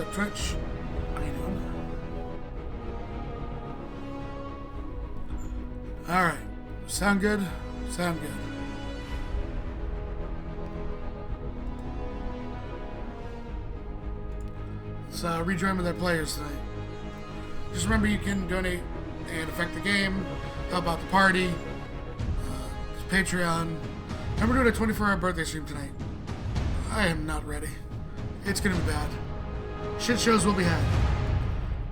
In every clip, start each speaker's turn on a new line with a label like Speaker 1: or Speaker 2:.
Speaker 1: up, Twitch? How you doing? Alright. Sound good? Sound good. Let's rejoin with our players tonight. Just remember you can donate and affect the game, help out the party, Patreon. And we're doing a 24-hour birthday stream tonight. I am not ready. It's gonna be bad. Shit shows will be had.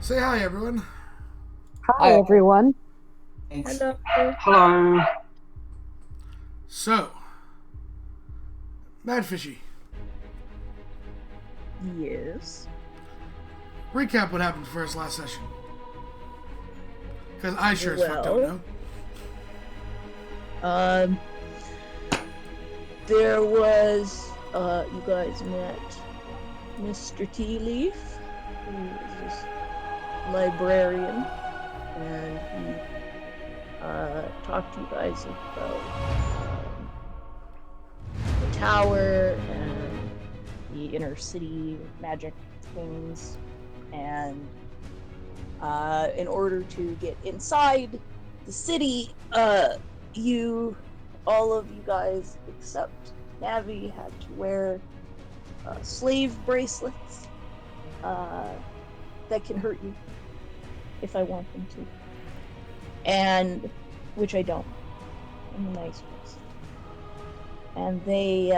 Speaker 1: Say hi, everyone.
Speaker 2: Hi, everyone.
Speaker 3: Thanks.
Speaker 2: Hello.
Speaker 3: Hello.
Speaker 1: So, Mad Fishy,
Speaker 2: Yes.
Speaker 1: recap what happened for us last session. Because I sure as fuck don't know.
Speaker 2: There was, you guys met Mr. Tea Leaf, who is this librarian, and he, talked to you guys about, the tower and the inner city magic things, and, in order to get inside the city, all of you guys except Navi had to wear slave bracelets that can hurt you if I want them to, and which I don't. I'm a nice person. And they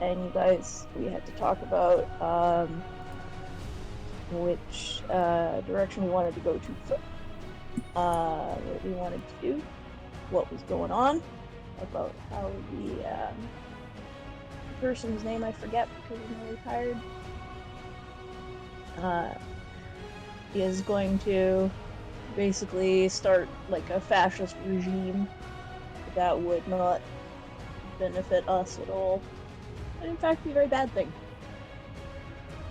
Speaker 2: and you guys, we had to talk about which direction we wanted to go to first, what we wanted to do, what was going on, about how the person's name I forget because I'm really tired, is going to basically start like a fascist regime that would not benefit us at all, and in fact be a very bad thing.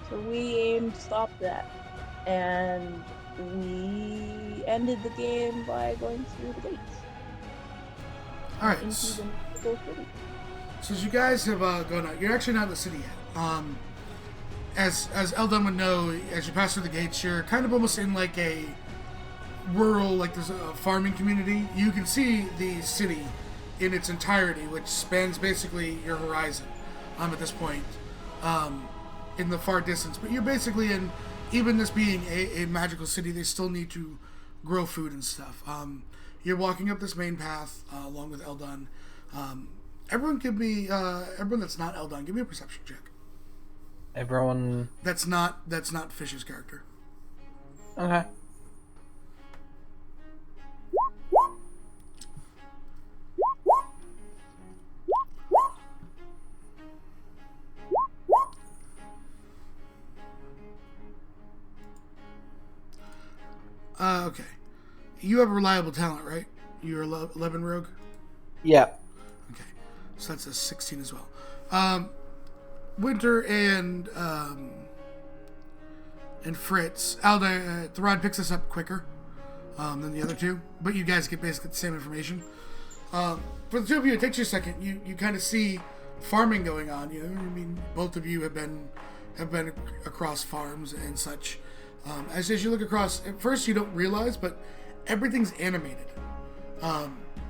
Speaker 2: So we aim to stop that, and we ended the game by going through the gates.
Speaker 1: Alright.
Speaker 2: Into the mythical city.
Speaker 1: So as you guys have gone out, you're actually not in the city yet. As Eldon would know, as you pass through the gates, you're kind of almost in like a rural, like there's a farming community. You can see the city in its entirety, which spans basically your horizon at this point, in the far distance. But you're basically in, even this being a magical city, they still need to grow food and stuff. You're walking up this main path along with Eldon. Everyone give me, everyone that's not Eldon, give me a perception check.
Speaker 3: Everyone.
Speaker 1: That's not Fish's character.
Speaker 3: Okay.
Speaker 1: Okay. You have a reliable talent, right? You're 11 rogue?
Speaker 3: Yeah.
Speaker 1: Okay. So that's a 16 as well. Winter and Fritz. Alda, Tharad picks this up quicker than the other two, but you guys get basically the same information. For the two of you, it takes you a second. You kind of see farming going on. You know, I mean, both of you have been across farms and such. As you look across, at first you don't realize, but everything's animated.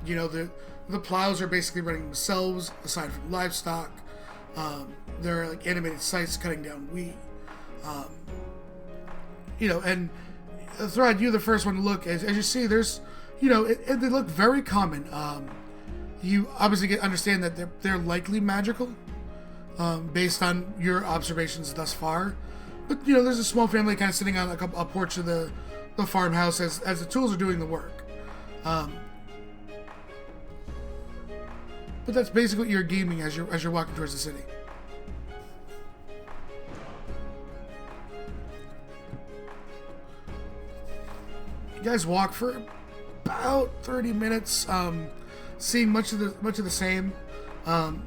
Speaker 1: You know, the plows are basically running themselves, aside from livestock. There are like animated scythes cutting down wheat. You know, and Thrud, you're the first one to look. As you see, there's, you know, they look very common. You obviously understand that they're likely magical, based on your observations thus far. But, you know, there's a small family kind of sitting on a porch of the farmhouse as the tools are doing the work. But that's basically what you're gaming as you're walking towards the city. You guys walk for about 30 minutes, seeing much of the same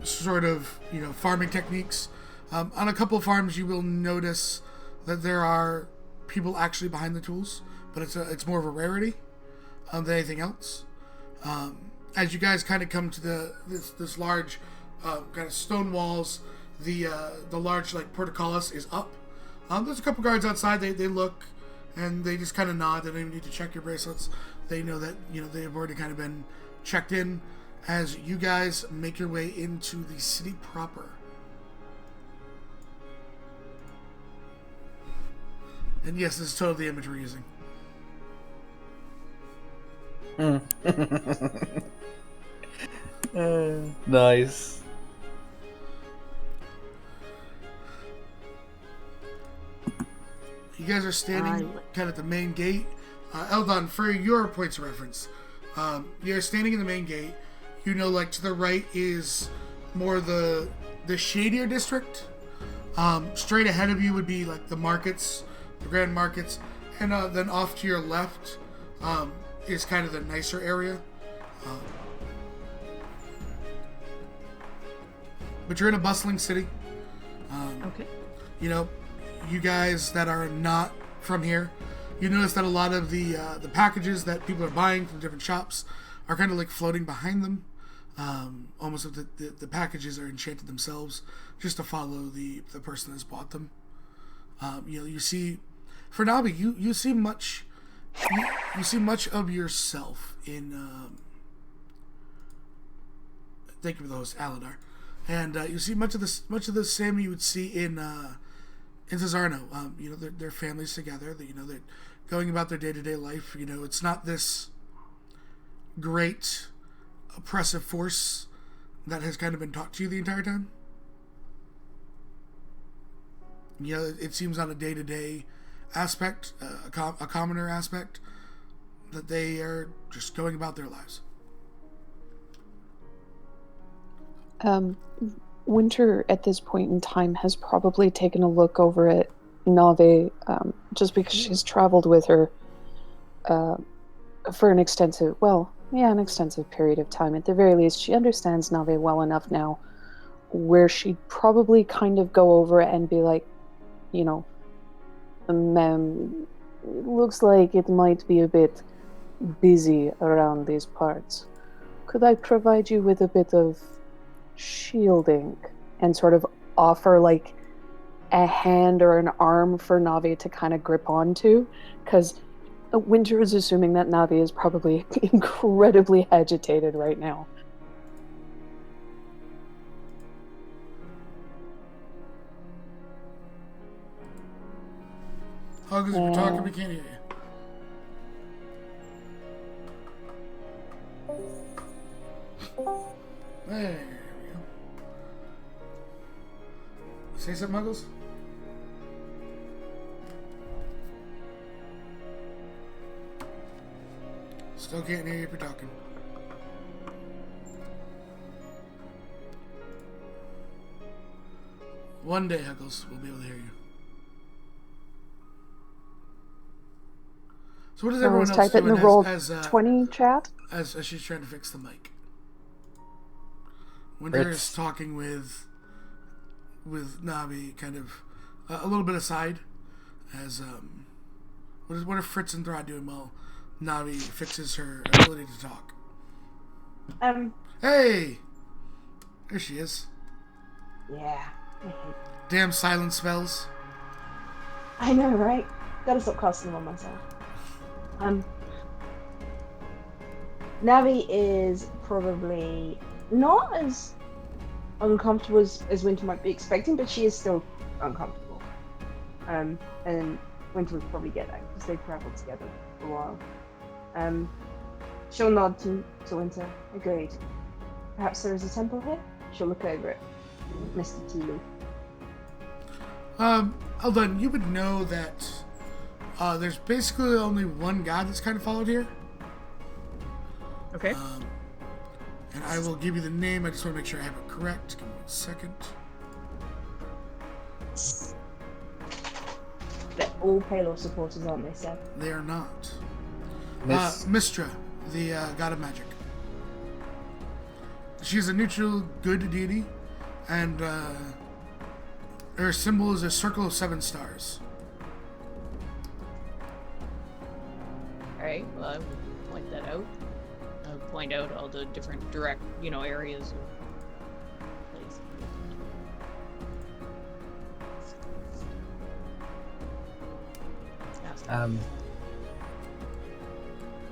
Speaker 1: sort of, you know, farming techniques. On a couple of farms, you will notice that there are people actually behind the tools, but it's more of a rarity than anything else. As you guys kind of come to this large kind of stone walls, the large like portcullis is up, There's a couple guards outside. They look, and they just kind of nod. They don't even need to check your bracelets. They know that, they've already kind of been checked in as you guys make your way into the city proper. And yes, this is totally the image we're using.
Speaker 3: Nice.
Speaker 1: You guys are standing kind of at the main gate. Eldon, for your points of reference, you're standing in the main gate. Like to the right is more the shadier district. Straight ahead of you would be like the markets, the grand markets, and then off to your left is kind of the nicer area. But you're in a bustling city.
Speaker 2: Okay.
Speaker 1: You guys that are not from here, you notice that a lot of the packages that people are buying from different shops are kind of like floating behind them. Almost if the packages are enchanted themselves, just to follow the person that's bought them. You see, for Nabi, you see much. You see much of yourself in. Thank you for the host, Aladar, and you see much of the same you would see in Cesarno. Their families together. They're going about their day-to-day life. It's not this great oppressive force that has kind of been taught to you the entire time. It seems on a day-to-day aspect, a commoner aspect, that they are just going about their lives.
Speaker 4: Winter at this point in time has probably taken a look over at Nave, just because she's traveled with her for an extensive period of time. At the very least, she understands Nave well enough now where she'd probably kind of go over and be like, ma'am, it looks like it might be a bit busy around these parts. Could I provide you with a bit of shielding and sort of offer like a hand or an arm for Navi to kind of grip onto? Because Winter is assuming that Navi is probably incredibly agitated right now.
Speaker 1: Huggers, we're talking, we can't hear you. There we go. Say something, Muggles? Still can't hear you if you're talking. One day, Huggles, we'll be able to hear you. So what does everyone else
Speaker 4: type it in the roll 20 chat?
Speaker 1: As she's trying to fix the mic. Winter is talking with Navi, kind of a little bit aside, as what are Fritz and Throd doing while Navi fixes her ability to talk? Hey, there she is.
Speaker 2: Yeah.
Speaker 1: Damn silent spells.
Speaker 2: I know, right? Gotta stop casting them on myself. Navi is probably not as uncomfortable as Winter might be expecting, but she is still uncomfortable. And Winter would probably get that because they've travelled together for a while. She'll nod to Winter. Agreed. Perhaps there is a temple here? She'll look over it. Mr. Teelu.
Speaker 1: Eldon, you would know that there's basically only one god that's kind of followed here.
Speaker 5: Okay.
Speaker 1: And I will give you the name. I just want to make sure I have it correct. Give me 1 second.
Speaker 2: They're all Palor supporters, aren't they, Seth?
Speaker 1: They are not. Mistra, the god of magic. She is a neutral good deity, and her symbol is a circle of 7 stars.
Speaker 5: Alright, well, I will point that out. I'll point out all the different direct, areas of place.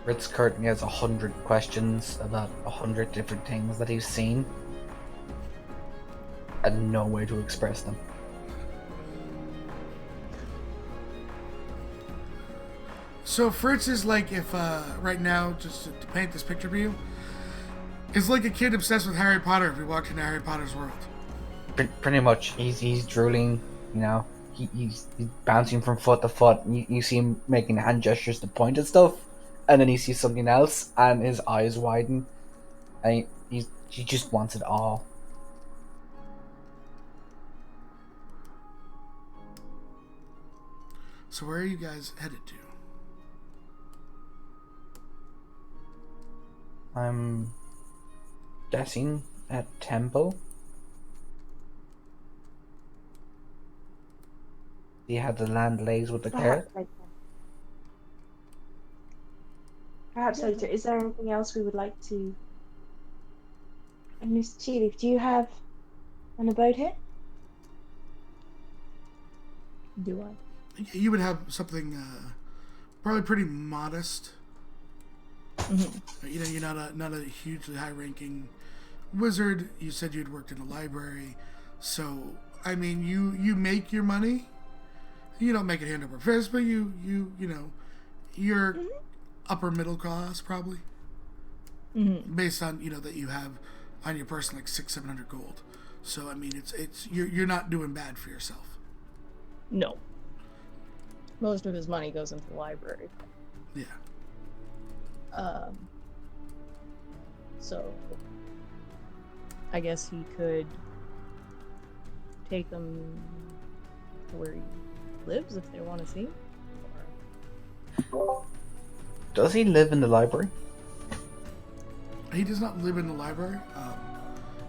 Speaker 3: Fritz currently has 100 questions about 100 different things that he's seen, and no way to express them.
Speaker 1: So Fritz is like if right now, just to paint this picture for you, is like a kid obsessed with Harry Potter if he walked into Harry Potter's world.
Speaker 3: Pretty much, he's drooling. You know, he's bouncing from foot to foot. And you see him making hand gestures to point at stuff, and then he sees something else, and his eyes widen, and he just wants it all.
Speaker 1: So where are you guys headed to?
Speaker 3: I'm guessing at temple. See how the land lays with the carrot?
Speaker 6: Perhaps later. Is there anything else we would like to? And Miss Chili, do you have an abode here?
Speaker 5: Do I?
Speaker 1: You would have something probably pretty modest.
Speaker 5: Mm-hmm.
Speaker 1: You know, you're not a hugely high-ranking wizard. You said you'd worked in a library, so I mean, you make your money. You don't make it hand over fist, but you know, you're upper middle class probably, based on that you have on your person like 600-700 gold. So I mean, it's you're not doing bad for yourself.
Speaker 5: No. Most of his money goes into the library.
Speaker 1: Yeah.
Speaker 5: So I guess he could take them to where he lives if they want to see him.
Speaker 3: Does he live in the library?
Speaker 1: He does not live in the library.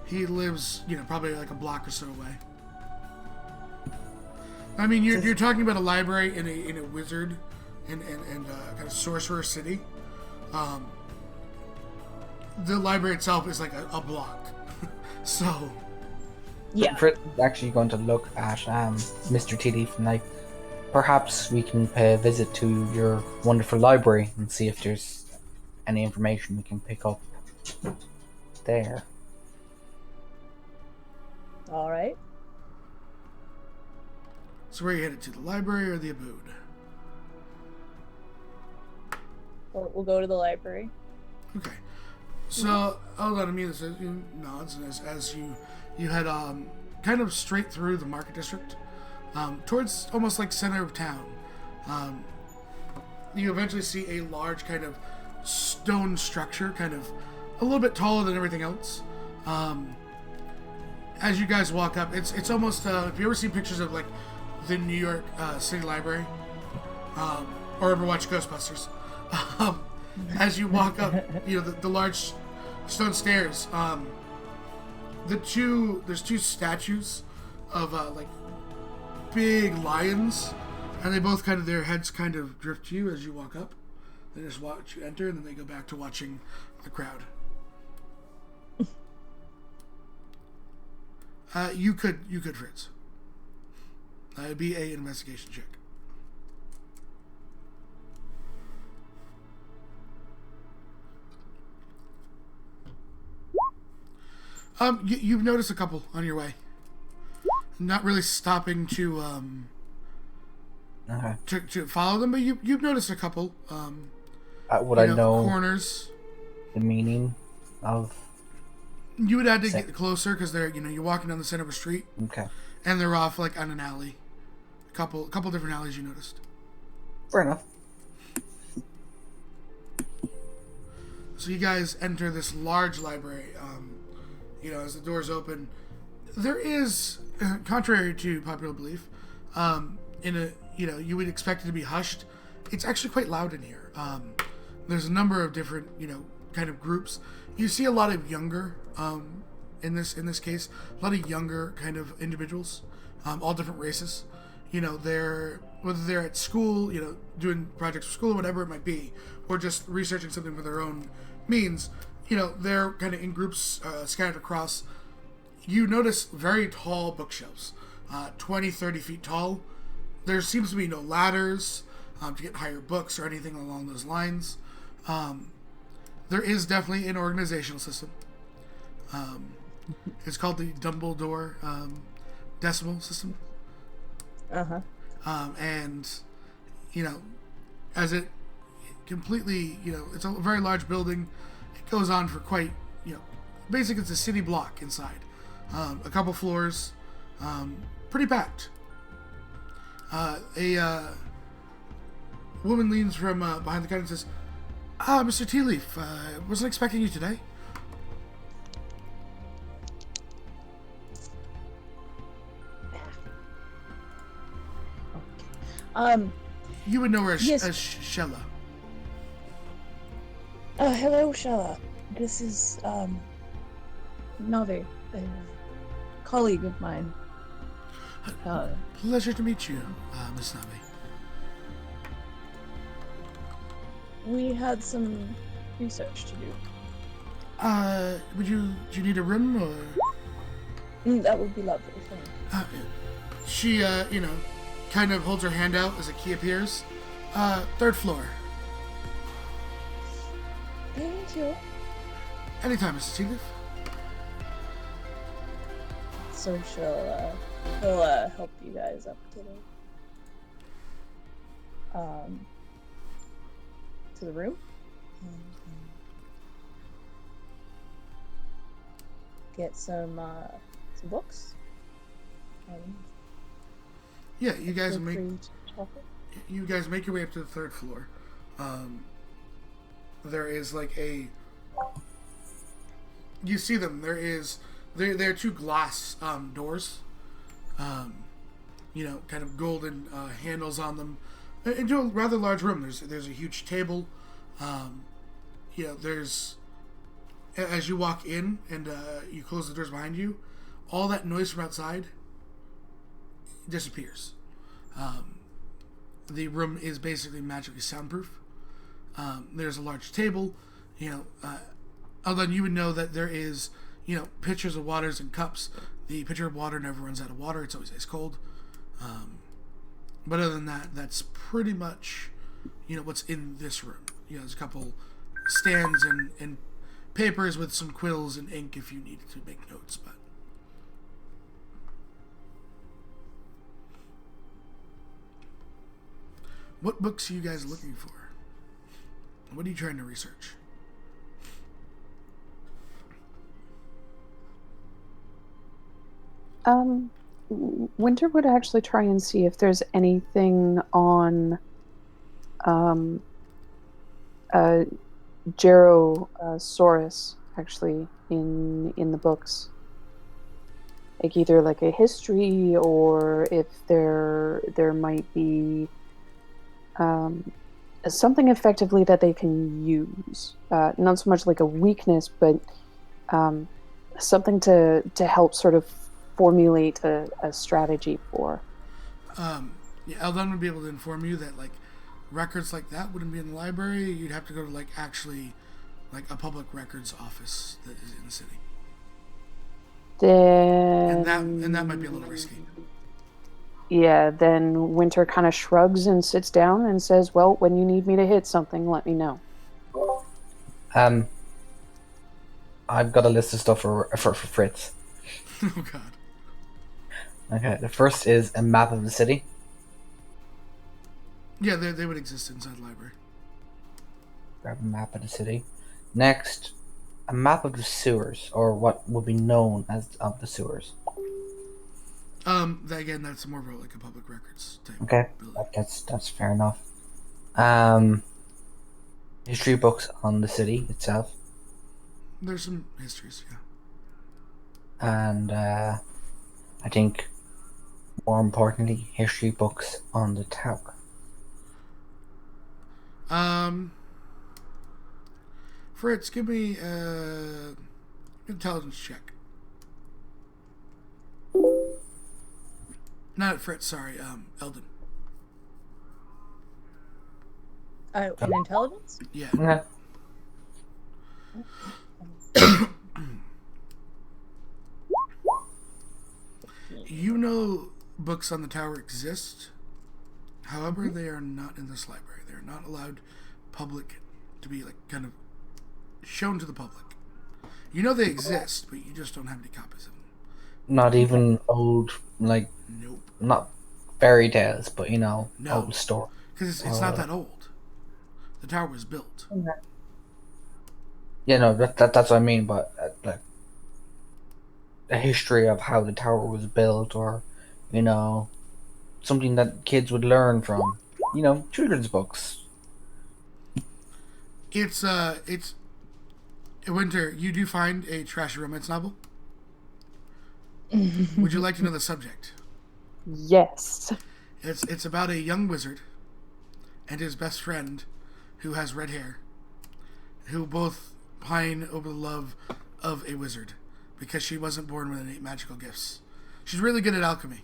Speaker 1: He lives, probably like a block or so away. I mean, you're talking about a library in a wizard and kind of sorcerer city. The library itself is like a block. So
Speaker 5: Yeah.
Speaker 3: Fritz is actually going to look at Mr. Tea Leaf and like, perhaps we can pay a visit to your wonderful library and see if there's any information we can pick up there.
Speaker 5: All right.
Speaker 1: So where are you headed to, the library or the abode?
Speaker 5: We'll go to the library.
Speaker 1: Okay. So Eldon nods, and as you head kind of straight through the market district, towards almost like center of town, you eventually see a large kind of stone structure, kind of a little bit taller than everything else. As you guys walk up, it's almost if you ever seen pictures of like the New York City Library, or ever watch Ghostbusters, as you walk up, the large stone stairs, there's two statues of like big lions, and they both their heads kind of drift to you as you walk up. They just watch you enter, and then they go back to watching the crowd. You could Fritz. It'd be an investigation check. You've noticed a couple on your way. Not really stopping to to follow them, but you've noticed a couple.
Speaker 3: Would I know
Speaker 1: corners?
Speaker 3: the meaning of?
Speaker 1: You would have to get closer because they're you're walking down the center of a street.
Speaker 3: Okay.
Speaker 1: And they're off like on an alley. A couple different alleys you noticed.
Speaker 3: Fair enough.
Speaker 1: So you guys enter this large library. As the doors open, there is, contrary to popular belief, you would expect it to be hushed. It's actually quite loud in here. There's a number of different, kind of groups. You see a lot of younger, in this case, a lot of younger kind of individuals, all different races. Whether they're at school, doing projects for school or whatever it might be, or just researching something for their own means. They're kind of in groups scattered across. You notice very tall bookshelves, 20, 30 feet tall. There seems to be no ladders. to get higher books or anything along those lines. There is definitely an organizational system. It's called the Dumbledore decimal system.
Speaker 5: Uh-huh.
Speaker 1: And, as it completely, it's a very large building. It goes on for quite, basically it's a city block inside. A couple floors, pretty packed. A woman leans from behind the counter and says, Mr. Tealeaf, wasn't expecting you today. You would know her as,
Speaker 5: Yes.
Speaker 1: as Shella.
Speaker 5: Hello, Shella. This is, Navi, a colleague of mine.
Speaker 1: Pleasure to meet you, Miss Navi.
Speaker 5: We had some research to do.
Speaker 1: Do you need a room, or?
Speaker 5: That would be lovely, thank you.
Speaker 1: She, kind of holds her hand out as a key appears. Third floor.
Speaker 5: Thank you.
Speaker 1: Anytime, Mrs. Tealeaf.
Speaker 5: So she'll help you guys up to the room. Get some books.
Speaker 1: Yeah, you guys
Speaker 5: Feel
Speaker 1: make
Speaker 5: free to talk it.
Speaker 1: you guys make your way up to the third floor. There is like you see them. There are two glass doors. Kind of golden handles on them. Into a rather large room. There's a huge table. There's as you walk in and you close the doors behind you, all that noise from outside disappears. The room is basically magically soundproof. There's a large table. Eldon, you would know that there is, pitchers of waters and cups. The pitcher of water never runs out of water. It's always ice cold. But other than that, that's pretty much, what's in this room. There's a couple stands and papers with some quills and ink if you needed to make notes. But what books are you guys looking for? What are you trying to research?
Speaker 4: Winter would actually try and see if there's anything on Gerosaurus actually in the books. Like either like a history, or if there might be something effectively that they can use. Not so much like a weakness, but something to help sort of formulate a strategy for.
Speaker 1: Eldon would be able to inform you that like records like that wouldn't be in the library. You'd have to go to like actually like a public records office that is in the city.
Speaker 4: Then
Speaker 1: And that might be a little risky.
Speaker 4: Yeah, then Winter kind of shrugs and sits down and says, well, when you need me to hit something, let me know.
Speaker 3: I've got a list of stuff for Fritz.
Speaker 1: Oh god.
Speaker 3: Okay, the first is a map of the city.
Speaker 1: Yeah, they would exist inside the library.
Speaker 3: Grab a map of the city. Next, a map of the sewers, or what would be known as of the sewers.
Speaker 1: That's more of like a public records type.
Speaker 3: Okay,
Speaker 1: building.
Speaker 3: that's fair enough. History books on the city itself,
Speaker 1: There's some histories, yeah.
Speaker 3: and I think more importantly, history books on the tower.
Speaker 1: Fritz, give me an intelligence check. Not Fritz, sorry, Eldon.
Speaker 5: In intelligence?
Speaker 1: Yeah.
Speaker 3: Okay.
Speaker 1: You know books on the tower exist. However, they are not in this library. They are not allowed public to be like kind of shown to the public. You know they exist, but you just don't have any copies of them.
Speaker 3: Not even old, like,
Speaker 1: Nope.
Speaker 3: not fairy tales, but
Speaker 1: No.
Speaker 3: old story.
Speaker 1: Because it's not that old. The tower was built.
Speaker 3: Yeah, no, that's what I mean. But like a history of how the tower was built, or something that kids would learn from, children's books.
Speaker 1: It's Winter. You do find a trashy romance novel. Would you like to know the subject?
Speaker 4: Yes.
Speaker 1: It's about a young wizard and his best friend, who has red hair, who both pine over the love of a wizard because she wasn't born with innate magical gifts. She's really good at alchemy.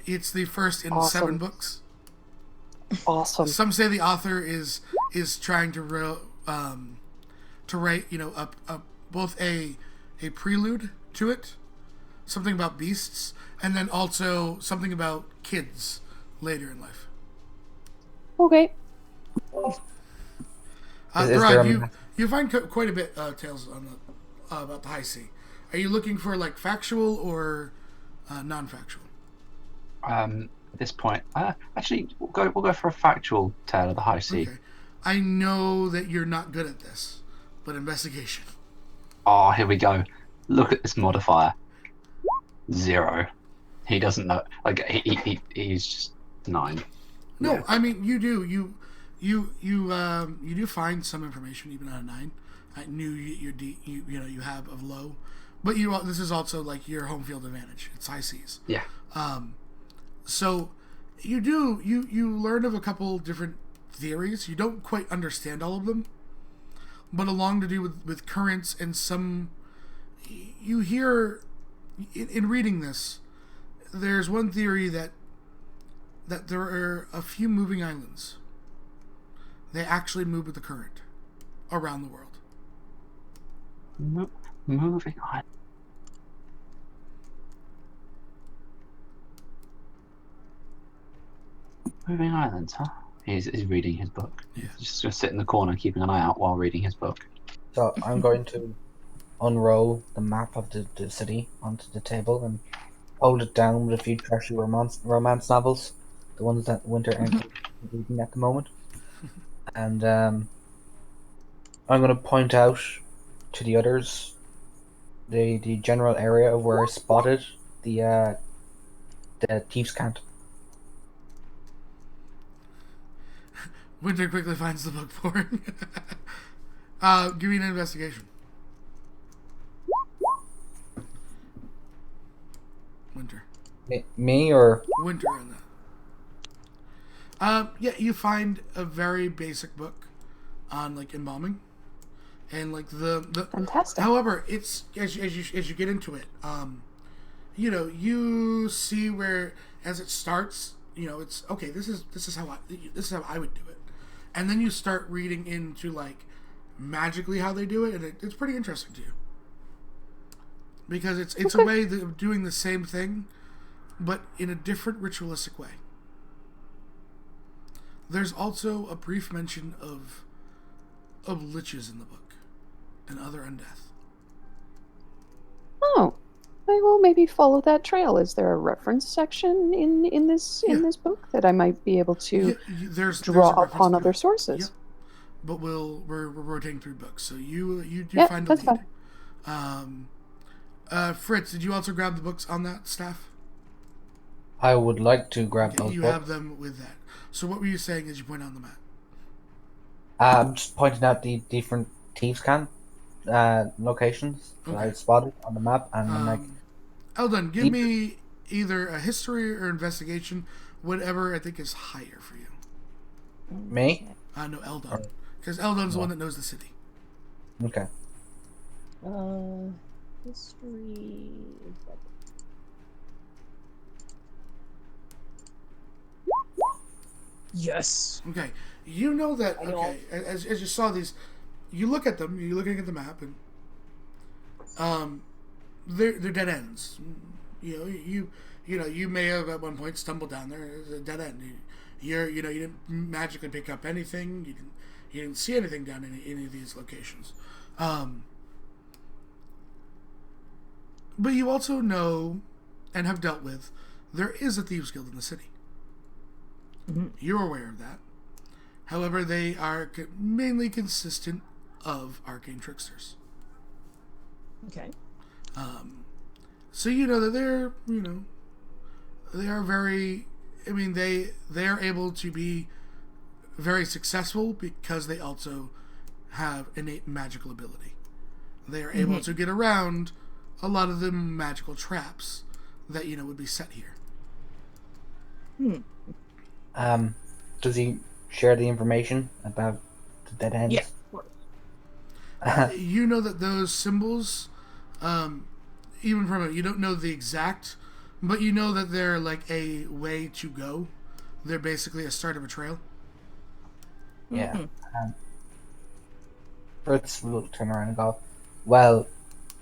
Speaker 1: It's the first in
Speaker 4: Awesome.
Speaker 1: 7 books.
Speaker 4: Awesome.
Speaker 1: Some say the author is trying to write, both a prelude to it, something about beasts, and then also something about kids later in life.
Speaker 4: Okay.
Speaker 1: Durag, you find quite a bit tales on about the High Sea. Are you looking for like factual or non-factual?
Speaker 7: At this point, actually, we'll go for a factual tale of the High Sea.
Speaker 1: Okay. I know that you're not good at this, but investigation.
Speaker 7: Oh, here we go. Look at this modifier. 0. He doesn't know. Like he's just 9.
Speaker 1: No,
Speaker 7: Yeah.
Speaker 1: I mean you do. You do find some information even on a 9. I knew you have of low, but this is also like your home field advantage. It's high seas.
Speaker 7: Yeah.
Speaker 1: So you learn of a couple different theories. You don't quite understand all of them, but along to do with currents and some. You hear in reading this, there's one theory that there are a few moving islands. They actually move with the current around the world.
Speaker 7: Moving on. Moving islands, huh? He's reading his book.
Speaker 1: Yeah.
Speaker 7: He's just going to sit in the corner, keeping an eye out while reading his book.
Speaker 3: So I'm going to unroll the map of the city onto the table and hold it down with a few trashy romance novels, the ones that Winter ain't reading at the moment. And I'm going to point out to the others the general area of where I spotted the thieves' cant.
Speaker 1: Winter quickly finds the book for him. Give me an investigation. Winter.
Speaker 3: Me or
Speaker 1: Winter in that. Yeah, you find a very basic book on like embalming, and like the.
Speaker 4: Fantastic.
Speaker 1: However, it's as you get into it, you see where as it starts, it's okay. This is how I would do it, and then you start reading into like magically how they do it, and it's pretty interesting to you because it's a way of doing the same thing, but in a different ritualistic way. There's also a brief mention of liches in the book and other undeath.
Speaker 4: Oh, I will maybe follow that trail. Is there a reference section in this book that I might be able to
Speaker 1: there's
Speaker 4: draw
Speaker 1: a reference
Speaker 4: upon
Speaker 1: to
Speaker 4: other
Speaker 1: it.
Speaker 4: sources?
Speaker 1: Yep. But we're rotating through books, so you do
Speaker 4: Yep,
Speaker 1: find a
Speaker 4: that's
Speaker 1: lead.
Speaker 4: fine.
Speaker 1: Fritz, did you also grab the books on that staff?
Speaker 3: I would like to grab those
Speaker 1: You
Speaker 3: books.
Speaker 1: have them with that. So what were you saying as you point on the map?
Speaker 3: I'm just pointing out the different thieves' cant locations that I
Speaker 1: Okay.
Speaker 3: spotted on the map, and I'm like,
Speaker 1: Eldon, give me either a history or investigation, whatever I think is higher for you.
Speaker 3: me?
Speaker 1: No, Eldon, because Eldon's the one that knows the city.
Speaker 3: Okay.
Speaker 2: History.
Speaker 5: Yes.
Speaker 1: Okay, you know that.
Speaker 2: I know.
Speaker 1: Okay, as you saw these, you look at them. You're looking at the map, and they're dead ends. You you may have at one point stumbled down there. It's a dead end. You didn't magically pick up anything. You didn't see anything down in any of these locations. But you also know and have dealt with there is a thieves guild in the city.
Speaker 5: Mm-hmm.
Speaker 1: You're aware of that. However, they are mainly consistent of arcane tricksters.
Speaker 5: Okay.
Speaker 1: So you know that they are very. I mean, they are able to be very successful because they also have innate magical ability. They are able to get around a lot of the magical traps that would be set here.
Speaker 3: Does he share the information about the dead ends?
Speaker 5: Yeah, of course.
Speaker 1: You know that those symbols, even from you don't know the exact, but you know that they're like a way to go. They're basically a start of a trail.
Speaker 3: Yeah. Fritz will turn around and go, well,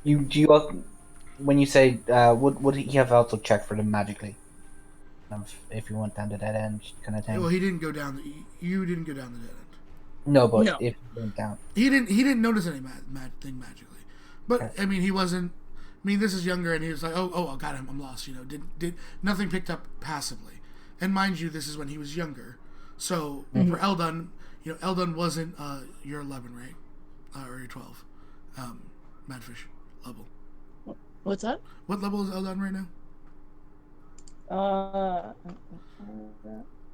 Speaker 3: when you say, would he have also checked for them magically? If you went down the dead end kind of thing?
Speaker 1: Well, he didn't go down. You didn't go down the dead end.
Speaker 3: No, but
Speaker 5: No.
Speaker 3: if you went down.
Speaker 1: He didn't notice any thing magically. But
Speaker 3: Okay.
Speaker 1: I mean, he wasn't. I mean, this is younger, and he was like, "Oh, I got him. I'm lost." Did nothing picked up passively. And mind you, this is when he was younger. So for Eldon, Eldon wasn't your 11, right? Or your 12, Madfish level.
Speaker 5: What's that?
Speaker 1: What level is Eldon right now?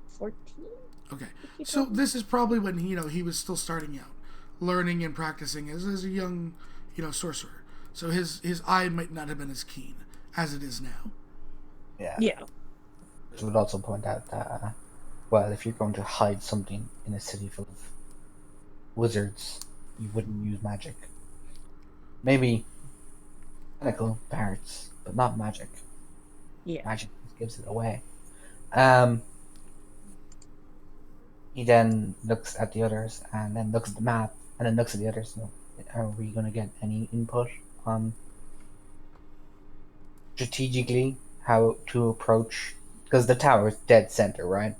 Speaker 5: 14.
Speaker 1: Okay, so this is probably when he was still starting out, learning and practicing as a young, sorcerer. So his eye might not have been as keen as it is now.
Speaker 3: Yeah.
Speaker 5: Yeah.
Speaker 3: Which would also point out that, well, if you're going to hide something in a city full of wizards, you wouldn't use magic. Maybe medical parts, but not magic.
Speaker 5: Yeah.
Speaker 3: Magic just gives it away. He then looks at the others, and then looks at the map, and then looks at the others. Are we going to get any input on strategically how to approach? Because the tower is dead center, right?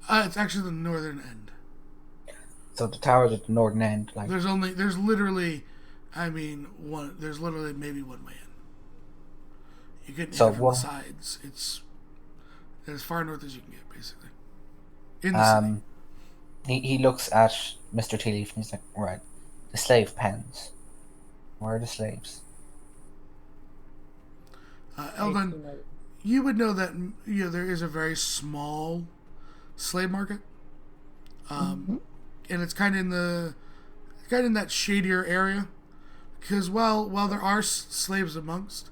Speaker 1: It's actually the northern end.
Speaker 3: So the tower's at the northern end. Like,
Speaker 1: There's literally, there's literally maybe one way in. You couldn't
Speaker 3: So
Speaker 1: hit it from
Speaker 3: what-
Speaker 1: the sides. It's as far north as you can get, basically. In the city.
Speaker 3: he looks at Mr. Tea Leaf and he's like, right, the slave pens. Where are the slaves?
Speaker 1: Eldon, you would know that there is a very small slave market, and it's kind of in that shadier area. Because while there are slaves amongst,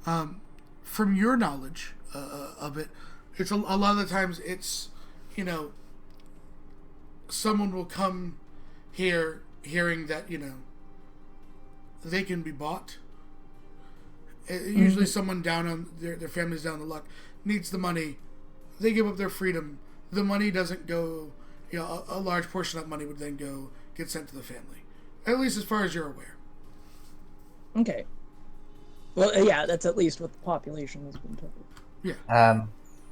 Speaker 1: from your knowledge of it, it's a lot of the times it's someone will come here hearing that they can be bought. Usually someone down on their family's down the luck needs the money. They give up their freedom. The money doesn't go, a large portion of that money would then get sent to the family. At least as far as you're aware.
Speaker 5: Okay. Well, yeah, that's at least what the population has been told.
Speaker 1: Yeah.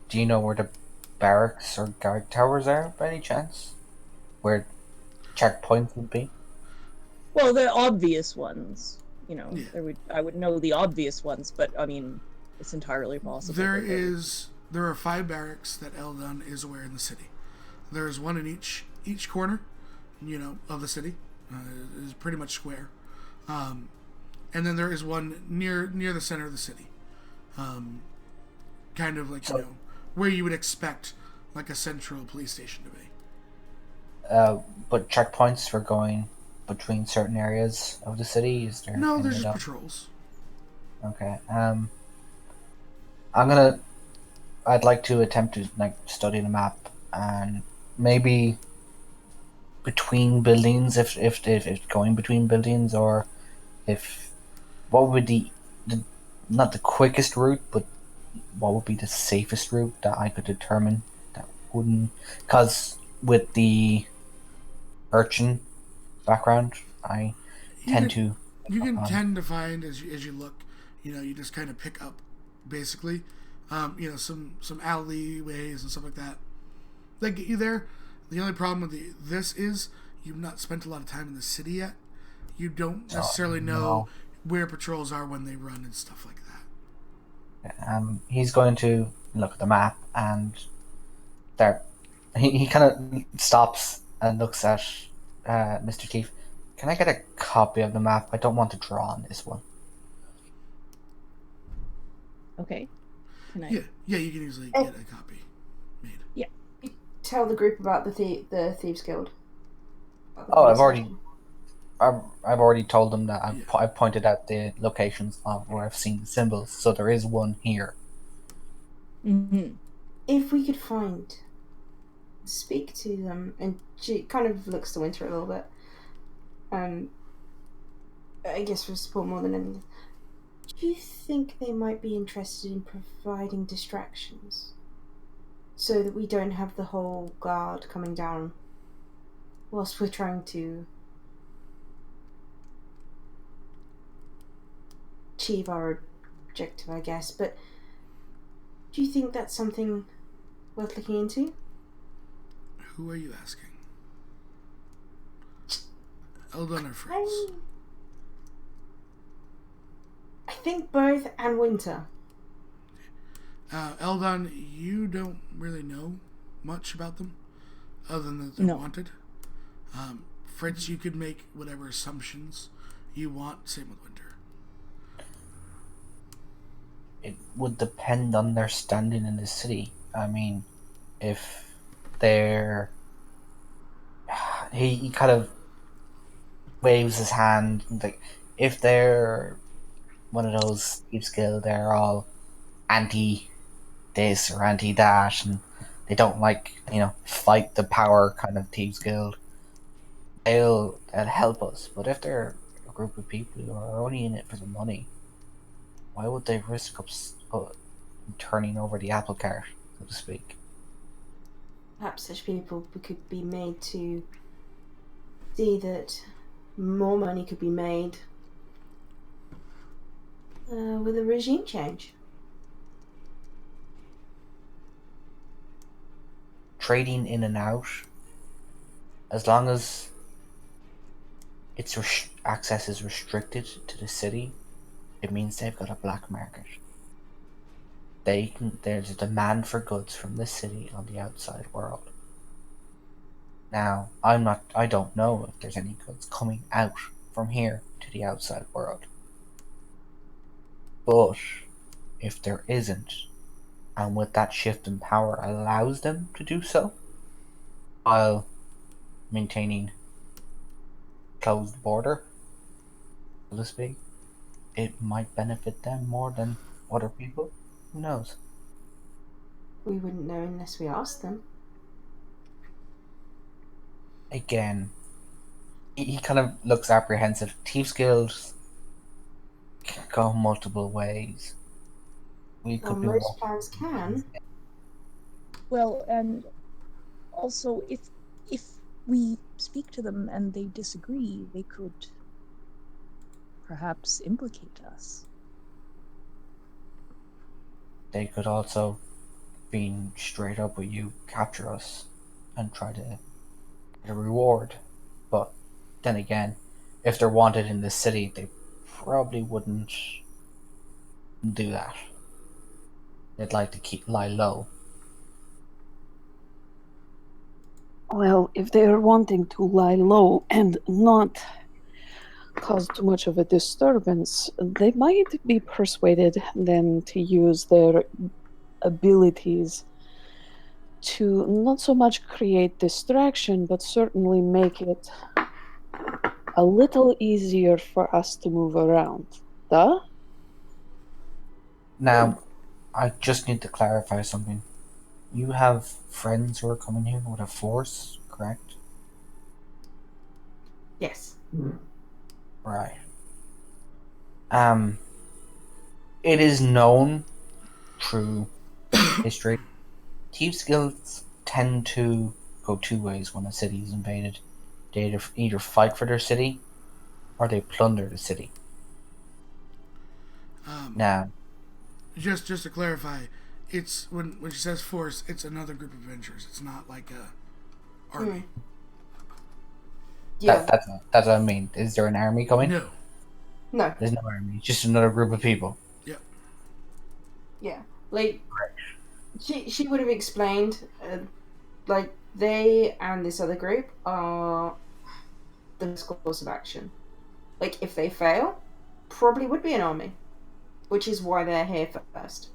Speaker 3: Do you know where the barracks or guard towers are by any chance? Where checkpoints would be?
Speaker 5: Well, the obvious ones,
Speaker 1: Yeah.
Speaker 5: I would know the obvious ones, but I mean, it's entirely possible.
Speaker 1: There are 5 barracks that Eldon is aware in the city. There is one in each corner, of the city. It is pretty much square. And then there is one near the center of the city. Kind of like, where you would expect like a central police station to be.
Speaker 3: But checkpoints for going between certain areas of the city? Is there?
Speaker 1: No,
Speaker 3: any
Speaker 1: there's
Speaker 3: of
Speaker 1: just
Speaker 3: that?
Speaker 1: patrols.
Speaker 3: Okay. I'd like to attempt to study the map and maybe between buildings if going between buildings, or if what would the not the quickest route, but what would be the safest route that I could determine that wouldn't, because with the urchin background I
Speaker 1: You
Speaker 3: tend
Speaker 1: can-
Speaker 3: to
Speaker 1: You can tend to find as you look, you just kind of pick up basically. Some alleyways and stuff like that. They get you there. The only problem with this is you've not spent a lot of time in the city yet. You don't necessarily know
Speaker 3: No.
Speaker 1: where patrols are when they run and stuff like that.
Speaker 3: He's going to look at the map and start. He kind of stops and looks at Mr. Teef. Can I get a copy of the map? I don't want to draw on this one.
Speaker 5: Okay. Can I?
Speaker 1: Yeah, you can easily get a copy made.
Speaker 5: Yeah.
Speaker 6: Tell the group about the Thieves Guild.
Speaker 3: Oh, I've already told them that I've pointed out the locations of where I've seen the symbols, so there is one here.
Speaker 5: Mm-hmm.
Speaker 6: If we could speak to them, and she kind of looks to Winter a little bit. I guess for support more than anything. Do you think they might be interested in providing distractions, so that we don't have the whole guard coming down whilst we're trying to achieve our objective, I guess? But do you think that's something worth looking into?
Speaker 1: Who are you asking? Eldon or Fritz?
Speaker 6: I think both, and Winter.
Speaker 1: Eldon, you don't really know much about them, other than that they're wanted. Fritz, you could make whatever assumptions you want. Same with Winter.
Speaker 3: It would depend on their standing in the city. I mean, if they're... He kind of waves his hand. Like, if they're one of those Thieves Guild, they're all anti this or anti that, and they don't like, fight the power kind of Thieves Guild, they'll help us. But if they're a group of people who are only in it for the money, why would they risk turning over the apple cart, so to speak?
Speaker 6: Perhaps such people could be made to see that more money could be made with a regime change.
Speaker 3: Trading in and out, as long as access is restricted to the city, it means they've got a black market. There's a demand for goods from the city on the outside world. Now, I don't know if there's any goods coming out from here to the outside world. But if there isn't, and with that shift in power allows them to do so, while maintaining closed border, so to speak, it might benefit them more than other people. Who knows?
Speaker 6: We wouldn't know unless we asked them.
Speaker 3: Again, he kind of looks apprehensive. Thieves Guilds can go multiple ways.
Speaker 6: Most plans can.
Speaker 5: Well, and also, if we speak to them and they disagree, they could perhaps implicate us.
Speaker 3: They could also, being straight up with you, capture us and try to get a reward. But then again, if they're wanted in the city, they probably wouldn't do that. They'd like to lie low.
Speaker 4: Well, if they are wanting to lie low and not cause too much of a disturbance, they might be persuaded then to use their abilities to not so much create distraction, but certainly make it a little easier for us to move around. Duh?
Speaker 3: Now, I just need to clarify something. You have friends who are coming here with a force, correct?
Speaker 6: Yes.
Speaker 3: Right. It is known through history, Thieves Guilds tend to go two ways when a city is invaded. They either fight for their city, or they plunder the city. Now,
Speaker 1: just to clarify, it's when she says force, it's another group of adventurers. It's not like a army.
Speaker 6: Yeah.
Speaker 3: That's what I mean. Is there an army coming?
Speaker 1: No.
Speaker 6: No.
Speaker 3: There's no army. Just another group of people.
Speaker 1: Yep.
Speaker 6: Yeah. Like, she would have explained, like, they and this other group are the best course of action. Like, if they fail, probably would be an army, which is why they're here first.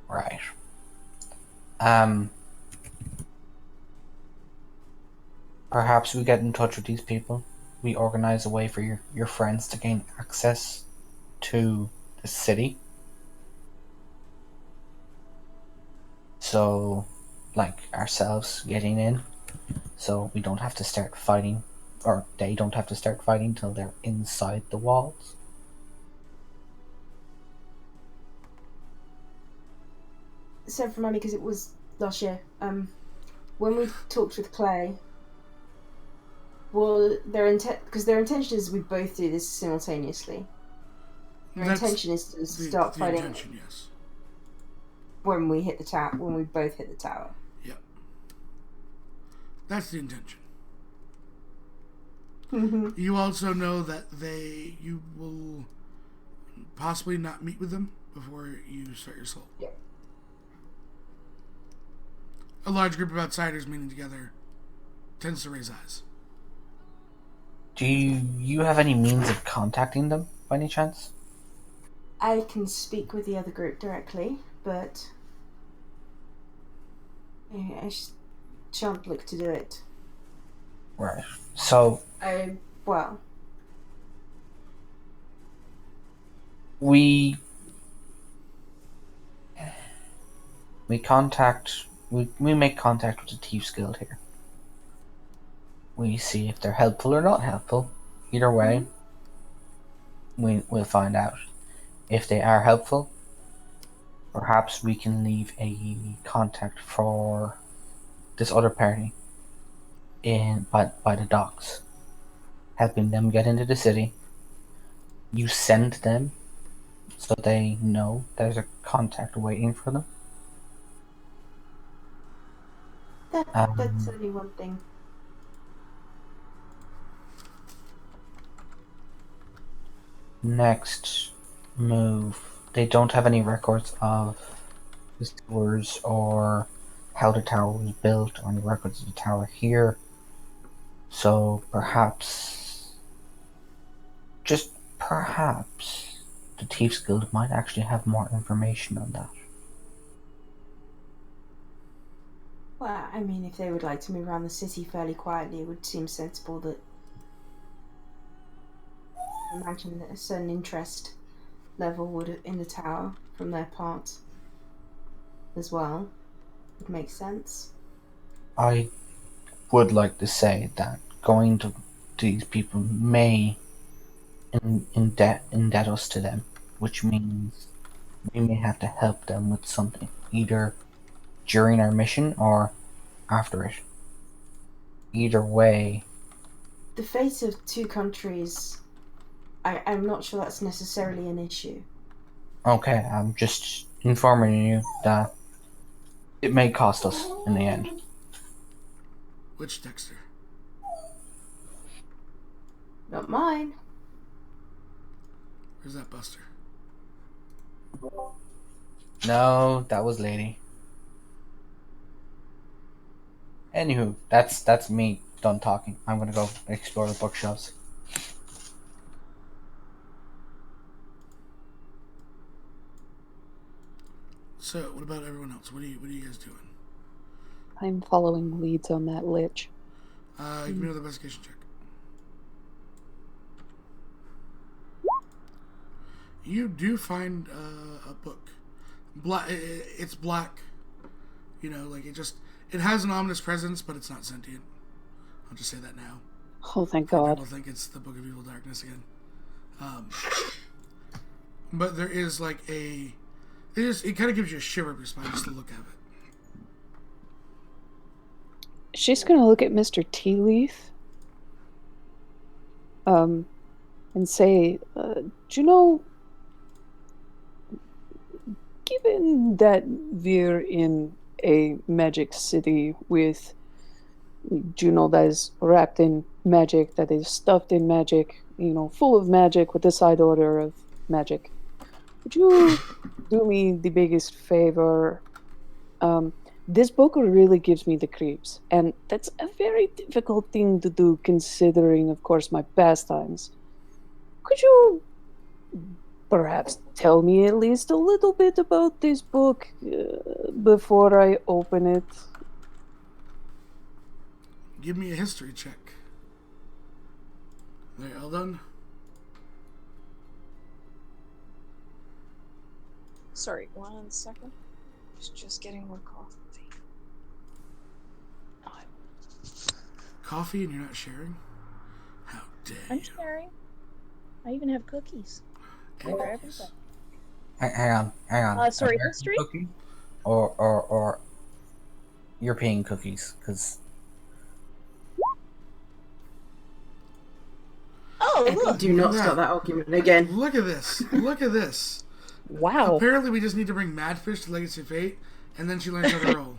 Speaker 3: Right. Perhaps we get in touch with these people. We organize a way for your friends to gain access to the city. So, like ourselves getting in, so we don't have to start fighting, or they don't have to start fighting till they're inside the walls.
Speaker 6: So for money, because it was last year. When we talked with Clay, well, their intention is we both do this simultaneously. Their intention is to start fighting.
Speaker 1: Intention, yes.
Speaker 6: When we hit the tower, when we both hit the tower.
Speaker 1: Yep. That's the intention.
Speaker 6: Mm-hmm.
Speaker 1: You also know that you will possibly not meet with them before you start your assault.
Speaker 6: Yep.
Speaker 1: A large group of outsiders meeting together tends to raise eyes.
Speaker 3: Do you have any means of contacting them by any chance?
Speaker 6: I can speak with the other group directly, but I shan't look to do it.
Speaker 3: Right. So
Speaker 6: Well,
Speaker 3: we make contact with the Thieves Guild here. We see if they're helpful or not helpful. Either way, we'll find out. If they are helpful, perhaps we can leave a contact for this other party by the docks, helping them get into the city. You send them so they know there's a contact waiting for them.
Speaker 6: that's only one thing.
Speaker 3: Next move. They don't have any records of the sewers or how the tower was built or any records of the tower here. So perhaps, just perhaps, the Thieves Guild might actually have more information on that.
Speaker 6: Well, I mean, if they would like to move around the city fairly quietly, it would seem sensible that I imagine that a certain interest level would in the tower from their part as well would make sense.
Speaker 3: I would like to say that going to these people may indebt us to them, which means we may have to help them with something, either during our mission or after it. Either way,
Speaker 6: The fate of two countries, I'm not sure that's necessarily an issue.
Speaker 3: okay, I'm just informing you that it may cost us in the end.
Speaker 1: Which Dexter?
Speaker 6: Not mine.
Speaker 1: Where's that Buster?
Speaker 3: No, that was Lady. Anywho, that's me done talking. I'm gonna go explore the bookshelves.
Speaker 1: So, what about everyone else? What are you guys doing?
Speaker 4: I'm following leads on that lich.
Speaker 1: Give me another investigation check. You do find a book. It's black. You know, like it has an ominous presence, but it's not sentient. I'll just say that now.
Speaker 4: Oh, thank
Speaker 1: People
Speaker 4: God.
Speaker 1: think it's the Book of Evil Darkness again. But there is like it kind of gives you a shiver up your spine just to look at it.
Speaker 4: She's gonna look at Mr. Tea Leaf, and say, "Do you know given that we're in a magic city with Juno that is wrapped in magic, that is stuffed in magic, full of magic with the side order of magic, would you do me the biggest favor? This book really gives me the creeps, and that's a very difficult thing to do considering, of course, my pastimes. Could you perhaps tell me at least a little bit about this book before I open it?
Speaker 1: Give me a history check. There, Eldon.
Speaker 2: Sorry, 1 second. Just getting more coffee.
Speaker 1: Coffee and you're not sharing? How dare
Speaker 5: I'm
Speaker 1: you?
Speaker 5: sharing. I even have cookies.
Speaker 1: And
Speaker 5: For
Speaker 1: cookies.
Speaker 5: everybody.
Speaker 3: Hang on.
Speaker 5: Sorry,
Speaker 3: American
Speaker 5: history?
Speaker 3: cookie? Or European cookies? Because
Speaker 5: Oh,
Speaker 6: Epi,
Speaker 5: look!
Speaker 6: do not
Speaker 1: Yeah.
Speaker 6: start that argument again.
Speaker 1: Look at this. Look at this.
Speaker 4: Wow.
Speaker 1: Apparently, we just need to bring Madfish to Legacy of Fate, and then she learns how to roll.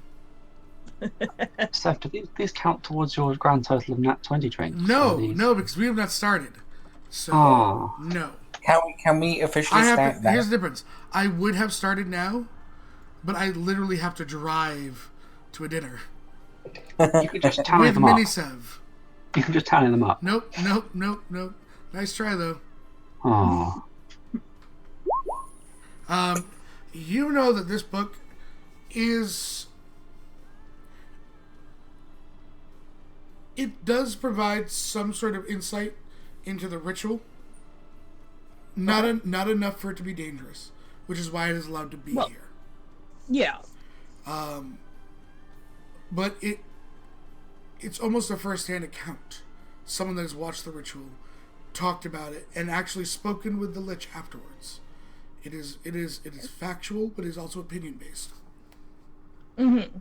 Speaker 7: Seth, do these count towards your grand total of nat 20 drinks?
Speaker 1: No,
Speaker 7: Or these-
Speaker 1: no, because we have not started. So,
Speaker 7: Oh.
Speaker 1: no.
Speaker 3: can we officially
Speaker 1: I have
Speaker 3: start
Speaker 1: to,
Speaker 3: now?
Speaker 1: here's the difference. I would have started now, but I literally have to drive to a dinner
Speaker 7: You could just tally
Speaker 1: with
Speaker 7: them up.
Speaker 1: Minisev.
Speaker 7: You can just tally them up.
Speaker 1: Nope. Nice try, though.
Speaker 7: Oh.
Speaker 1: You know that this book is... It does provide some sort of insight into the ritual. Not enough for it to be dangerous, which is why it is allowed to be here.
Speaker 5: Yeah.
Speaker 1: But it's almost a first-hand account. Someone that has watched the ritual, talked about it, and actually spoken with the Lich afterwards. It is factual, but it is also opinion-based.
Speaker 5: Mm-hmm.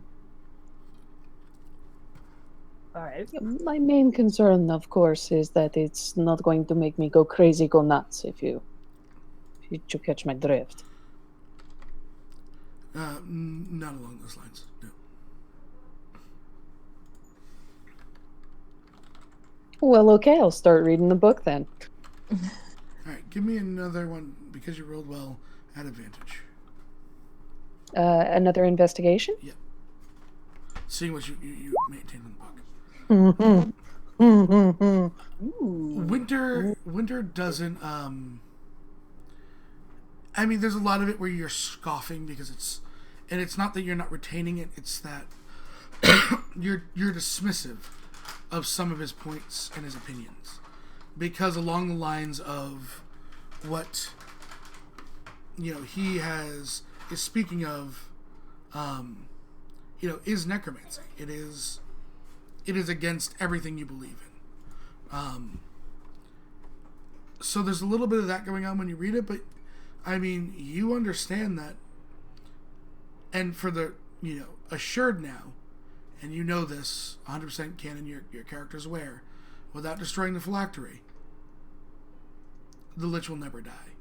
Speaker 5: Alright.
Speaker 4: My main concern, of course, is that it's not going to make me go crazy, go nuts, if you catch my drift.
Speaker 1: Not along those lines. No.
Speaker 4: Well, okay, I'll start reading the book then.
Speaker 1: All right, give me another one because you rolled well at advantage.
Speaker 4: Another investigation?
Speaker 1: Yep. Seeing what you maintain in the book. Winter doesn't. I mean, there's a lot of it where you're scoffing because it's not that you're not retaining it. It's that you're dismissive of some of his points and his opinions, because along the lines of what he is speaking of, is necromancy. It is against everything you believe in. So there's a little bit of that going on when you read it, but I mean, you understand that, and for the assured now, and you know this 100% canon, your character's aware, without destroying the phylactery, the Lich will never die.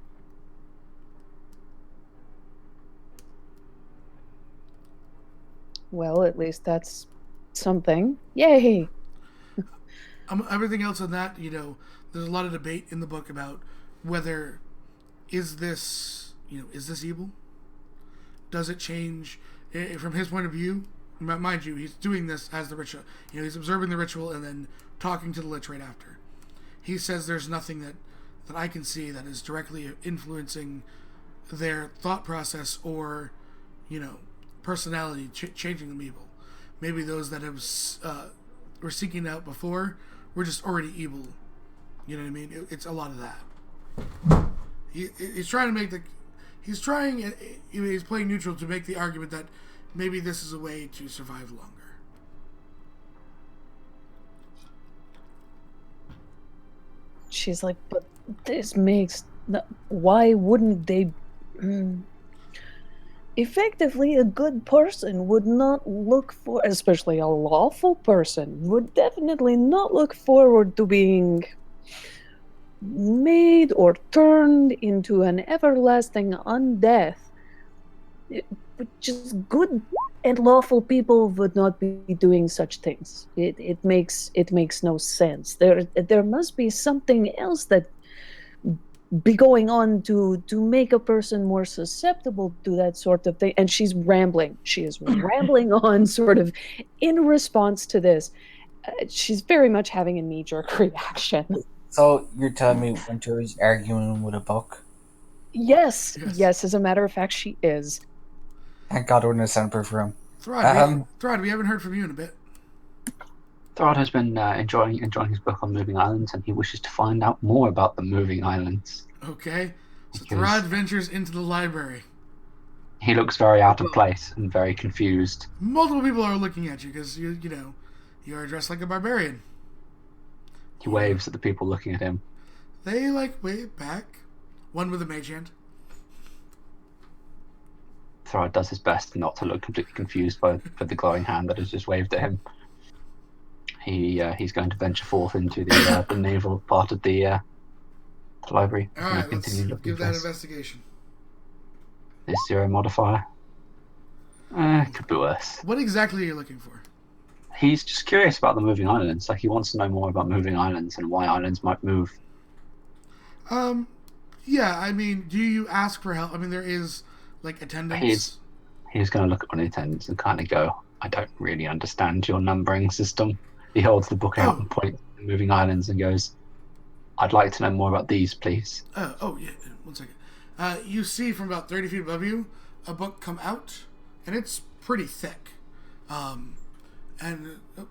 Speaker 4: Well, at least that's something. Yay!
Speaker 1: Everything else on that, there's a lot of debate in the book about whether is this evil? Does it change from his point of view? Mind you, he's doing this as the ritual. He's observing the ritual and then talking to the Lich right after. He says there's nothing that I can see that is directly influencing their thought process or, personality, changing them evil. Maybe those that have were seeking out before were just already evil. You know what I mean? It's a lot of that. He's trying to make he's playing neutral to make the argument that maybe this is a way to survive longer.
Speaker 4: She's like, but this makes why wouldn't they? Effectively, a good person would not look for, especially a lawful person, would definitely not look forward to being made or turned into an everlasting undeath But just good and lawful people would not be doing such things. It makes no sense. There must be something else that be going on to make a person more susceptible to that sort of thing. And she's rambling. She is rambling on, sort of in response to this. She's very much having a knee-jerk reaction.
Speaker 3: So you're telling me Winter's arguing with a book?
Speaker 4: Yes,
Speaker 1: Yes.
Speaker 4: yes. As a matter of fact, she is.
Speaker 3: Thank God we're in a soundproof room.
Speaker 1: Throd, we haven't heard from you in a bit.
Speaker 7: Throd has been enjoying his book on moving islands, and he wishes to find out more about the moving islands.
Speaker 1: Okay. So
Speaker 7: Because-
Speaker 1: Throd ventures into the library.
Speaker 7: He looks very out of place and very confused.
Speaker 1: Multiple people are looking at you because you are dressed like a barbarian.
Speaker 7: He waves at the people looking at him.
Speaker 1: They wave back. One with a mage hand.
Speaker 7: Throd does his best not to look completely confused by the glowing hand that has just waved at him. He's going to venture forth into the naval part of the library.
Speaker 1: All right, let's give that investigation.
Speaker 7: Is 0 modifier? It could be worse.
Speaker 1: What exactly are you looking for?
Speaker 7: He's just curious about the moving islands. Like, he wants to know more about moving islands and why islands might move.
Speaker 1: Yeah, I mean, do you ask for help? I mean, there is, attendance.
Speaker 7: He's going to look at one of the attendants and kind of go, I don't really understand your numbering system. He holds the book out and points at the moving islands and goes, I'd like to know more about these, please.
Speaker 1: Yeah, 1 second. You see from about 30 feet above you a book come out, and it's pretty thick.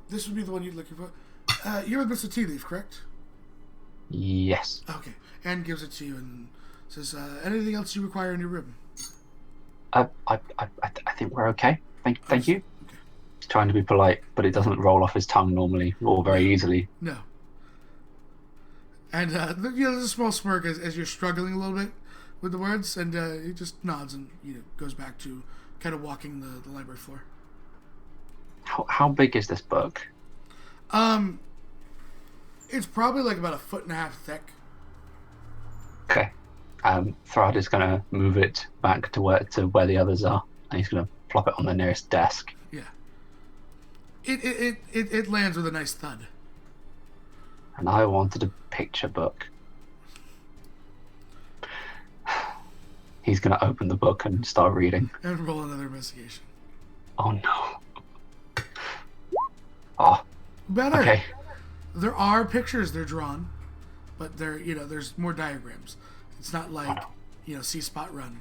Speaker 1: This would be the one you're looking for. You're with Mr. Tea Leaf, correct?
Speaker 7: Yes.
Speaker 1: Okay. And gives it to you and says, anything else you require in your room?
Speaker 7: I think we're okay. Thank you.
Speaker 1: Okay.
Speaker 7: He's trying to be polite, but it doesn't roll off his tongue normally or very easily.
Speaker 1: No. And there's a small smirk as you're struggling a little bit with the words, and he just nods and goes back to kind of walking the library floor.
Speaker 7: How big is this book?
Speaker 1: It's probably about 1.5 feet thick.
Speaker 7: Okay. Throd is going to move it back to where the others are, and he's going to plop it on the nearest desk.
Speaker 1: Yeah. It lands with a nice thud.
Speaker 7: And I wanted a picture book. He's going to open the book and start reading.
Speaker 1: And roll another investigation.
Speaker 7: Oh no. Oh.
Speaker 1: Better.
Speaker 7: Okay.
Speaker 1: There are pictures they're drawn, but there's more diagrams. It's not like, see spot run.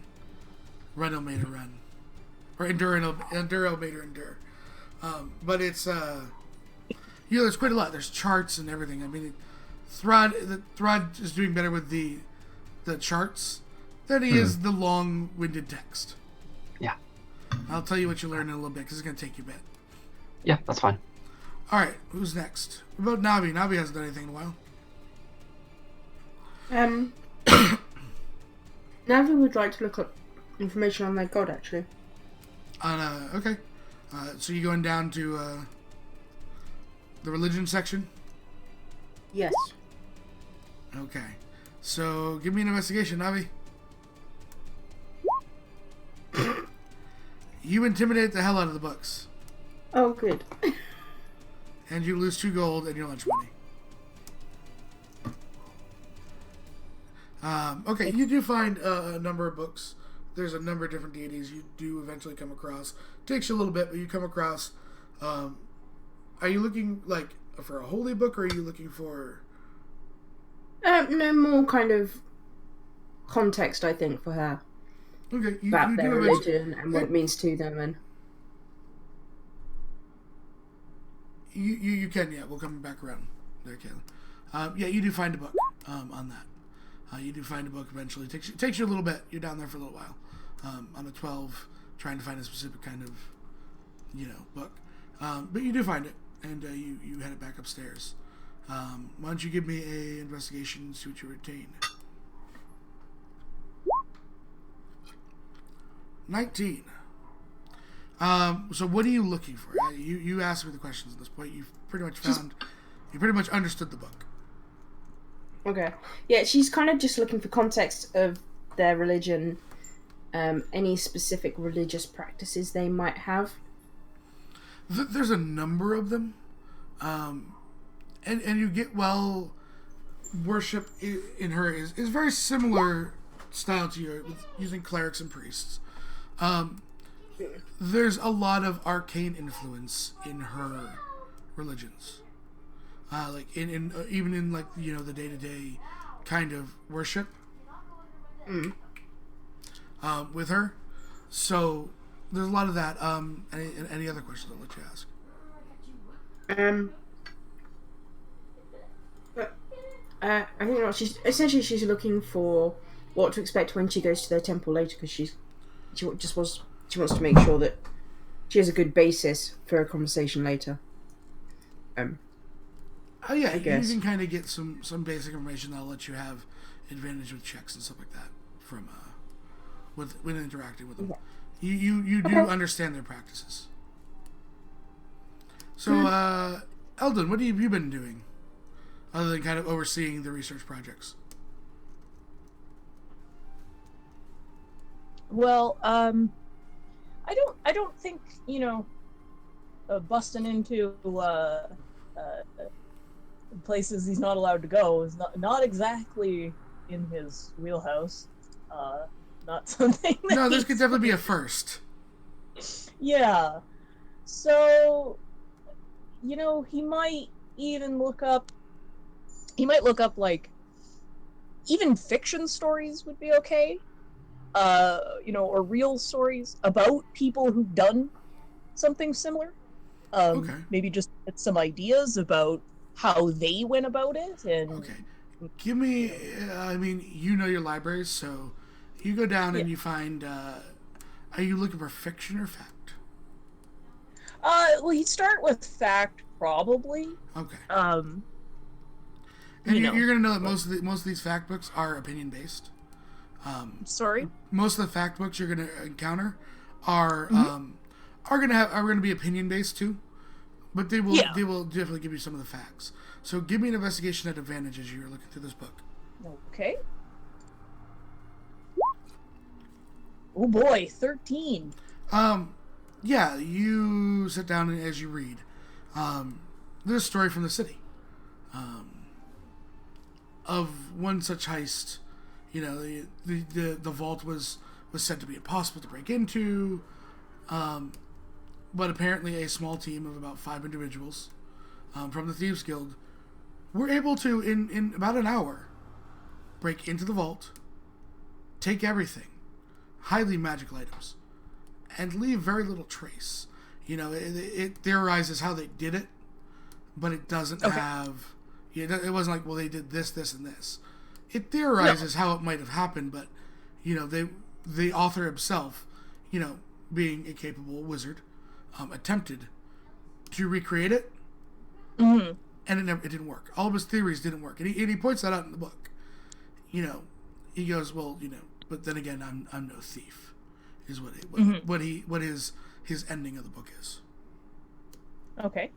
Speaker 1: Run Elmater run. Or endure Elmater endure. But it's there's quite a lot. There's charts and everything. I mean, Throd is doing better with the charts than he is the long-winded text.
Speaker 7: Yeah.
Speaker 1: I'll tell you what you learn in a little bit because it's going to take you a bit.
Speaker 7: Yeah, that's fine.
Speaker 1: All right, who's next? What about Navi? Navi hasn't done anything in a while.
Speaker 6: Navi would like to look up information on their god, actually.
Speaker 1: Okay. So you going down to the religion section?
Speaker 6: Yes.
Speaker 1: Okay. So give me an investigation, Navi. You intimidate the hell out of the books.
Speaker 6: Oh, good.
Speaker 1: And you lose 2 gold and your lunch money. Okay, you do find a number of books. There's a number of different deities you do eventually come across. Takes you a little bit, but you come across. Are you looking for a holy book, or are you looking for?
Speaker 6: No, more kind of context, I think, for her
Speaker 1: Okay,
Speaker 6: about their
Speaker 1: do
Speaker 6: religion and what it means to them, and
Speaker 1: you can, yeah. We'll come back around there, Kayla. Yeah, you do find a book on that. You do find a book eventually. Takes you a little bit. You're down there for a little while. On a 12, trying to find a specific kind of, book. But you do find it, and you head it back upstairs. Why don't you give me a investigation, see what you retain. 19. So what are you looking for? You asked me the questions at this point. You've pretty much you pretty much understood the book.
Speaker 6: okay. Yeah, she's kind of just looking for context of their religion, any specific religious practices they might have.
Speaker 1: There's a number of them, and you get worship in her is very similar style to yours, with using clerics and priests. There's a lot of arcane influence in her religions, like in even in like the day-to-day kind of worship with her. So there's a lot of that. Any other questions I'll let you ask?
Speaker 6: I think she's looking for what to expect when she goes to their temple later, because she wants to make sure that she has a good basis for a conversation later.
Speaker 1: Oh yeah,
Speaker 6: I guess.
Speaker 1: you can kind of get some basic information that'll let you have advantage with checks and stuff like that from when interacting with them.
Speaker 6: Yeah.
Speaker 1: You do understand their practices. So, Eldon, what have you been doing other than kind of overseeing the research projects?
Speaker 5: Well, I don't think busting into places he's not allowed to go is not exactly in his wheelhouse. Not something.
Speaker 1: No, this could definitely be a first.
Speaker 5: Yeah. So, he might even look up. He might look up like even fiction stories would be okay. Or real stories about people who've done something similar.
Speaker 1: Okay.
Speaker 5: Maybe just get some ideas about how they went about it. And
Speaker 1: Okay. Give me. Your libraries, so you go down and you find. Are you looking for fiction or fact?
Speaker 5: Well, he'd start with fact probably.
Speaker 1: Okay.
Speaker 5: And
Speaker 1: you're gonna know that most of these fact books are opinion based.
Speaker 5: Sorry.
Speaker 1: Most of the fact books you're gonna encounter are gonna be opinion based too, but they will definitely give you some of the facts. So give me an investigation at advantage as you're looking through this book.
Speaker 5: Okay. Oh boy, 13.
Speaker 1: Yeah, you sit down and as you read, there's a story from the city, of one such heist. The vault was said to be impossible to break into, but apparently a small team of about 5 individuals from the Thieves Guild were able to, in about an hour, break into the vault, take everything, highly magical items, and leave very little trace. It theorizes how they did it, but it doesn't have... It wasn't like, well, they did this, this, and this. It theorizes how it might have happened, but, the author himself, being a capable wizard, attempted to recreate it, and it didn't work. All of his theories didn't work, and he points that out in the book. He goes, well, but then again, I'm no thief, is what his ending of the book is.
Speaker 5: Okay.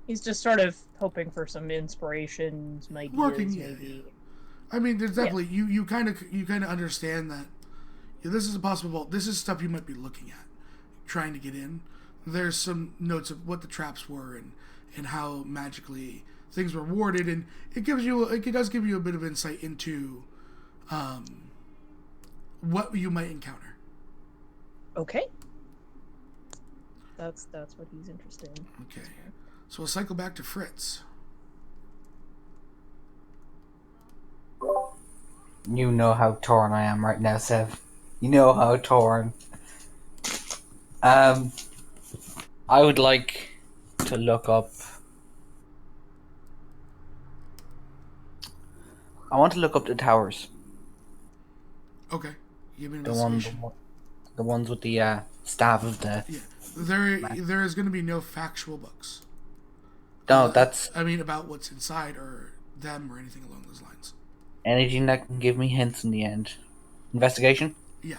Speaker 5: He's just sort of hoping for some inspiration, some ideas, maybe.
Speaker 1: I mean, there's definitely you kind of understand that this is a possible vault. This is stuff you might be looking at, trying to get in. There's some notes of what the traps were and how magically things were warded, and it does give you a bit of insight into what you might encounter.
Speaker 5: Okay. That's what he's interested in.
Speaker 1: Okay. So we'll cycle back to Fritz.
Speaker 3: You know how torn I am right now, Sev. You know how torn. I would like to look up... I want to look up the towers.
Speaker 1: Okay. Give me an
Speaker 3: The
Speaker 1: investigation.
Speaker 3: ones with the staff of the...
Speaker 1: Yeah. There is going to be no factual books.
Speaker 3: No, that's...
Speaker 1: about what's inside or them or anything along those lines.
Speaker 3: anything that can give me hints in the end. Investigation?
Speaker 1: Yeah.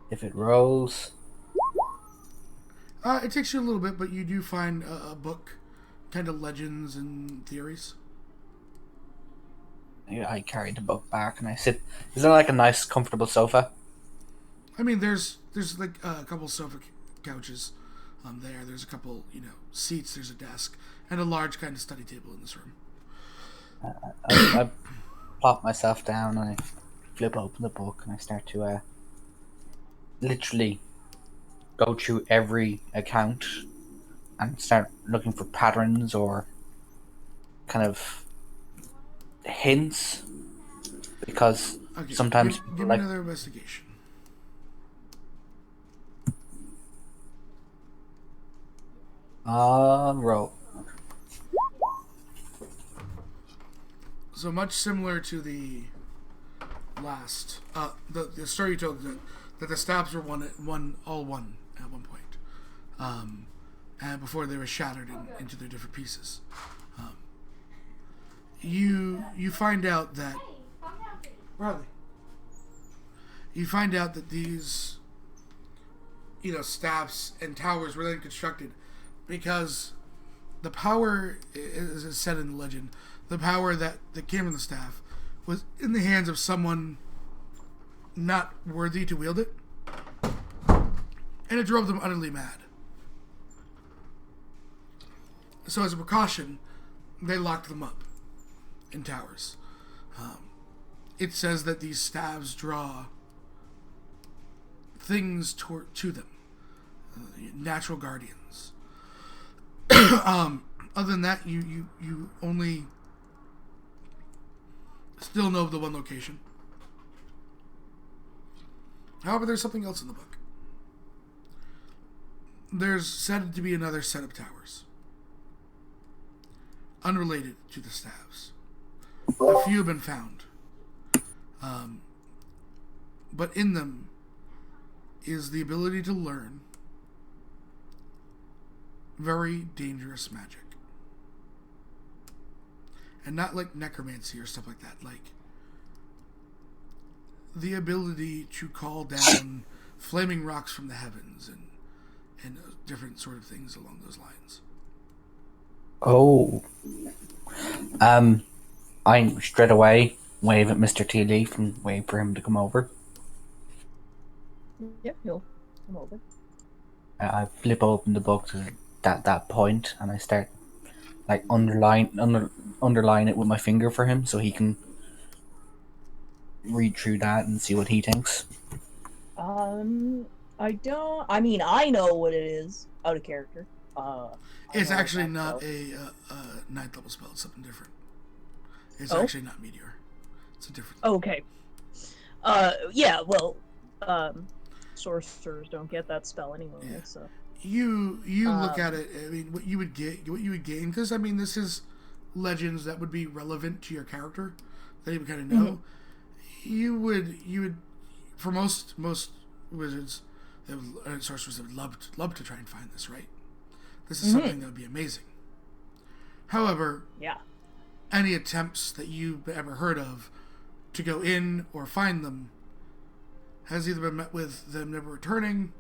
Speaker 3: If it rolls...
Speaker 1: It takes you a little bit, but you do find a book, kind of legends and theories.
Speaker 3: I carry the book back and I sit. Is there like a nice, comfortable sofa?
Speaker 1: I mean, there's like a couple sofa couches there. There's a couple, seats. There's a desk and a large kind of study table in this room.
Speaker 3: I plop myself down and I flip open the book and I start to literally go through every account and start looking for patterns or kind of hints because
Speaker 1: Okay,
Speaker 3: sometimes
Speaker 1: give me another investigation.
Speaker 3: roll.
Speaker 1: So much similar to the last, the story you told that the stabs were one at one point, and before they were shattered into their different pieces. You find out that Riley. You find out that these stabs and towers were then constructed because the power, as is said in the legend, the power that came from the staff was in the hands of someone not worthy to wield it, and it drove them utterly mad. So as a precaution, they locked them up in towers. It says that these staves draw things to them, natural guardians. Other than that, you only still know of the one location. However, there's something else in the book. There's said to be another set of towers, unrelated to the staves. A few have been found. But in them is the ability to learn very dangerous magic. And not like necromancy or stuff like that. Like the ability to call down flaming rocks from the heavens and different sort of things along those lines.
Speaker 3: Oh. I straight away wave at Mr. T. Leaf and wait for him to come over.
Speaker 5: Yep, he'll come over.
Speaker 3: I flip open the book to that point and I start like underline it with my finger for him so he can read through that and see what he thinks.
Speaker 5: I mean, I know what it is out of character.
Speaker 1: It's actually not a ninth level spell. It's something different. It's actually not meteor. It's a different.
Speaker 5: Okay. Yeah. Well, sorcerers don't get that spell anyway. Yeah. So
Speaker 1: you look at it. I mean, what you would gain, because I mean, this is legends that would be relevant to your character that you would kind of know. Mm-hmm. You would, for most wizards, sorcerers that would love to try and find this. Right. This is something that would be amazing. However, any attempts that you've ever heard of to go in or find them has either been met with them never returning,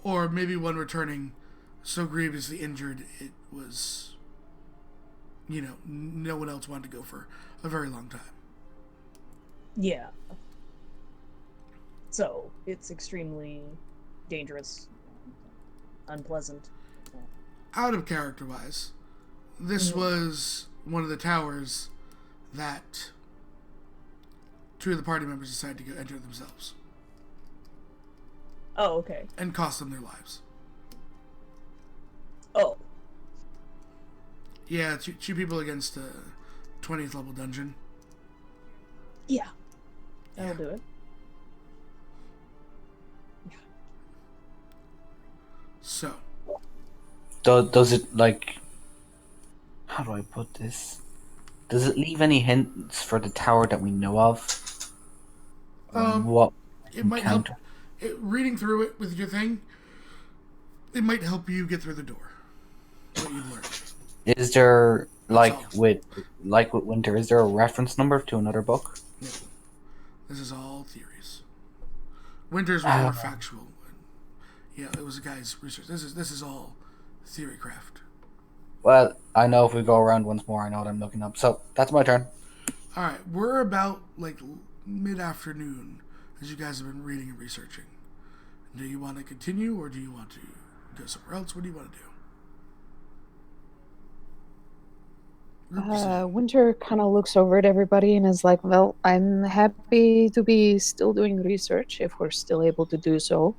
Speaker 1: or maybe one returning so grievously injured it was, no one else wanted to go for a very long time.
Speaker 5: Yeah. So it's extremely dangerous, unpleasant.
Speaker 1: Out of character-wise, this was one of the towers that two of the party members decided to go enter themselves.
Speaker 5: Oh, okay.
Speaker 1: And cost them their lives.
Speaker 5: Oh.
Speaker 1: Yeah, two people against a 20th level dungeon.
Speaker 5: Yeah. That'll do it. Yeah.
Speaker 1: So.
Speaker 3: Does it, like... How do I put this? Does it leave any hints for the tower that we know of? What
Speaker 1: it might help. Reading through it with your thing, it might help you get through the door. What you've learned.
Speaker 3: Is there, like with Winter, is there a reference number to another book?
Speaker 1: No. This is all theories. Winter's was more factual. Yeah, it was a guy's research. This is all theory craft.
Speaker 3: Well, I know if we go around once more, I know what I'm looking up. So, that's my turn.
Speaker 1: All right, we're about like mid-afternoon as you guys have been reading and researching. Do you want to continue or do you want to go somewhere else? What do you want to do? Group decision.
Speaker 4: Winter kind of looks over at everybody and is like, well, I'm happy to be still doing research if we're still able to do so.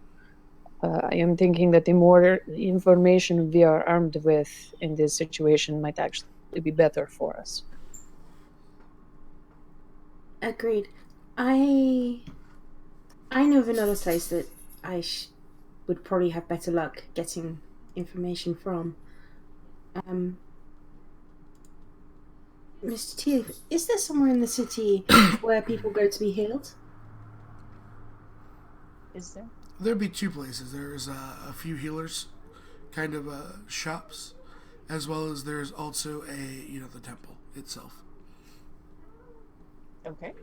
Speaker 4: I am thinking that the more information we are armed with in this situation might actually be better for us.
Speaker 6: Agreed. I know of another place that would probably have better luck getting information from. Mr. T, is there somewhere in the city where people go to be healed?
Speaker 5: Is there?
Speaker 1: There'd be two places. There's a few healers, kind of shops, as well as there's also the temple itself.
Speaker 5: Okay.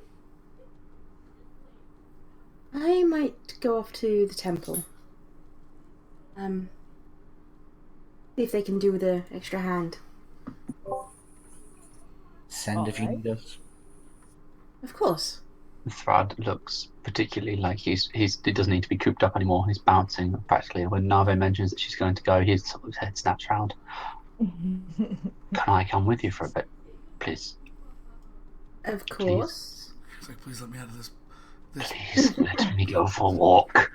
Speaker 6: I might go off to the temple. See if they can do with an extra hand.
Speaker 3: Send if you
Speaker 5: Alright.
Speaker 3: need us.
Speaker 6: Of course.
Speaker 7: Thrud looks particularly like he doesn't need to be cooped up anymore. He's bouncing practically. When Nave mentions that she's going to go, his sort of head snaps round. Can I come with you for a bit, please?
Speaker 6: Of course.
Speaker 1: He's like, please let me out of this.
Speaker 7: Please let me go for a walk.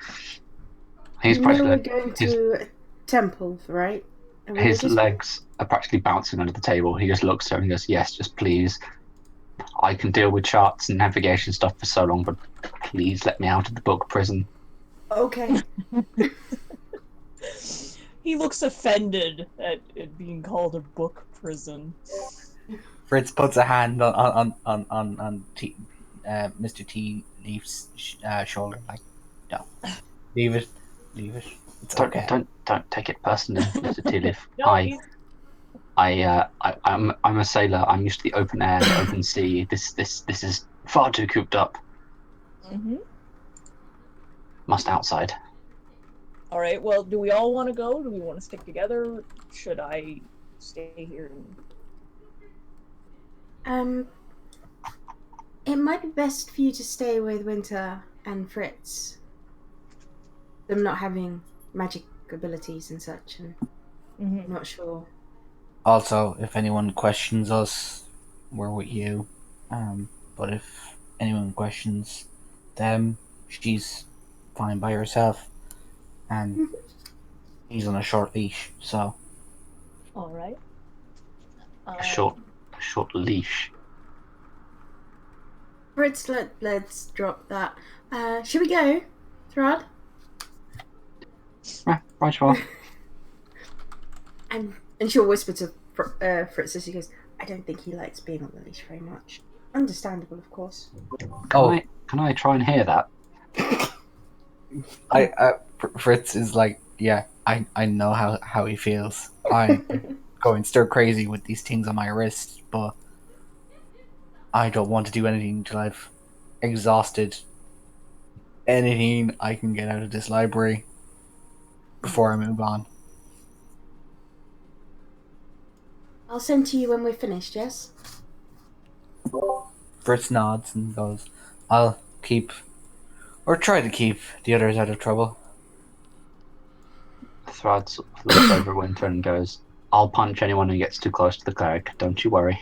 Speaker 7: He's
Speaker 6: You know we're
Speaker 7: practically
Speaker 6: going to a temple, right? A
Speaker 7: his
Speaker 6: religious
Speaker 7: legs are practically bouncing under the table. He just looks at her and goes, "Yes, just please. I can deal with charts and navigation stuff for so long, but please let me out of the book prison."
Speaker 6: Okay.
Speaker 5: He looks offended at it being called a book prison.
Speaker 3: Fritz puts a hand on Mr. T Leaf's shoulder, like, no, leave it. It's okay.
Speaker 7: Don't take it personally, Mr. Tillif.
Speaker 5: No,
Speaker 7: I'm a sailor. I'm used to the open air, the open sea. This is far too cooped up.
Speaker 5: Mm-hmm.
Speaker 7: Must outside.
Speaker 5: All right. Well, do we all want to go? Do we want to stick together? Should I stay here?
Speaker 6: It might be best for you to stay with Winter and Fritz. Them not having magic abilities and such, and I'm not sure.
Speaker 3: Also, if anyone questions us, we're with you. But if anyone questions them, she's fine by herself, and he's on a short leash. So
Speaker 5: All right.
Speaker 7: A short leash.
Speaker 6: Fritz, let's drop that. Should we go, Thrud?
Speaker 7: Right, you are.
Speaker 6: And she'll whisper to Fritz as she goes, I don't think he likes being on the leash very much. Understandable, of course.
Speaker 7: Can I try and hear that?
Speaker 3: Fritz is like, yeah, I know how he feels. I'm going stir crazy with these things on my wrist, but I don't want to do anything until I've exhausted anything I can get out of this library before I move on.
Speaker 6: I'll send to you when we're finished, yes?
Speaker 3: Fritz nods and goes, I'll keep, or try to keep, the others out of trouble.
Speaker 7: Thrud sort of looks over at Winter and goes, I'll punch anyone who gets too close to the cleric. Don't you worry.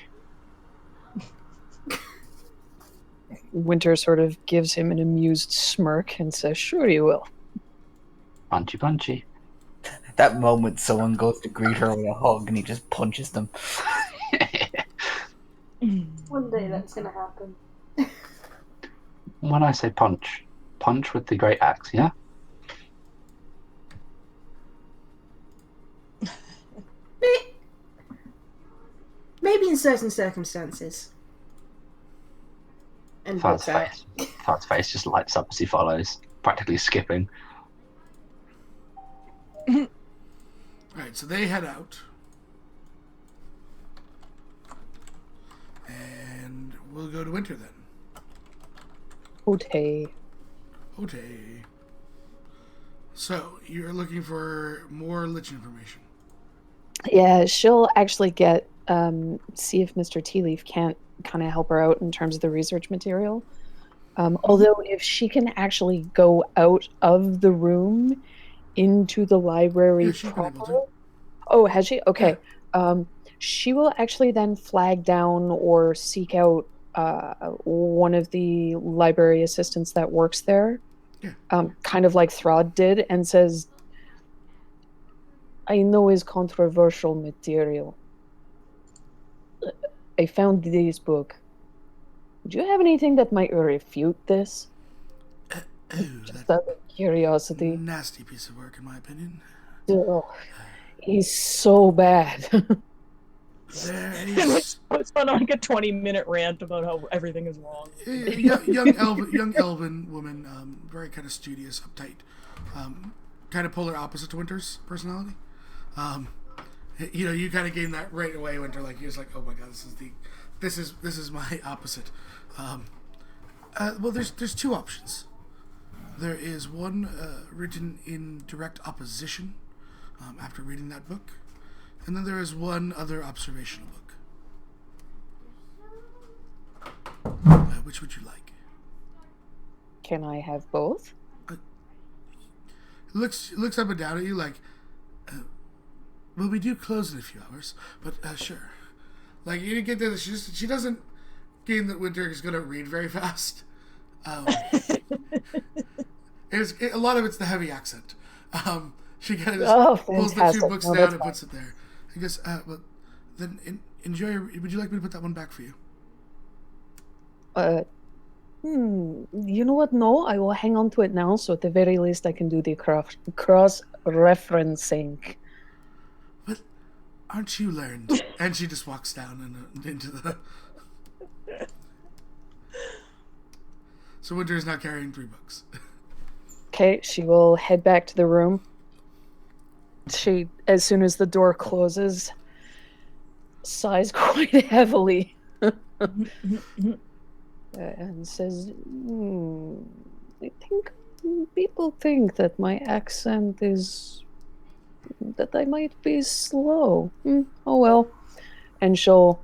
Speaker 4: Winter sort of gives him an amused smirk and says, sure you will.
Speaker 7: Punchy, punchy.
Speaker 3: That moment someone goes to greet her with a hug and he just punches them.
Speaker 6: One day that's going to happen.
Speaker 7: When I say punch with the great axe, yeah?
Speaker 6: Maybe in certain circumstances. And
Speaker 7: Thud's face just lights up as he follows, practically skipping.
Speaker 1: Alright, so they head out. And we'll go to Winter then.
Speaker 4: Okay.
Speaker 1: So, you're looking for more Lich information.
Speaker 4: Yeah, she'll actually get, see if Mr. Tea Leaf can't kind of help her out in terms of the research material. Although if she can actually go out of the room into the library
Speaker 1: Yeah, she's been able
Speaker 4: proper.
Speaker 1: to.
Speaker 4: Oh, has she? Okay. She will actually then flag down or seek out one of the library assistants that works there,
Speaker 1: Yeah.
Speaker 4: kind of like Throd did, and says, I know it's controversial material. I found this book. Do you have anything that might refute this?
Speaker 1: Oh,
Speaker 4: Just
Speaker 1: that
Speaker 4: out of curiosity.
Speaker 1: nasty piece of work, in my opinion.
Speaker 4: Oh, he's so bad.
Speaker 1: There
Speaker 5: And
Speaker 1: is
Speaker 5: it's on like a 20-minute rant about how everything is wrong.
Speaker 1: a young elven woman, very kind of studious, uptight, kind of polar opposite to Winter's personality. You kind of gain that right away. Winter, like he was like, oh my god, this is my opposite. Well, there's two options. There is one written in direct opposition after reading that book, and then there is one other observational book. Which would you like?
Speaker 4: Can I have both?
Speaker 1: Looks up and down at you like, well, we do close in a few hours, but sure. Like you didn't get there. She doesn't gain that Winter is going to read very fast. A lot of it's the heavy accent. She kind of just pulls the two books down and puts it there. I guess, well, then enjoy. Would you like me to put that one back for you?
Speaker 4: You know what? No, I will hang on to it now. So at the very least, I can do the cross referencing.
Speaker 1: But aren't you learned? And she just walks down and into the. So Winter is now carrying 3 books.
Speaker 4: Okay, she will head back to the room. She, as soon as the door closes, sighs quite heavily and says, I think people think that my accent is... that I might be slow. Oh well. And she'll,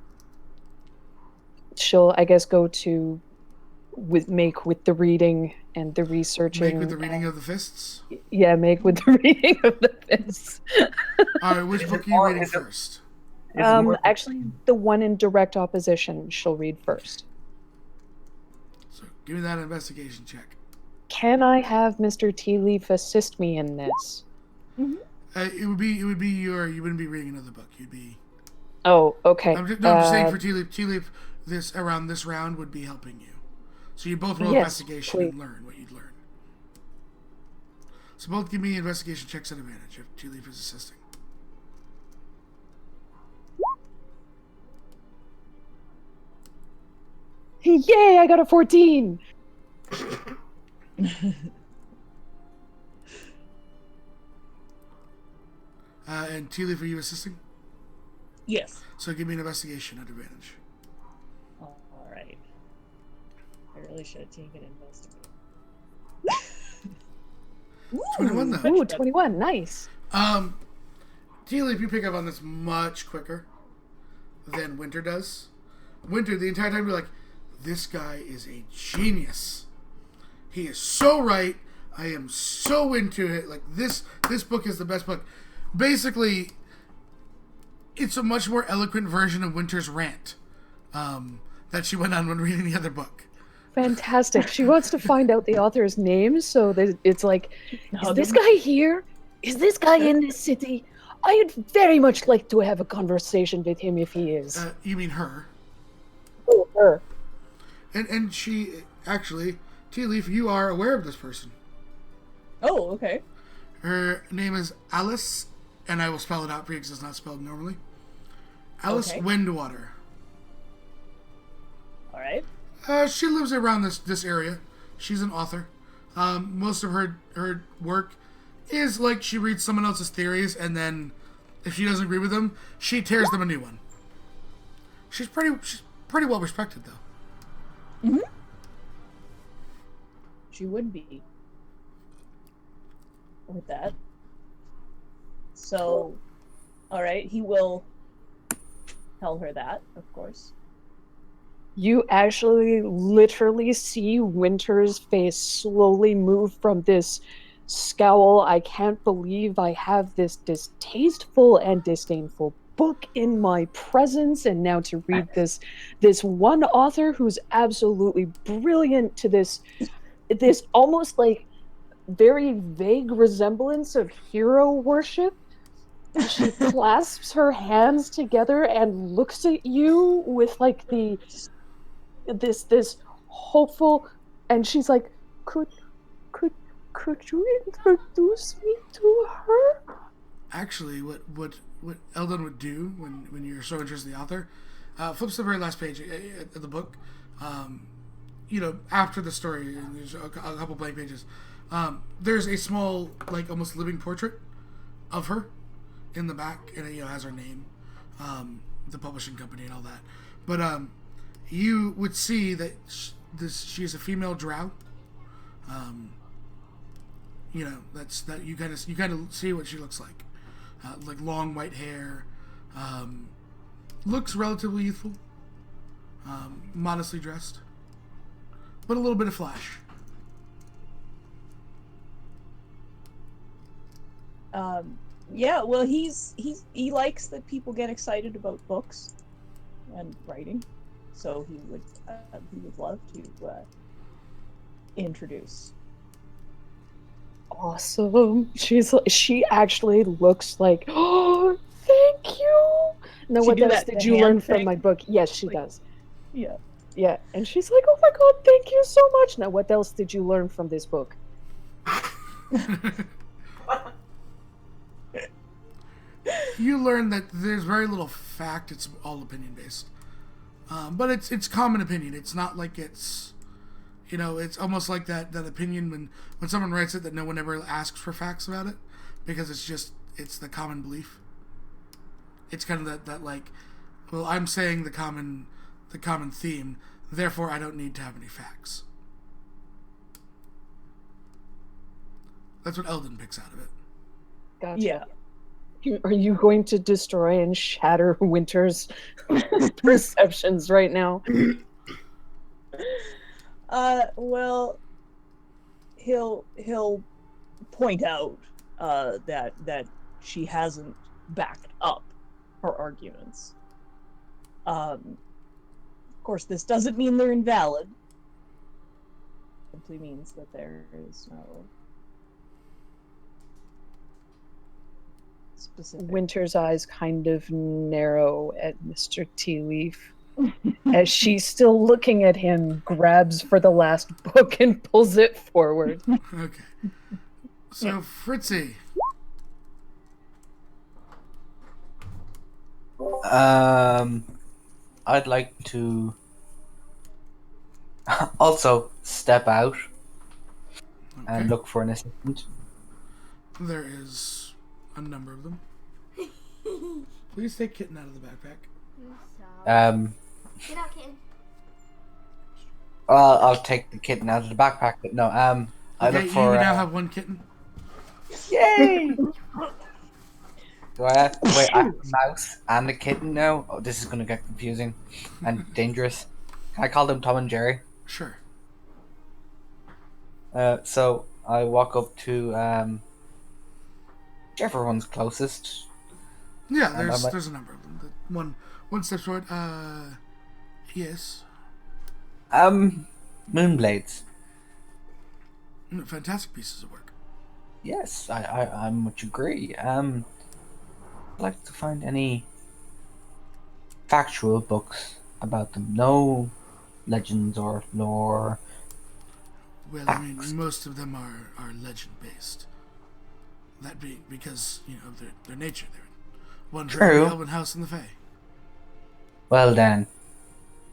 Speaker 4: I guess, go to make with the reading and the researching.
Speaker 1: Make with the reading of the fists?
Speaker 4: Yeah, make with the reading of the fists.
Speaker 1: Alright, which book are you reading first?
Speaker 4: Actually, the one in direct opposition she'll read first.
Speaker 1: So give me that investigation check.
Speaker 4: Can I have Mr. Tea Leaf assist me in this?
Speaker 1: Mm-hmm. You wouldn't be reading another book. You'd be.
Speaker 4: Oh, okay.
Speaker 1: I'm just saying for Tea Leaf. Tea Leaf, around this round would be helping you. So you both roll investigation
Speaker 4: please.
Speaker 1: and learn what you'd learn. So both give me investigation checks at advantage if Tea Leaf is assisting.
Speaker 4: Yay! I got a 14.
Speaker 1: And Tea Leaf, are you assisting?
Speaker 5: Yes.
Speaker 1: So give me an investigation at advantage.
Speaker 5: All right. I really should have taken investigate.
Speaker 1: 21 though.
Speaker 4: Ooh, 21. Nice.
Speaker 1: Tea Leaf, you pick up on this much quicker than Winter does. Winter, the entire time you're like, this guy is a genius. He is so right. I am so into it. Like this book is the best book. Basically, it's a much more eloquent version of Winter's rant that she went on when reading the other book.
Speaker 4: Fantastic. She wants to find out the author's name, so it's like, is this guy here? Is this guy in this city? I'd very much like to have a conversation with him if he is.
Speaker 1: You mean her?
Speaker 4: Oh, her.
Speaker 1: And she, actually, Tea Leaf, you are aware of this person.
Speaker 5: Oh, okay.
Speaker 1: Her name is Alice, and I will spell it out for you because it's not spelled normally. Alice Windwater.
Speaker 5: All right.
Speaker 1: She lives around this area. She's an author. Most of her work is like she reads someone else's theories, and then if she doesn't agree with them, she tears them a new one. She's pretty well respected, though.
Speaker 5: Mm-hmm. She would be with that. So, all right, he will tell her that, of course.
Speaker 4: You actually literally see Winter's face slowly move from this scowl, I can't believe I have this distasteful and disdainful book in my presence, and now to read this one author who's absolutely brilliant, to this almost like very vague resemblance of hero worship. And she clasps her hands together and looks at you with like this hopeful, and she's like, could could you introduce me to her?
Speaker 1: Actually, what Eldon would do when you're so interested in the author, flips to the very last page of the book. Um, after the story, there's a couple blank pages. There's a small, like almost living portrait of her in the back, and it has her name, the publishing company, and all that. But you would see that she is a female drow. Um, that's that you kind of see what she looks like long white hair, looks relatively youthful, modestly dressed, but a little bit of flash.
Speaker 5: Yeah, well, he likes that people get excited about books and writing, so he would love to introduce.
Speaker 4: Awesome. She actually looks like, oh, thank you. Now,
Speaker 5: She
Speaker 4: what
Speaker 5: do
Speaker 4: else
Speaker 5: that
Speaker 4: did
Speaker 5: the
Speaker 4: you
Speaker 5: hand
Speaker 4: learn from
Speaker 5: thing?
Speaker 4: my book? Yes, she
Speaker 5: Like-
Speaker 4: does.
Speaker 5: Yeah.
Speaker 4: Yeah, and she's like, oh my god, thank you so much. Now, what else did you learn from this book?
Speaker 1: You learn that there's very little fact; it's all opinion based. But it's common opinion. It's not like it's it's almost like that opinion when someone writes it that no one ever asks for facts about it because it's the common belief. It's kind of that like, well, I'm saying the common theme, therefore I don't need to have any facts. That's what Eldon picks out of it.
Speaker 4: Gotcha.
Speaker 5: Yeah.
Speaker 4: Are you going to destroy and shatter Winter's perceptions right now?
Speaker 5: Well, he'll point out that she hasn't backed up her arguments. Of course, this doesn't mean they're invalid. It simply means that there is no specific.
Speaker 4: Winter's eyes kind of narrow at Mr. Tea Leaf as she's still looking at him, grabs for the last book and pulls it forward.
Speaker 1: Okay. So Fritzy,
Speaker 3: I'd like to also step out and
Speaker 1: okay.
Speaker 3: look for an assistant.
Speaker 1: There is a number of them. Please take Kitten out of the backpack.
Speaker 8: Get out, kitten.
Speaker 3: I'll take the kitten out of the backpack, but no, I
Speaker 1: Okay,
Speaker 3: look for.
Speaker 1: you now have one kitten.
Speaker 3: Yay! Do I have, wait, I have a mouse and a kitten now? Oh, this is gonna get confusing and dangerous. Can I call them Tom and Jerry?
Speaker 1: Sure.
Speaker 3: So I walk up to whichever one's closest.
Speaker 1: Yeah,
Speaker 3: And I'm like-
Speaker 1: there's a number of them. One steps forward. Yes.
Speaker 3: Moonblades.
Speaker 1: Fantastic pieces of work.
Speaker 3: Yes, I much agree. I'd like to find any factual books about them. No legends or lore.
Speaker 1: Well, I mean, most of them are legend based. That being because of their nature. They're one for every
Speaker 3: True.
Speaker 1: elven house in the Fae.
Speaker 3: Well then,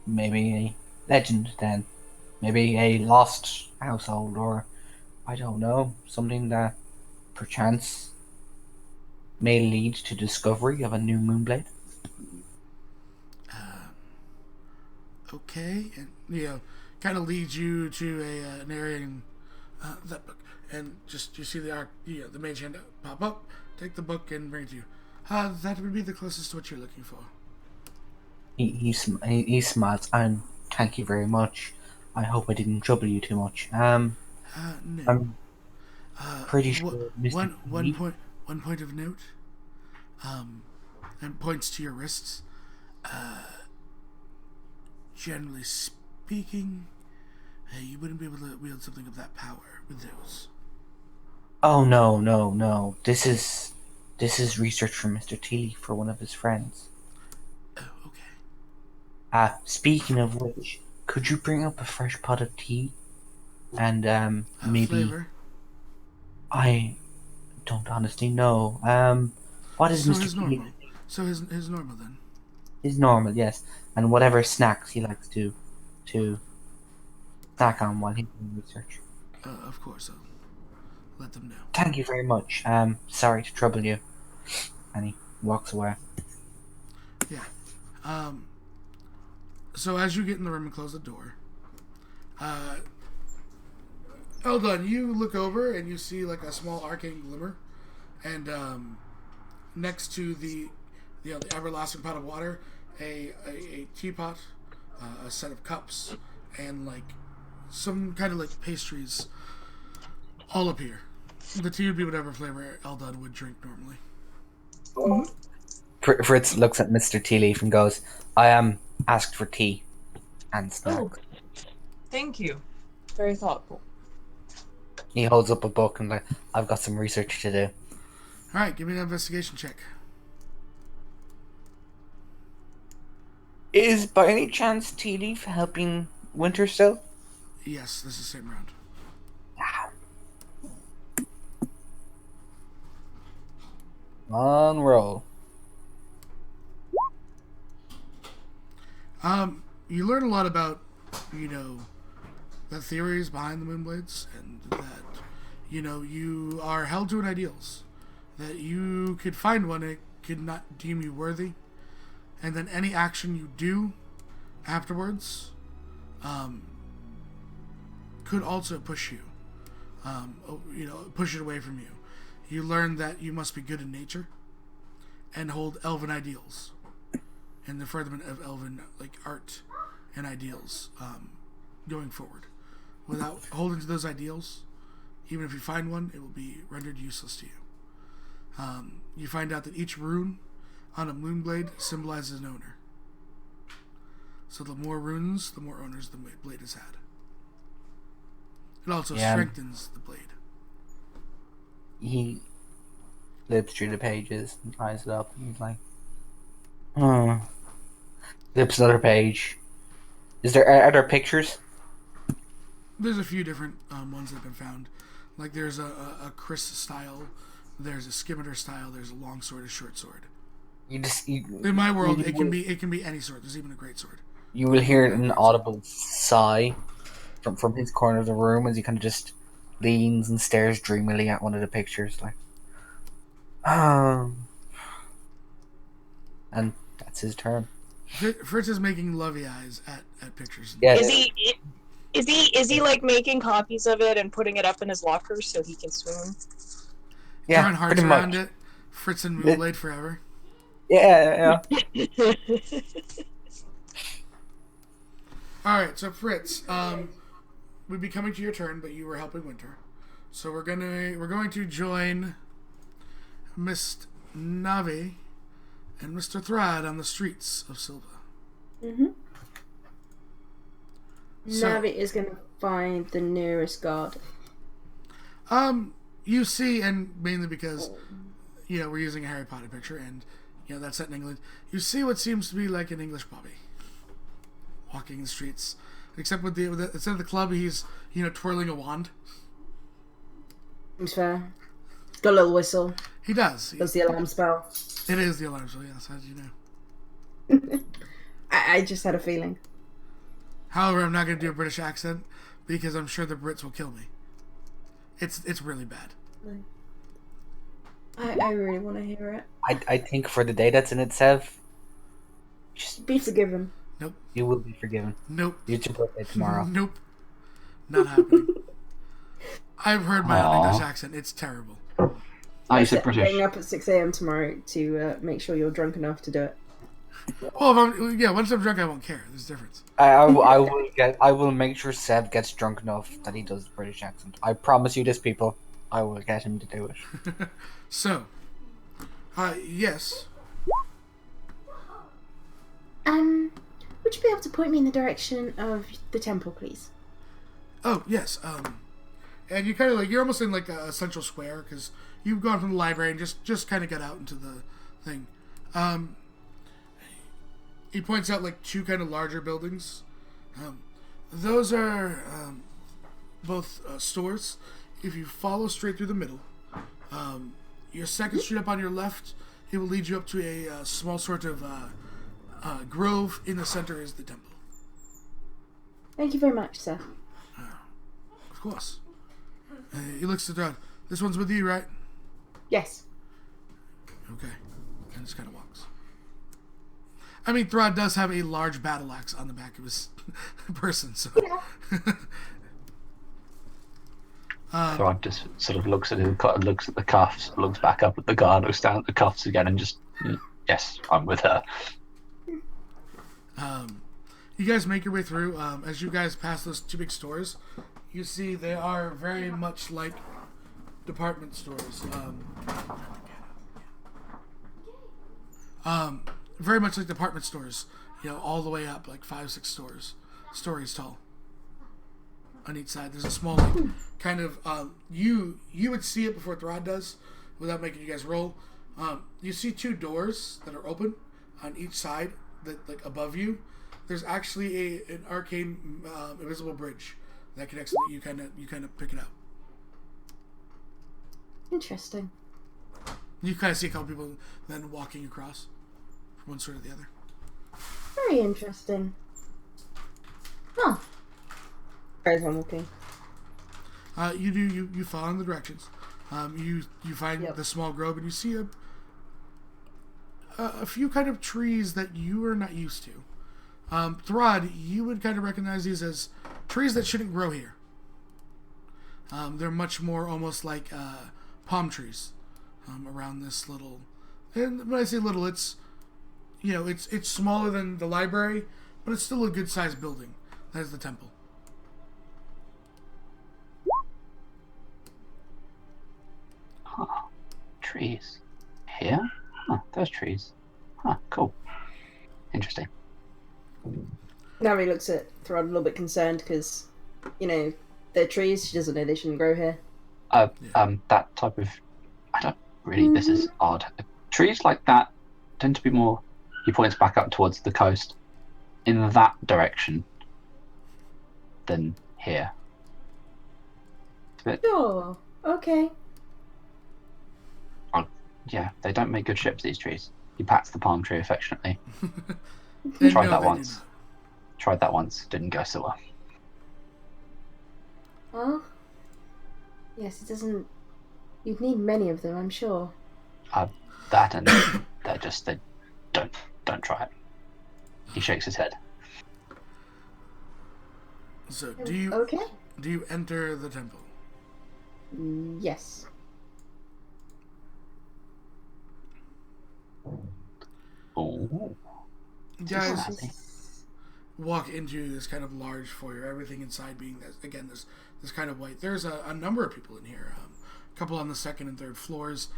Speaker 3: maybe a legend then. Maybe a lost household, or I don't know, something that perchance may lead to discovery of a new Moonblade.
Speaker 1: Okay, and kind of leads you to an area in that book, and just you see the arc, the mage hand pop up, take the book and bring it to you. That would be the closest to what you're looking for.
Speaker 3: He smiles. I'm Thank you very much. I hope I didn't trouble you too much.
Speaker 1: No.
Speaker 3: I'm pretty
Speaker 1: Wha-
Speaker 3: sure Mr.
Speaker 1: one
Speaker 3: T.
Speaker 1: point. One point of note. And points to your wrists. Generally speaking, you wouldn't be able to wield something of that power with those.
Speaker 3: Oh no. This is research from Mr. Teely for one of his friends.
Speaker 1: Oh, okay.
Speaker 3: Speaking of which, could you bring up a fresh pot of tea? And maybe
Speaker 1: Flavor.
Speaker 3: I don't honestly know. What is
Speaker 1: So
Speaker 3: Mr.
Speaker 1: his
Speaker 3: Teely?
Speaker 1: normal. So his normal then.
Speaker 3: Is normal, yes, and whatever snacks he likes to snack on while he's doing research.
Speaker 1: Of course, I'll let them know.
Speaker 3: Thank you very much. Sorry to trouble you. And he walks away.
Speaker 1: Yeah. So as you get in the room and close the door, Eldon, you look over and you see like a small arcane glimmer, and next to the everlasting pot of water, a teapot, a set of cups, and like some kind of like pastries all appear. The tea would be whatever flavor Eldon would drink normally.
Speaker 3: Fritz looks at Mr. Tea Leaf and goes, I am asked for tea and snacks.
Speaker 5: Oh, thank you. Very thoughtful.
Speaker 3: He holds up a book and like, I've got some research to do.
Speaker 1: Alright, give me an investigation check.
Speaker 3: Is by any chance Tea Leaf helping Winter still?
Speaker 1: Yes, this is the same round.
Speaker 3: On roll.
Speaker 1: You learn a lot about, the theories behind the Moonblades, and that, you are held to an ideals. That you could find one, it could not deem you worthy, and then any action you do afterwards, could also push you, push it away from you. You learn that you must be good in nature, and hold elven ideals, and the furtherment of elven art and ideals going forward. Without holding to those ideals, even if you find one, it will be rendered useless to you. You find out that each rune on a moonblade symbolizes an owner. So the more runes, the more owners the blade has had. It also strengthens the blade.
Speaker 3: He flips through the pages and ties it up, and he's like, flips another page. Are there pictures?
Speaker 1: There's a few different ones that have been found. Like there's a Chris style, there's a scimitar style, there's a long sword, a short sword. In my world, it can be any sword. There's even a great sword.
Speaker 3: You will hear an audible sigh from his corner of the room as he kind of just leans and stares dreamily at one of the pictures, like, and that's his turn.
Speaker 1: Fritz is making lovey eyes at pictures.
Speaker 3: Yeah.
Speaker 5: Is he like making copies of it and putting it up in his locker so he can swoon?
Speaker 3: Yeah,
Speaker 1: drawing hearts
Speaker 3: pretty
Speaker 1: around
Speaker 3: much.
Speaker 1: it. Fritz and Moonblade forever.
Speaker 3: Yeah.
Speaker 1: Alright, so Fritz, we'd be coming to your turn, but you were helping Winter. So we're going to join Miss Navi and Mr. Thrad on the streets of Silva. So,
Speaker 6: Navi is going to find the nearest guard.
Speaker 1: you see, and mainly because, we're using a Harry Potter picture, and, that's set in England, you see what seems to be like an English puppy walking the streets. Except instead of the club, he's, twirling a wand.
Speaker 6: Seems fair. He's got a little whistle.
Speaker 1: He does.
Speaker 6: Does the alarm spell.
Speaker 1: It is the alarm spell, yes, as you know.
Speaker 6: I just had a feeling.
Speaker 1: However, I'm not going to do a British accent because I'm sure the Brits will kill me. It's really bad.
Speaker 6: I really want to hear it.
Speaker 3: I think for the day that's in itself,
Speaker 6: Just be forgiven.
Speaker 1: Nope.
Speaker 3: you will be forgiven.
Speaker 1: Nope.
Speaker 3: It's your birthday tomorrow.
Speaker 1: Nope. Not happening. I've heard my own
Speaker 7: Aww.
Speaker 1: English accent. It's terrible.
Speaker 7: Oh, you said British.
Speaker 6: Getting up at 6 a.m. tomorrow to make sure you're drunk enough to do it.
Speaker 1: Well, once I'm drunk, I won't care. There's a difference.
Speaker 3: I will make sure Seb gets drunk enough that he does the British accent. I promise you this, people. I will get him to do it.
Speaker 1: So, yes.
Speaker 6: Would you be able to point me in the direction of the temple, please?
Speaker 1: Oh, yes. And you kind of like, you're almost in like a central square because you've gone from the library and just kind of got out into the thing. He points out like two kind of larger buildings. Those are both stores. If you follow straight through the middle, your second street up on your left, it will lead you up to a small sort of grove. In the center is the temple.
Speaker 6: Thank you very much, sir.
Speaker 1: Of course. He looks to Throd. This one's with you, right?
Speaker 6: Yes.
Speaker 1: Okay. And just kind of walks. I mean, Throd does have a large battle axe on the back of his person, so.
Speaker 6: Yeah.
Speaker 7: Throd just sort of looks at the cuffs, looks back up at the guard, looks down at the cuffs again, and just, yes, I'm with her.
Speaker 1: You guys make your way through. As you guys pass those two big stores, you see they are very much like department stores. Very much like department stores. All the way up, like 5-6 stories tall. On each side, there's a small, like, kind of. You would see it before Throd does, without making you guys roll. You see two doors that are open on each side, that like above you. There's actually an arcane invisible bridge that connects. You kind of pick it up.
Speaker 6: Interesting.
Speaker 1: You kind of see a couple people then walking across from one side to the other.
Speaker 6: Very interesting. Huh. Where's one walking?
Speaker 1: You follow in the directions. You find the small grove and you see a few kind of trees that you are not used to. Throd, you would kind of recognize these as trees that shouldn't grow here. They're much more almost like palm trees around this little. And when I say little, it's it's smaller than the library, but it's still a good sized building. That is the temple.
Speaker 7: Trees. Here? Huh, those trees. Huh, cool. Interesting.
Speaker 6: Nari looks at Throd a little bit concerned because, they're trees. She doesn't know they shouldn't grow here.
Speaker 7: That type of... I don't really... This is odd. Trees like that tend to be more... He points back up towards the coast. In that direction than here. It's a bit...
Speaker 6: Sure. Okay.
Speaker 7: Yeah, they don't make good ships, these trees. He pats the palm tree affectionately.
Speaker 1: And
Speaker 7: Tried
Speaker 1: no,
Speaker 7: that
Speaker 1: they do
Speaker 7: once.
Speaker 1: not.
Speaker 7: Tried that once. Didn't go so well.
Speaker 6: Well, yes, it doesn't... You'd need many of them, I'm sure.
Speaker 7: That and they don't try it. He shakes his head.
Speaker 1: So
Speaker 6: Okay.
Speaker 1: do you enter the temple?
Speaker 6: Yes.
Speaker 7: Oh.
Speaker 1: You guys
Speaker 7: Fancy.
Speaker 1: walk into this kind of large foyer. Everything inside being this kind of white. There's a number of people in here. A couple on the second and third floors,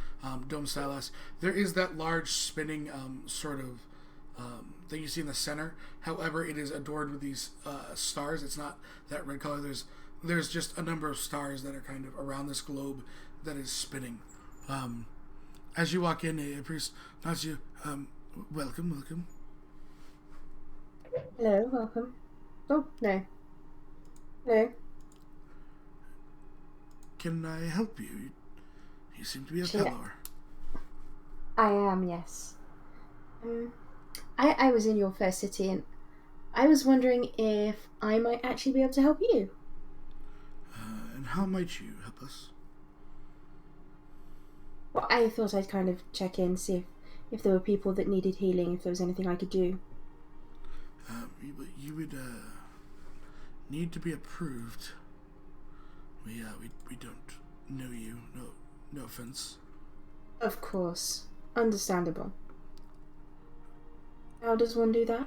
Speaker 1: dome style. There is that large spinning sort of that you see in the center. However, it is adorned with these stars. It's not that red color. There's just a number of stars that are kind of around this globe that is spinning. As you walk in, a priest nods you. Welcome.
Speaker 6: Hello, welcome. Oh, no. No.
Speaker 1: Can I help you? You seem to be a
Speaker 6: Sure.
Speaker 1: fellow.
Speaker 6: I am, yes. I was in your first city and I was wondering if I might actually be able to help you.
Speaker 1: And how might you help us?
Speaker 6: Well, I thought I'd kind of check in, see if there were people that needed healing, if there was anything I could do.
Speaker 1: You would need to be approved. We don't know you. No offense.
Speaker 6: Of course. Understandable. How does one do that?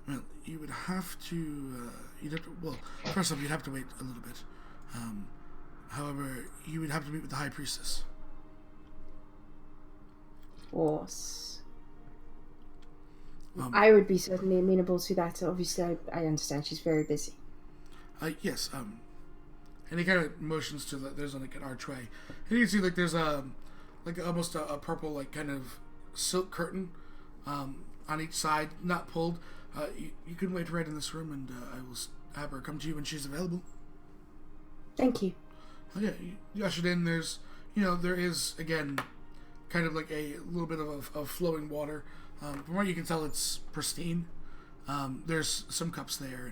Speaker 1: Well, you would have to. Well, first off, you'd have to wait a little bit. However, you would have to meet with the High Priestess.
Speaker 6: Of course.
Speaker 1: Um,
Speaker 6: I would be certainly amenable to that. Obviously, I understand she's very busy.
Speaker 1: Yes. And he kind of motions to there's like an archway, and you can see like there's like almost a purple like kind of silk curtain, on each side, not pulled. You can wait right in this room, and I will have her come to you when she's available.
Speaker 6: Thank you.
Speaker 1: Oh, yeah, you ushered in. There's, there is again, kind of like a little bit of flowing water. From what you can tell, it's pristine. There's some cups there,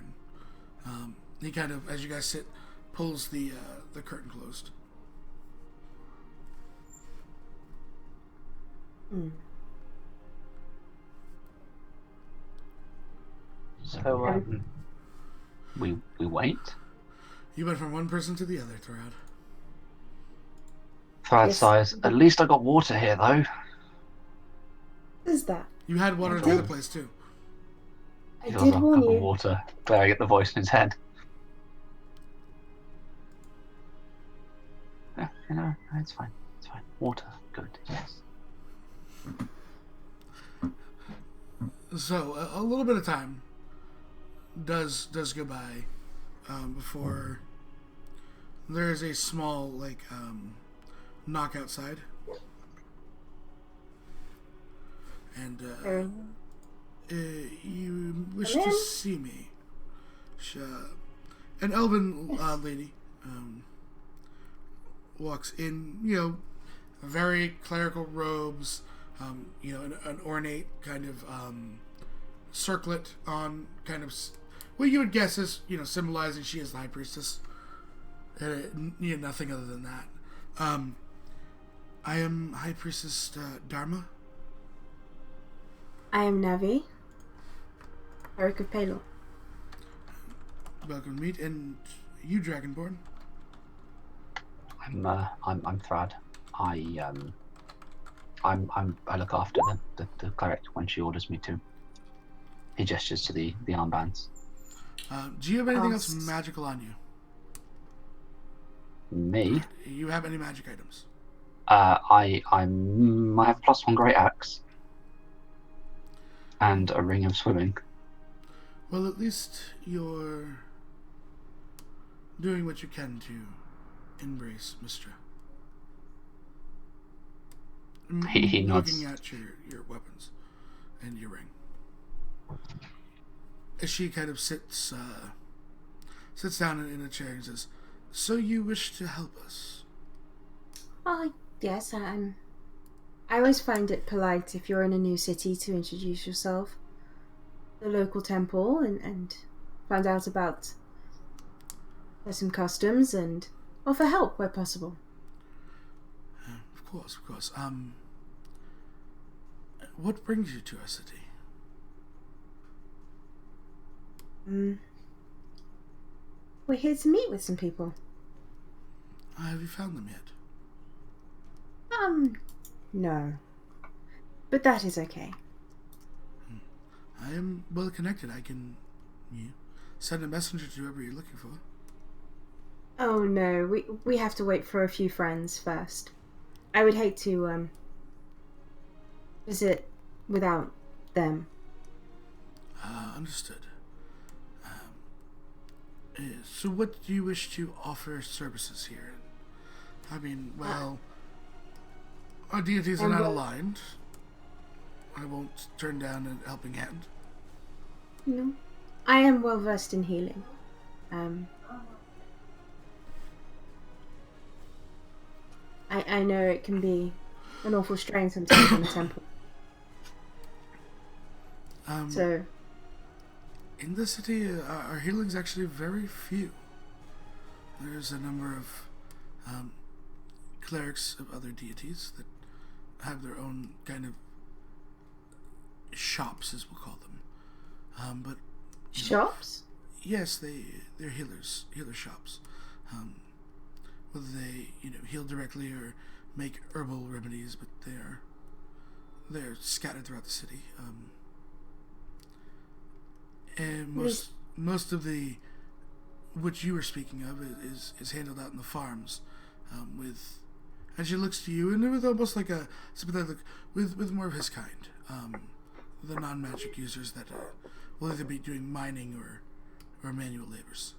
Speaker 1: and he kind of, as you guys sit, pulls the curtain closed.
Speaker 6: Mm.
Speaker 7: So we wait.
Speaker 1: You went from one person to the other, Thrad.
Speaker 7: Thrad
Speaker 6: Yes.
Speaker 7: sighs. At least I got water here, though.
Speaker 6: What is that?
Speaker 1: You had water in the other place too.
Speaker 6: I
Speaker 7: He
Speaker 6: did
Speaker 7: fills up a
Speaker 6: warn
Speaker 7: cup of
Speaker 6: you.
Speaker 7: water, glaring at the voice in his head. Yeah, it's fine. It's fine. Water, good. Yes.
Speaker 1: So a little bit of time does go by before there is a small knock outside, and you wish to see me. An elven lady walks in, very clerical robes, an ornate kind of circlet on kind of what you would guess is, symbolizing she is the High Priestess. Nothing other than that. I am High Priestess Dharma.
Speaker 6: I am Navi. Eric of Palor.
Speaker 1: Welcome to meet, and you, Dragonborn.
Speaker 7: I'm Thrad. I look after the cleric when she orders me to. He gestures to the armbands.
Speaker 1: Do you have anything else magical on you?
Speaker 7: Me?
Speaker 1: You have any magic items?
Speaker 7: I have +1 great axe and a ring of swimming.
Speaker 1: Well, at least you're doing what you can to embrace Mistra.
Speaker 7: He nods.
Speaker 1: Looking at your weapons and your ring. As she kind of sits down in a chair and says, "So you wish to help us?"
Speaker 6: Oh, yes, I always find it polite if you're in a new city to introduce yourself, the local temple, and find out about some customs and offer help where possible.
Speaker 1: Of course. What brings you to our city?
Speaker 6: We're here to meet with some people.
Speaker 1: Have you found them yet?
Speaker 6: No. But that is okay.
Speaker 1: I am well connected. I can send a messenger to whoever you're looking for.
Speaker 6: Oh no, we have to wait for a few friends first. I would hate to visit without them.
Speaker 1: Understood. So what do you wish to offer services here? I mean, well, our deities are not aligned. I won't turn down a helping hand.
Speaker 6: No. I am well versed in healing. I know it can be an awful strain sometimes in the temple. So,
Speaker 1: in the city, our healing's actually very few. There's a number of clerics of other deities that have their own kind of shops, as we'll call them. But
Speaker 6: shops?
Speaker 1: Yes, they're healer shops. Whether they heal directly or make herbal remedies, but they're scattered throughout the city. And most of the which you were speaking of is handled out in the farms, with, and she looks to you and with almost like a sympathetic, with more of his kind, the non-magic users that will either be doing mining or manual labors.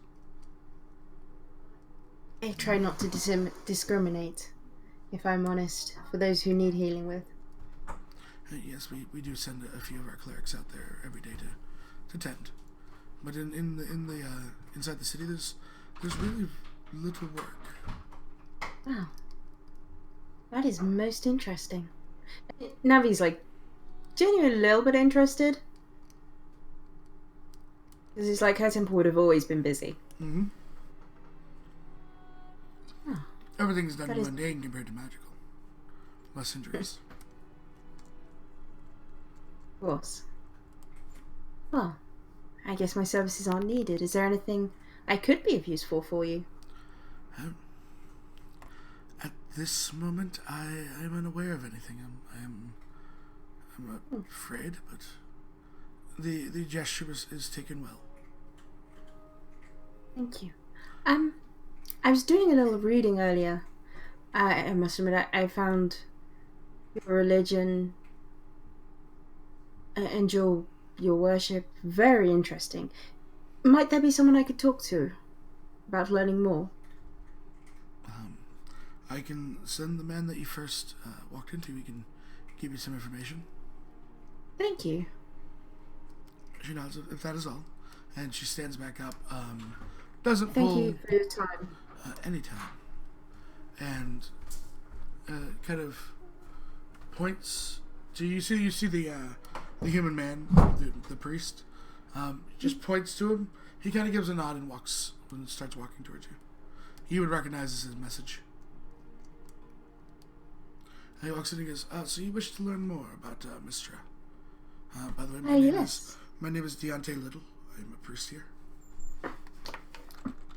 Speaker 6: I try not to discriminate, if I'm honest, for those who need healing with.
Speaker 1: Yes, we do send a few of our clerics out there every day to tend, but in the inside the city there's really little work.
Speaker 6: Wow, that is most interesting. Navi's like genuinely a little bit interested, because it's like her temple would have always been busy.
Speaker 1: Mm-hmm.
Speaker 6: Oh,
Speaker 1: Everything's done mundane compared to magical. Less injuries.
Speaker 6: Of course. Well, I guess my services aren't needed. Is there anything I could be of useful for you?
Speaker 1: At this moment, I am unaware of anything. I'm afraid, but the gesture is taken well.
Speaker 6: Thank you. I was doing a little reading earlier. I must admit, I found your religion and your worship very interesting. Might there be someone I could talk to about learning more?
Speaker 1: I can send the man that you first walked into. He can give you some information.
Speaker 6: Thank you.
Speaker 1: She nods if that is all, and she stands back up. Doesn't
Speaker 6: Thank
Speaker 1: pull.
Speaker 6: you for your time.
Speaker 1: Anytime, and kind of points to you. See the human man, the priest. Just points to him. He kind of gives a nod and starts walking towards you. You would recognize this as his message. And he walks in and goes, so you wish to learn more about Mistra? By the way, my name is Deontay Little. I'm a priest here.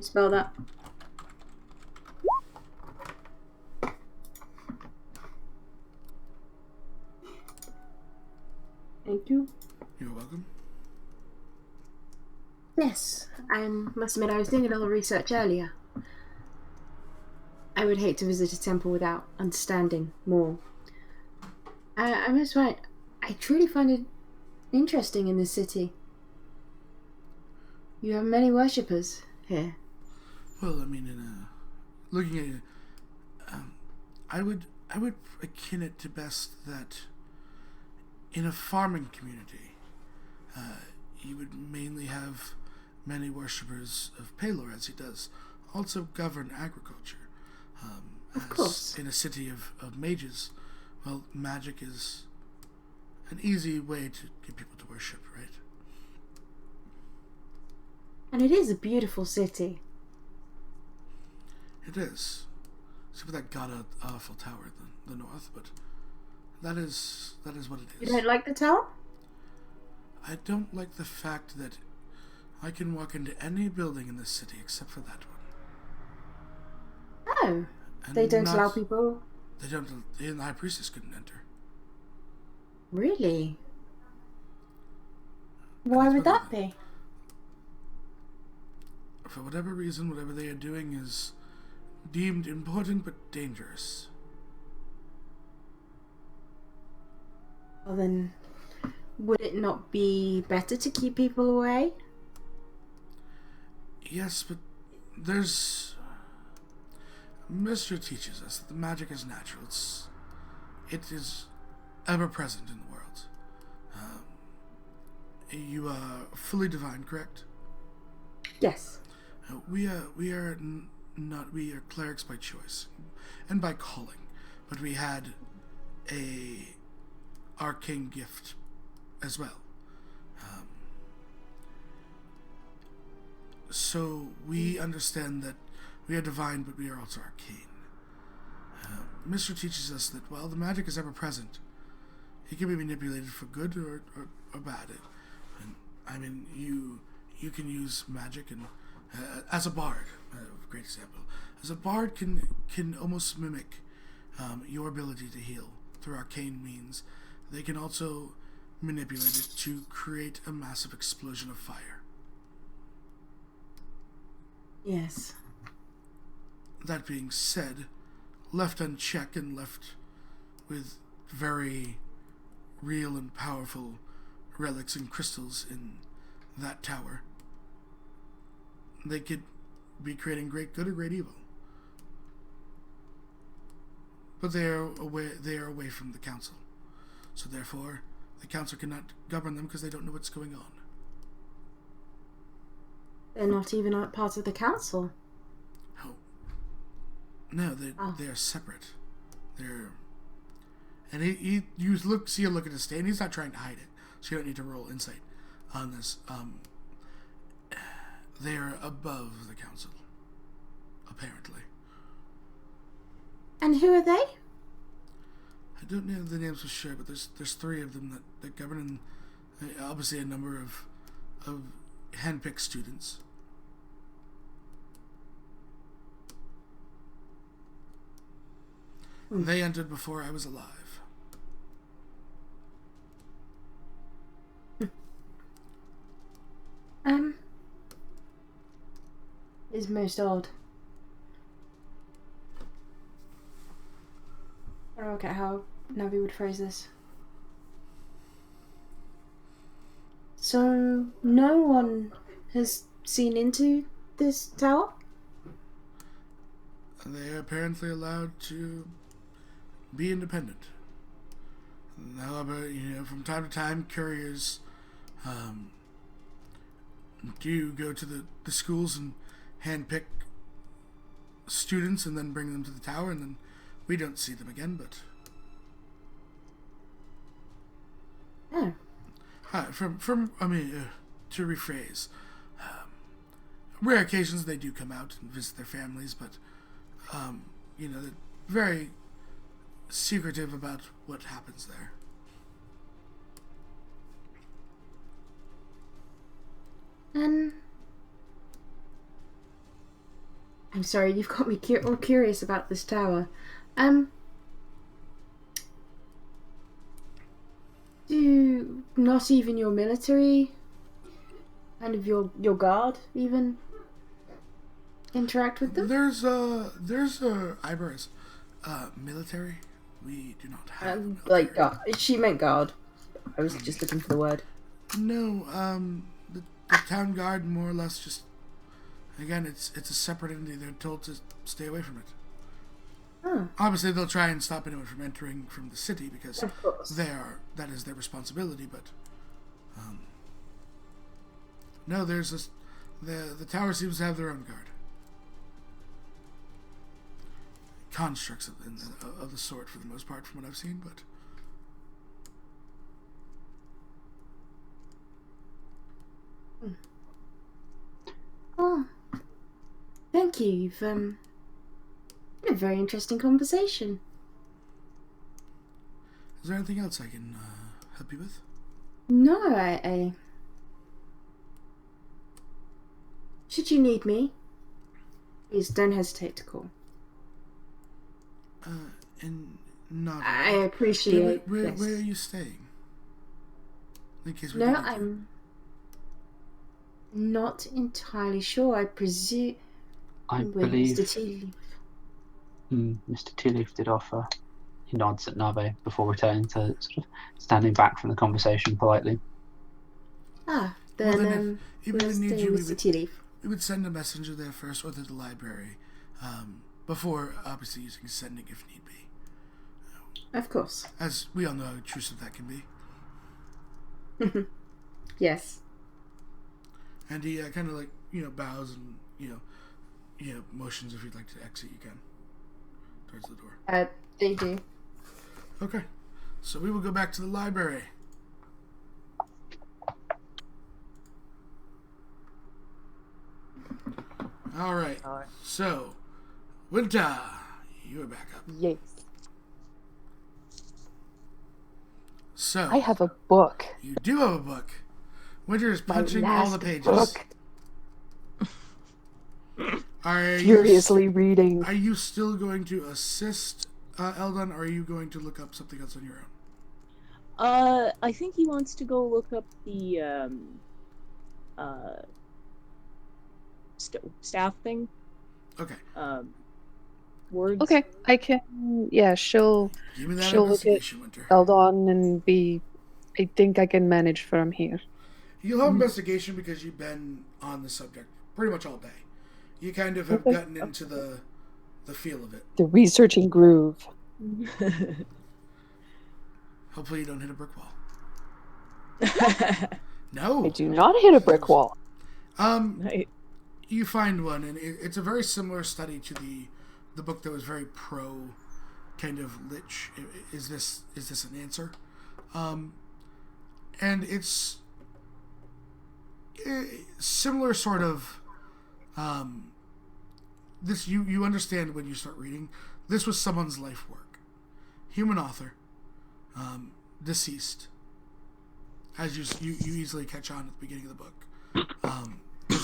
Speaker 6: Spell that. Thank you.
Speaker 1: You're welcome.
Speaker 6: Yes, I must admit I was doing a little research earlier. I would hate to visit a temple without understanding more. I must admit, I truly find it interesting in this city. You have many worshippers here.
Speaker 1: Well, I mean, looking at it, I would akin it to best that in a farming community, you would mainly have many worshippers of Palor, as he does also govern agriculture.
Speaker 6: Of course.
Speaker 1: In a city of mages, well, magic is an easy way to get people to worship, right?
Speaker 6: And it is a beautiful city.
Speaker 1: It is. Except for that god awful tower in the north, but that is what it is.
Speaker 6: You don't like the tower?
Speaker 1: I don't like the fact that I can walk into any building in this city except for that one.
Speaker 6: Oh.
Speaker 1: And
Speaker 6: They don't allow people?
Speaker 1: They don't. The high priestess couldn't enter.
Speaker 6: Really? Why would that be?
Speaker 1: For whatever reason, whatever they are doing is deemed important but dangerous.
Speaker 6: Well then, would it not be better to keep people away?
Speaker 1: Yes, but there's... Mr. teaches us that the magic is natural. It is ever-present in the world. You are fully divine, correct?
Speaker 6: Yes.
Speaker 1: We are clerics by choice and by calling, but we had a arcane gift as well. So we understand that we are divine, but we are also arcane. Mr. teaches us that while the magic is ever present, it can be manipulated for good or bad. And I mean, you can use magic and as a bard, a great example. As a bard can almost mimic your ability to heal through arcane means. They can also manipulated to create a massive explosion of fire.
Speaker 6: Yes.
Speaker 1: That being said, left unchecked and left with very real and powerful relics and crystals in that tower, they could be creating great good or great evil. But they are away from the council. So therefore, the council cannot govern them because they don't know what's going on.
Speaker 6: They're not even part of the council.
Speaker 1: Oh. No, they are separate. They're... And you see a look at his stain. He's not trying to hide it, so you don't need to roll insight on this. They are above the council, apparently.
Speaker 6: And who are they?
Speaker 1: I don't know the names for sure, but there's three of them that govern, obviously a number of handpicked students. They entered before I was alive.
Speaker 6: Is most odd. I don't get how Navi would phrase this. So, no one has seen into this tower?
Speaker 1: They are apparently allowed to be independent. However, from time to time, couriers do go to the schools and handpick students and then bring them to the tower, and then we don't see them again, but...
Speaker 6: Oh.
Speaker 1: To rephrase, rare occasions they do come out and visit their families, but, they're very secretive about what happens there.
Speaker 6: I'm sorry, you've got me all curious about this tower. Do not even your military, kind of your guard, even interact with them?
Speaker 1: There's Iber's military. We do not have
Speaker 6: like guard. She meant guard. I was just looking for the word.
Speaker 1: No, the town guard more or less just, again, it's a separate entity. They're told to stay away from it.
Speaker 6: Oh.
Speaker 1: Obviously, they'll try and stop anyone from entering from the city because that is their responsibility. But no, there's the tower seems to have their own guard, constructs of the sort for the most part, from what I've seen. But
Speaker 6: oh, thank you. You've had a very interesting conversation.
Speaker 1: Is there anything else I can help you with?
Speaker 6: No, I... Should you need me, please don't hesitate to call.
Speaker 1: And not.
Speaker 6: I appreciate.
Speaker 1: Where
Speaker 6: yes.
Speaker 1: are you staying? In case we
Speaker 6: No,
Speaker 1: can help you.
Speaker 6: I'm not entirely sure. I presume.
Speaker 7: I
Speaker 6: with
Speaker 7: believe
Speaker 6: Mr. Tea.
Speaker 7: Mr. Tealeaf did offer. He nods at Nave before returning to sort of standing back from the conversation politely.
Speaker 6: Ah, then
Speaker 1: Well, then if
Speaker 6: we'll
Speaker 1: we need
Speaker 6: stay
Speaker 1: you,
Speaker 6: with Mr. Tea Leaf.
Speaker 1: we would send a messenger there first, or to the library, before obviously using sending if need be.
Speaker 6: Of course.
Speaker 1: As we all know how intrusive that can be.
Speaker 6: Yes.
Speaker 1: And he kind of bows and motions if you'd like to exit, you can towards the door.
Speaker 6: They do.
Speaker 1: Okay, so we will go back to the library. All right. So, Winter, you are back up.
Speaker 4: Yes.
Speaker 1: So
Speaker 4: I have a book.
Speaker 1: you do have a book. Winter is
Speaker 4: My
Speaker 1: punching all the
Speaker 4: last
Speaker 1: pages.
Speaker 4: book.
Speaker 1: Are
Speaker 4: Furiously reading.
Speaker 1: Are you still going to assist Eldon, or are you going to look up something else on your
Speaker 2: I think he wants to go look up the uh staff thing.
Speaker 1: Okay.
Speaker 2: Words.
Speaker 4: Okay, I can. Yeah, she'll
Speaker 1: Give me that
Speaker 4: she'll look at
Speaker 1: investigation, Winter.
Speaker 4: Eldon and be. I think I can manage from here.
Speaker 1: You'll have investigation because you've been on the subject pretty much all day. You kind of have
Speaker 4: Okay.
Speaker 1: gotten into the feel of it.
Speaker 4: The researching groove.
Speaker 1: Hopefully you don't hit a brick wall.
Speaker 4: I
Speaker 1: No.
Speaker 4: do not hit a brick wall.
Speaker 2: Right.
Speaker 1: You find one, and it's a very similar study to the book that was very pro kind of lich. Is this an answer? And it's similar sort of. This you understand when you start reading. This was someone's life work. Human author, deceased. As you easily catch on at the beginning of the book.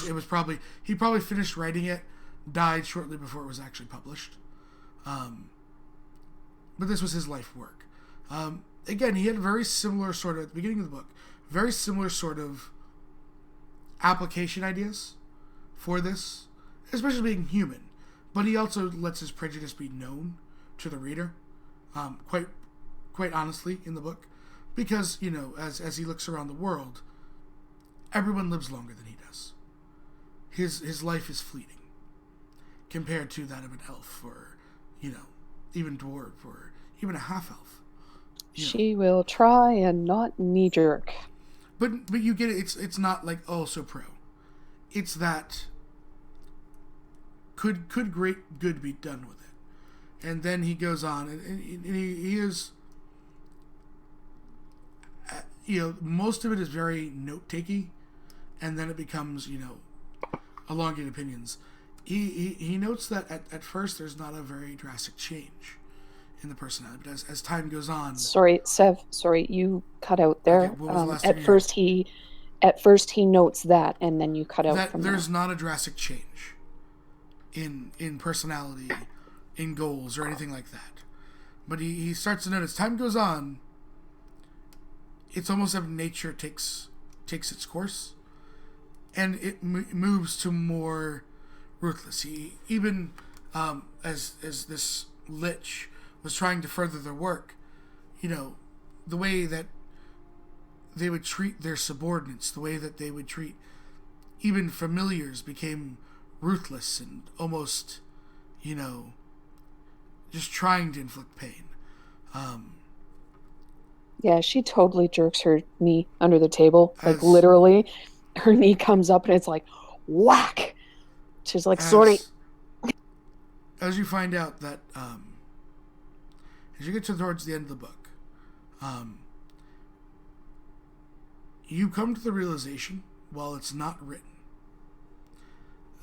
Speaker 1: It was probably he probably finished writing it, died shortly before it was actually published. But this was his life work. Again, he had a very similar sort of at the beginning of the book, very similar sort of application ideas for this, especially being human. But he also lets his prejudice be known to the reader, quite honestly in the book, because as he looks around the world, everyone lives longer than he does. His life is fleeting compared to that of an elf or even dwarf or even a half elf.
Speaker 4: She will try and not knee jerk.
Speaker 1: But you get it. It's not like so pro. It's that could great good be done with it, and then he goes on and he is. Most of it is very note takey, and then it becomes elongated opinions. He notes that at first there's not a very drastic change in the personality, but as time goes on.
Speaker 4: Sorry, Sev. Sorry, you cut out there.
Speaker 1: Okay, what was the last thing
Speaker 4: At first he notes that, and then you cut out
Speaker 1: that
Speaker 4: from
Speaker 1: there's
Speaker 4: there.
Speaker 1: not a drastic change in personality, in goals, or anything like that. But he starts to notice time goes on. It's almost as if nature takes its course, and it moves to more ruthless. He even as this lich was trying to further their work, the way that they would treat their subordinates, the way that they would treat even familiars became ruthless and almost, just trying to inflict pain.
Speaker 4: Yeah, she totally jerks her knee under the table. Like,
Speaker 1: As-
Speaker 4: literally, her knee comes up and it's like, whack! She's like, sorry.
Speaker 1: As you find out that, as you get towards the end of the book, you come to the realization, while it's not written,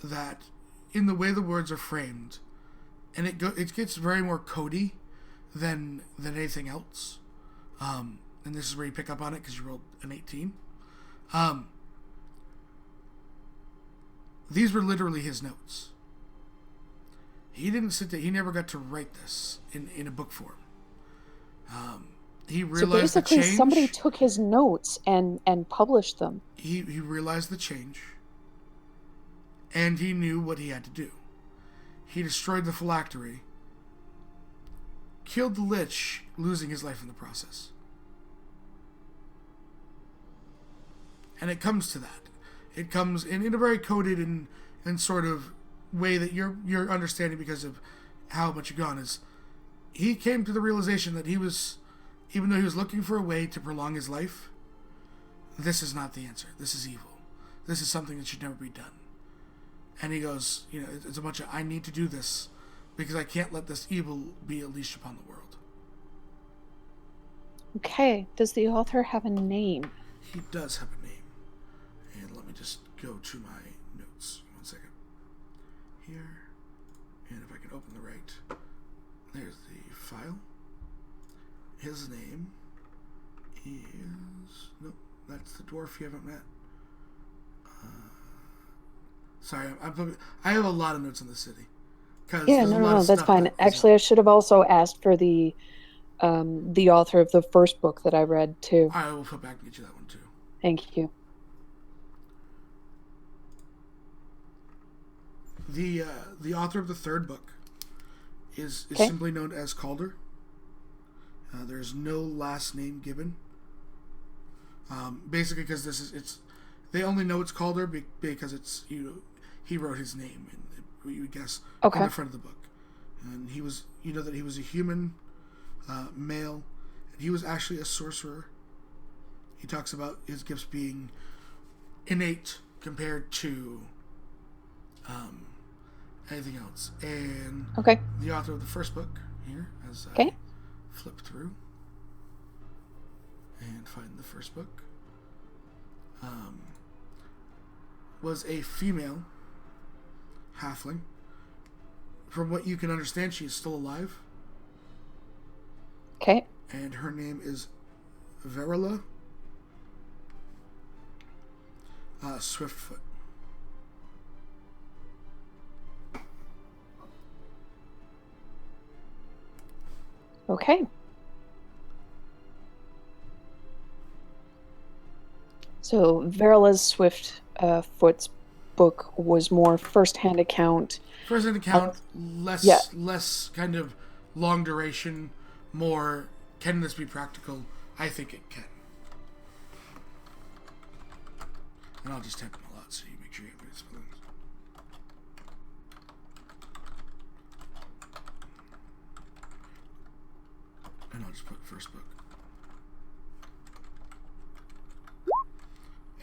Speaker 1: that in the way the words are framed, and it gets very more codey than anything else. And this is where you pick up on it because you rolled an 18. These were literally his notes. He didn't sit there. He never got to write this in a book form. He realized
Speaker 4: So basically,
Speaker 1: the change.
Speaker 4: somebody took his notes and published them.
Speaker 1: He realized the change, and he knew what he had to do. He destroyed the phylactery, killed the lich, losing his life in the process. And it comes to that. It comes in a very coded and sort of way that you're understanding because of how much you've gone is. He came to the realization that he was, even though he was looking for a way to prolong his life, this is not the answer. This is evil. This is something that should never be done. And he goes, it's a bunch of, I need to do this because I can't let this evil be unleashed upon the world.
Speaker 4: Okay, does the author have a name?
Speaker 1: He does have a name. And let me just go to my notes. 1 second. Here. And if I can open the right. There's the file. His name is... Nope, that's the dwarf you haven't met. Sorry, I have a lot of notes on the city.
Speaker 4: Yeah, no, that's fine. Actually, I should have also asked for the the author of the first book that I read too.
Speaker 1: I will flip back and get you that one too.
Speaker 4: Thank you.
Speaker 1: The author of the third book is
Speaker 4: Okay.
Speaker 1: simply known as Calder. There's no last name given. Basically, because they only know it's Calder because it's he wrote his name and you guess
Speaker 4: Okay.
Speaker 1: on the front of the book, and he was that he was a human male, and he was actually a sorcerer. He talks about his gifts being innate compared to anything else. And
Speaker 4: Okay.
Speaker 1: the author of the first book here, as I
Speaker 4: Okay.
Speaker 1: flip through and find the first book, was a female halfling. From what you can understand, she is still alive,
Speaker 4: Okay.
Speaker 1: and her name is Verila Swiftfoot.
Speaker 4: Okay. So Verila's Swiftfoot's book was more first-hand account.
Speaker 1: First-hand account, less
Speaker 4: yeah.
Speaker 1: less kind of long duration, more can this be practical? I think it can. And I'll just type them all out so you make sure you have good spellings. And I'll just put first book.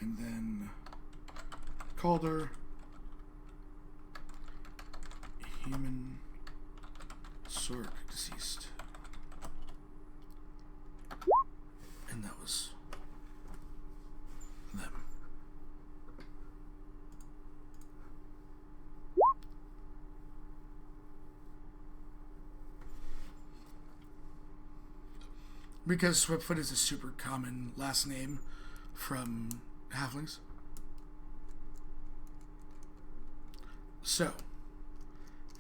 Speaker 1: And then Calder, human Sork, deceased. And that was them. Because Swiftfoot is a super common last name from halflings. So,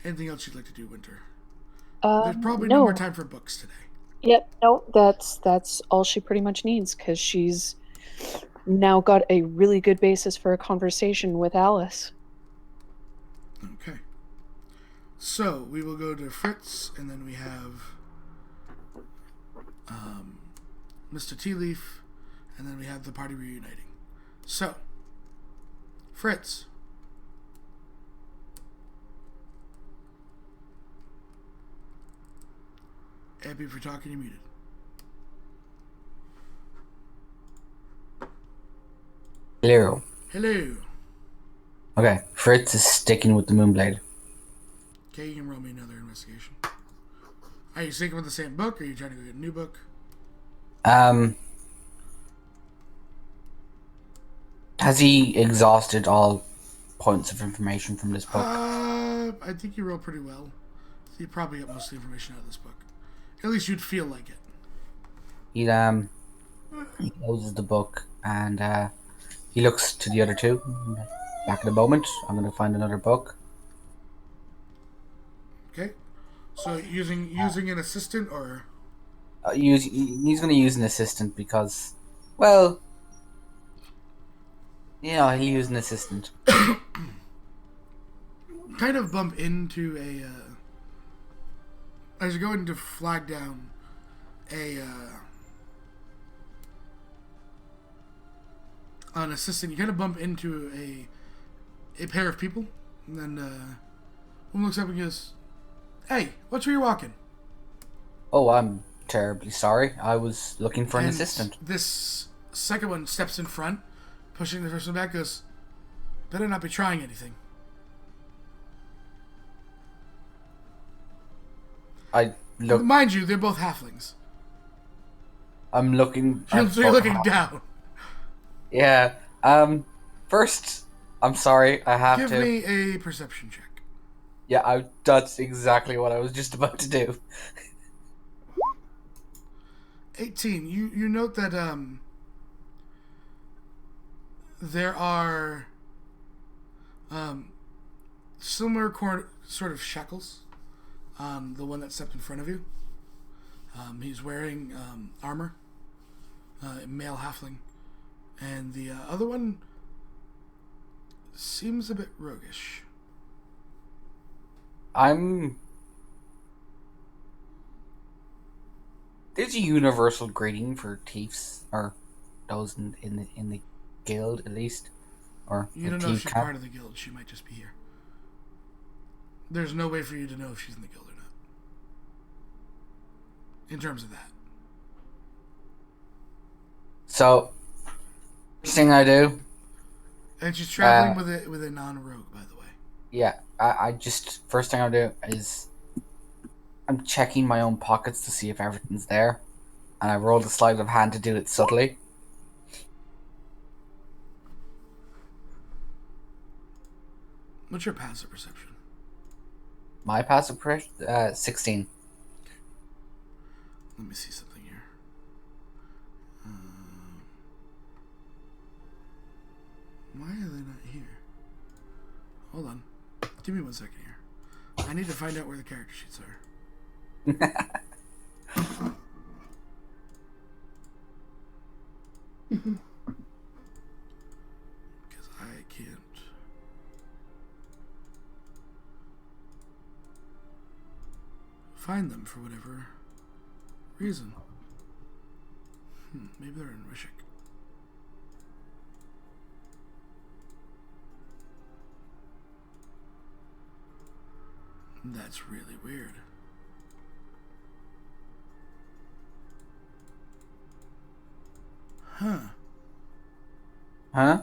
Speaker 1: anything else you'd like to do, Winter? There's probably no more time for books today.
Speaker 4: Yep, no, that's all she pretty much needs, because she's now got a really good basis for a conversation with Alice.
Speaker 1: Okay. So, we will go to Fritz, and then we have Mr. Tea Leaf, and then we have the party reuniting. So, Fritz. Abby, if you're talking, you're muted.
Speaker 3: Hello.
Speaker 1: Hello.
Speaker 3: Okay, Fritz is sticking with the Moonblade.
Speaker 1: Okay, you can roll me another investigation. Are you sticking with the same book, or are you trying to go get a new book?
Speaker 3: Has he exhausted all points of information from this book?
Speaker 1: I think you rolled pretty well. So you probably got most of the information out of this book. At least you'd feel like it.
Speaker 3: He closes the book and he looks to the other two. Back in a moment, I'm going to find another book.
Speaker 1: Okay. So using an assistant, or
Speaker 3: He's going to use an assistant because, well, he'll use an assistant.
Speaker 1: kind of bump into as you're going to flag down an assistant, you kind of bump into a pair of people, and then one looks up and goes, "Hey, what's where you're walking?"
Speaker 3: Oh, I'm terribly sorry. I was looking for an
Speaker 1: And
Speaker 3: assistant.
Speaker 1: This second one steps in front, pushing the first one back, goes, "Better not be trying anything."
Speaker 3: I look.
Speaker 1: Mind you, they're both halflings.
Speaker 3: I'm looking.
Speaker 1: So you're looking down.
Speaker 3: Yeah. First, I'm sorry. I have
Speaker 1: Give
Speaker 3: to.
Speaker 1: me a perception check.
Speaker 3: Yeah, that's exactly what I was just about to do.
Speaker 1: 18. You note that there are similar sort of shackles on the one that stepped in front of you, He's wearing armor, male halfling, and the other one seems a bit roguish.
Speaker 3: There's a universal greeting for thieves, or those in the guild at least, or
Speaker 1: You
Speaker 3: the
Speaker 1: don't know if
Speaker 3: thief
Speaker 1: she's
Speaker 3: camp.
Speaker 1: part of the guild. She might just be here. There's no way for you to know if she's in the guild or not. In terms of that.
Speaker 3: So, first thing I do,
Speaker 1: And she's traveling with a non-rogue, by the way.
Speaker 3: yeah, I just first thing I do is I'm checking my own pockets to see if everything's there, and I roll the sleight of hand to do it subtly.
Speaker 1: What's your passive perception?
Speaker 3: My passive perception, 16.
Speaker 1: Let me see something here. Why are they not here? Hold on. Give me 1 second here. I need to find out where the character sheets are. Because I can't. Find them for whatever reason. Maybe they're in Rishik. That's really weird. Huh.
Speaker 3: Huh?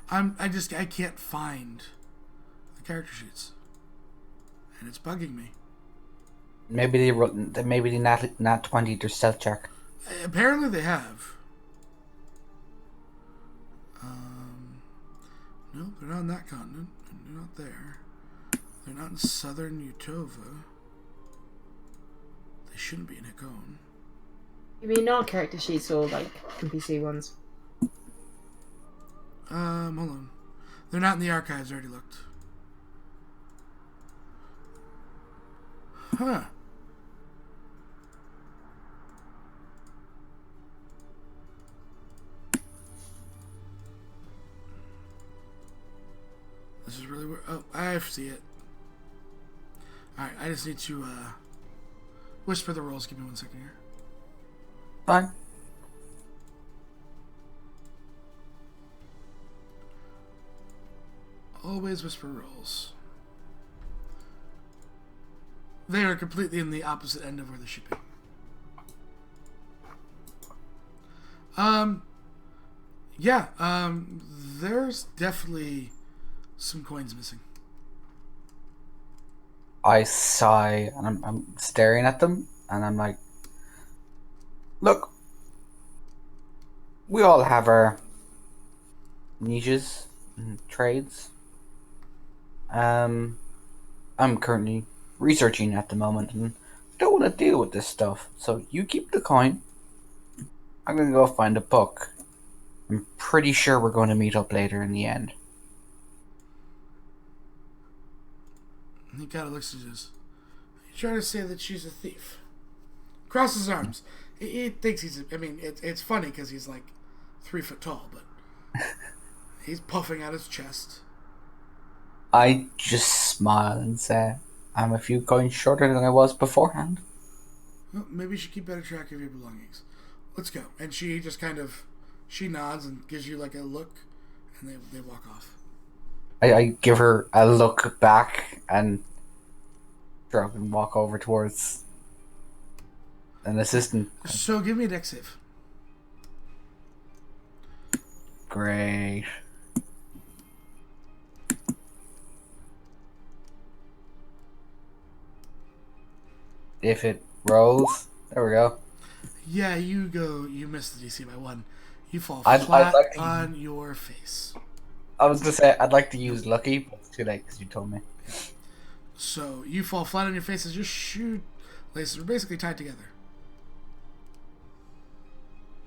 Speaker 1: I can't find the character sheets. And it's bugging me.
Speaker 3: Maybe they nat 20 their stealth check.
Speaker 1: Apparently they have. No, they're not on that continent. They're not there. They're not in southern Utova. They shouldn't be in Hakone.
Speaker 6: You mean our character sheets or like NPC ones?
Speaker 1: Hold on. They're not in the archives. I already looked. Huh. This is really weird. Oh, I see it. Alright, I just need to whisper the rolls. Give me 1 second here.
Speaker 3: Fine.
Speaker 1: Always whisper rolls. They are completely in the opposite end of where they should be. Yeah, there's definitely some coins missing.
Speaker 3: I sigh, and I'm staring at them, and I'm like, look, we all have our niches and trades. I'm currently researching at the moment, and I don't want to deal with this stuff. So you keep the coin. I'm gonna go find a book. I'm pretty sure we're going to meet up later in the end.
Speaker 1: He kind of looks at us. He's trying to say that she's a thief. Crosses his arms. He thinks he's. I mean, it's funny because he's like 3 foot tall, but he's puffing out his chest.
Speaker 3: I just smile and say, I'm a few coins shorter than I was beforehand.
Speaker 1: Well, maybe you should keep better track of your belongings. Let's go. And she just kind of, she nods and gives you like a look, and they walk off.
Speaker 3: I give her a look back and drop and walk over towards an assistant.
Speaker 1: So give me a dex save.
Speaker 3: Great. If it rolls, there we go.
Speaker 1: Yeah, you miss the DC by 1. You fall
Speaker 3: I'd
Speaker 1: flat
Speaker 3: like to
Speaker 1: on your face.
Speaker 3: I was gonna say I'd like to use lucky, but it's too late because you told me.
Speaker 1: So you fall flat on your face as your shoe laces were basically tied together.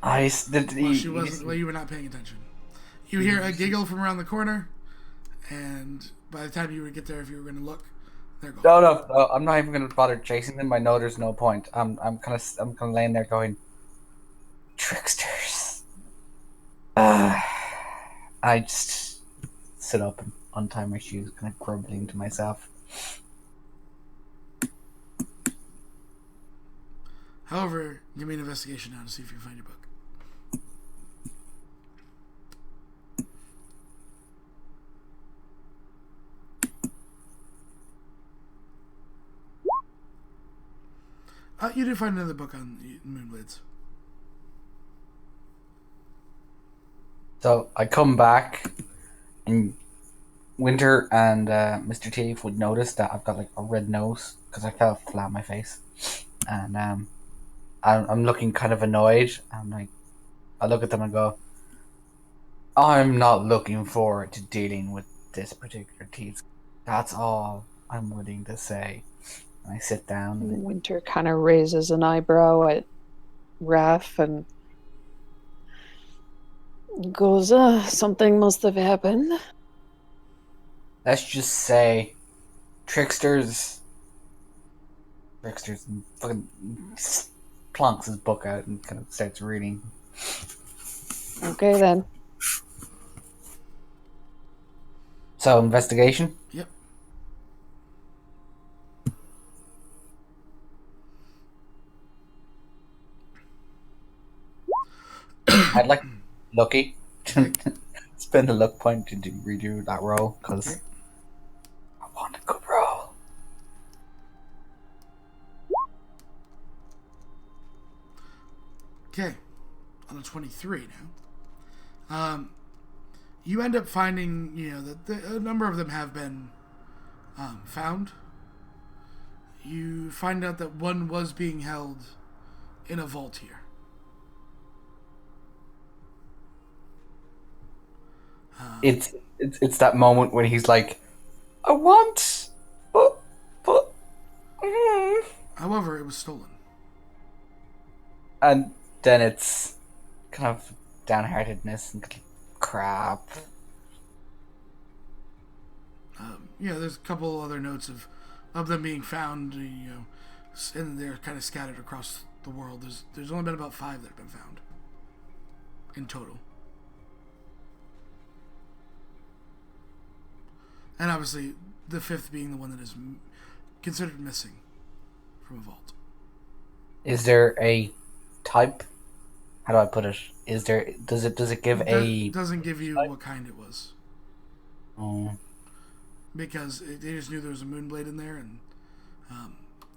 Speaker 1: Well, you were not paying attention. You hear a giggle from around the corner, and by the time you would get there, if you were going to look, They're gone.
Speaker 3: No, I'm not even gonna bother chasing them. I know there's no point. I'm kind of laying there going, tricksters. I just sit up and untie my shoes, kind of grumbling to myself.
Speaker 1: However, give me an investigation now to see if you can find your book. You did find another book on Moonblades.
Speaker 3: So I come back, and Winter and Mr. Teeth would notice that I've got like a red nose because I fell flat on my face, and I'm looking kind of annoyed. I'm like, I look at them and go, I'm not looking forward to dealing with this particular teeth. That's all I'm willing to say. And I sit down. And
Speaker 4: Winter kind of raises an eyebrow at Raph and goes, something must have happened.
Speaker 3: let's just say, tricksters, and fucking plonks his book out and kind of starts reading.
Speaker 4: Okay, then.
Speaker 3: So, investigation?
Speaker 1: Yep.
Speaker 3: I'd like lucky. Spend a luck point to redo that roll because I want a good roll.
Speaker 1: Okay, on a 23 now. You end up finding, that a number of them have been found. You find out that one was being held in a vault here.
Speaker 3: It's that moment when he's like, I want, but.
Speaker 1: However, it was stolen.
Speaker 3: And then it's kind of downheartedness and crap.
Speaker 1: There's a couple other notes of them being found, and they're kind of scattered across the world. There's only been about 5 that have been found in total. And obviously, the 5th being the one that is considered missing from a vault.
Speaker 3: Is there a type? How do I put it? Does it give
Speaker 1: It doesn't give you what kind it was.
Speaker 3: Oh.
Speaker 1: Because they just knew there was a Moonblade in there, and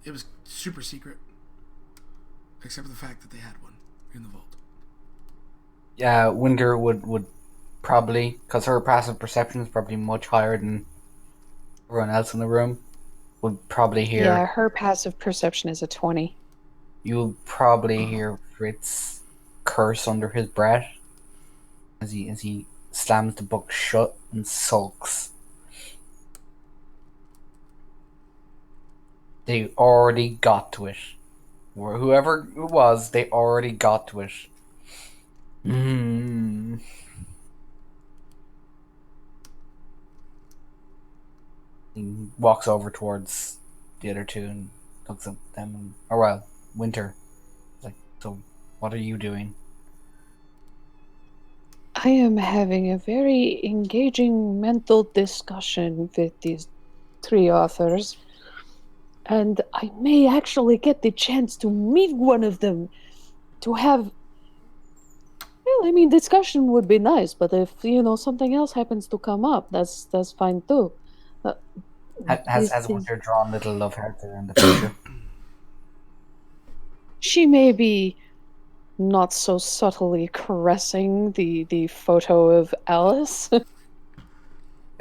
Speaker 1: it was super secret. Except for the fact that they had one in the vault.
Speaker 3: Yeah, Winter would probably, because her passive perception is probably much higher than everyone else in the room, would probably hear.
Speaker 4: Yeah, her passive perception is a 20.
Speaker 3: You'll probably hear Fritz curse under his breath as he slams the book shut and sulks. They already got to it. Or whoever it was, they already got to it. He walks over towards the other two and looks at them. Winter. Like, so what are you doing?
Speaker 4: I am having a very engaging mental discussion with these 3 authors, and I may actually get the chance to meet one of them to have. Well, I mean, discussion would be nice, but if something else happens to come up, that's fine too.
Speaker 3: Has Winter drawn little love hearts around the picture?
Speaker 4: She may be not so subtly caressing the photo of Alice.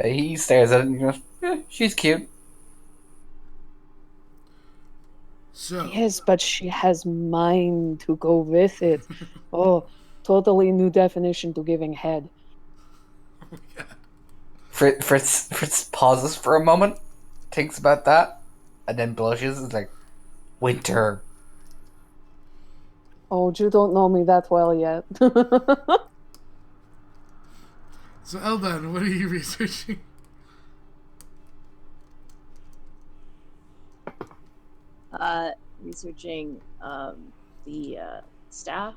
Speaker 3: He stares at it and goes, she's cute.
Speaker 1: So
Speaker 4: Yes, but she has mine to go with it. Oh, totally new definition to giving head.
Speaker 3: Fritz pauses for a moment, thinks about that, and then blushes. It's like, Winter.
Speaker 4: Oh, you don't know me that well yet.
Speaker 1: Eldon, what are you researching?
Speaker 5: researching the staff.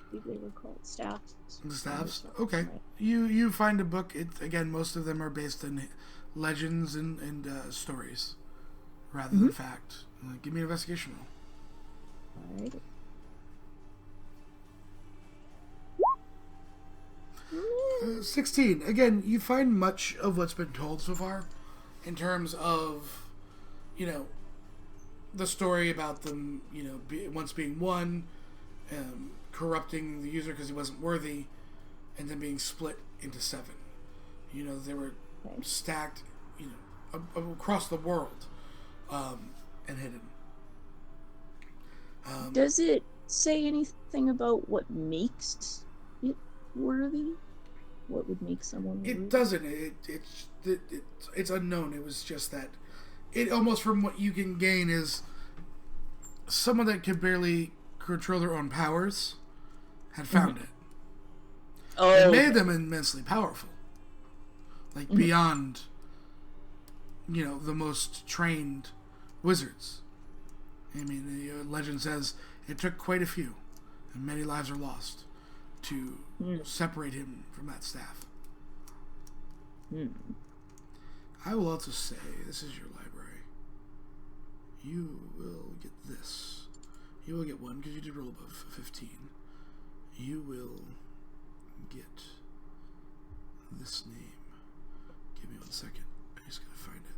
Speaker 5: I believe they were called staffs.
Speaker 1: The staffs. Okay. You find a book. It again. Most of them are based in legends and stories, rather than fact. Give me an investigation roll.
Speaker 5: Alright.
Speaker 1: 16. Again, you find much of what's been told so far in terms of, the story about them, once being one, corrupting the user because he wasn't worthy, and then being split into 7. They were stacked, across the world, and hidden.
Speaker 5: Does it say anything about what makes it worthy? What would make someone worthy?
Speaker 1: It doesn't. It's unknown. It was just that it almost, from what you can gain, is someone that could barely control their own powers had found it.
Speaker 5: Oh,
Speaker 1: It made them immensely powerful, like beyond, the most trained wizards. I mean, the legend says it took quite a few, and many lives are lost to separate him from that staff. I will also say, this is your library. You will get this. You will get 1 because you did roll above 15. You will get this name. Give me 1 second. I just gotta find it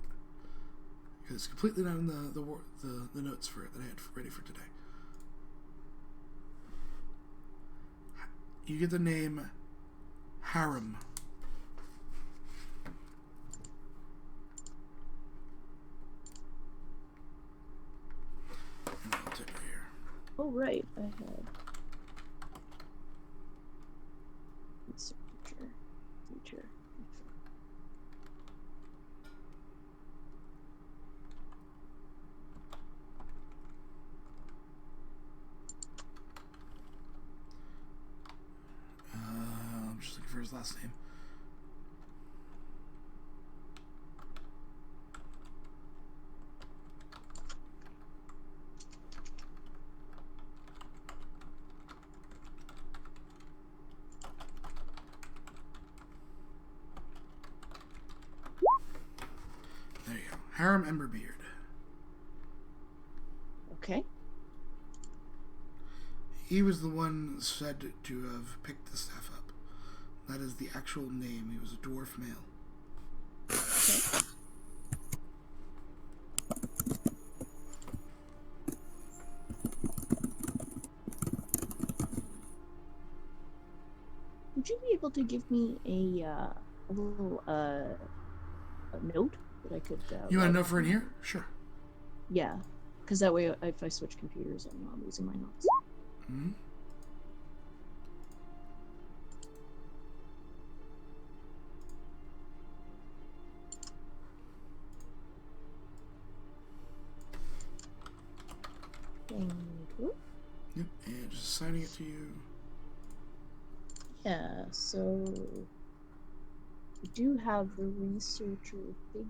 Speaker 1: because it's completely not in the notes for it that I had ready for today. You get the name Harem. And I'll tip it here.
Speaker 5: Oh, right. I had. Future.
Speaker 1: I'm just looking for his last name. There you go. Harem Emberbeard.
Speaker 5: Okay.
Speaker 1: He was the one said to have picked the staff up. That is the actual name. He was a dwarf male.
Speaker 5: Okay. Would you be able to give me a little a note that I could?
Speaker 1: You want a note for in here? Sure.
Speaker 5: Yeah, because that way, if I switch computers, I'm not losing my notes.
Speaker 1: Mm-hmm.
Speaker 5: Thank you.
Speaker 1: Yep, and just assigning it to you.
Speaker 5: Yeah, so we do have the researcher big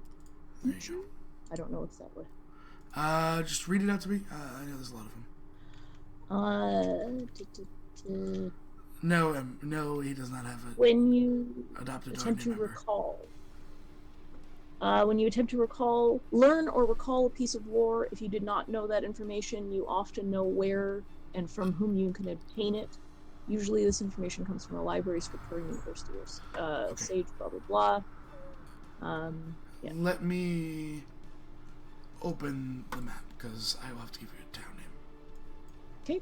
Speaker 1: There you
Speaker 5: feature. I don't know if that would.
Speaker 1: go. Just read it out to me. I know there's a lot of them. No, he does not have it.
Speaker 5: When you
Speaker 1: Adopted
Speaker 5: attempt to
Speaker 1: member.
Speaker 5: recall, learn or recall a piece of lore, if you did not know that information, you often know where and from whom you can obtain it. Usually this information comes from a library, scripture, university, or sage, blah, blah, blah. Yeah.
Speaker 1: Let me open the map, because I will have to give you a town name.
Speaker 5: Okay.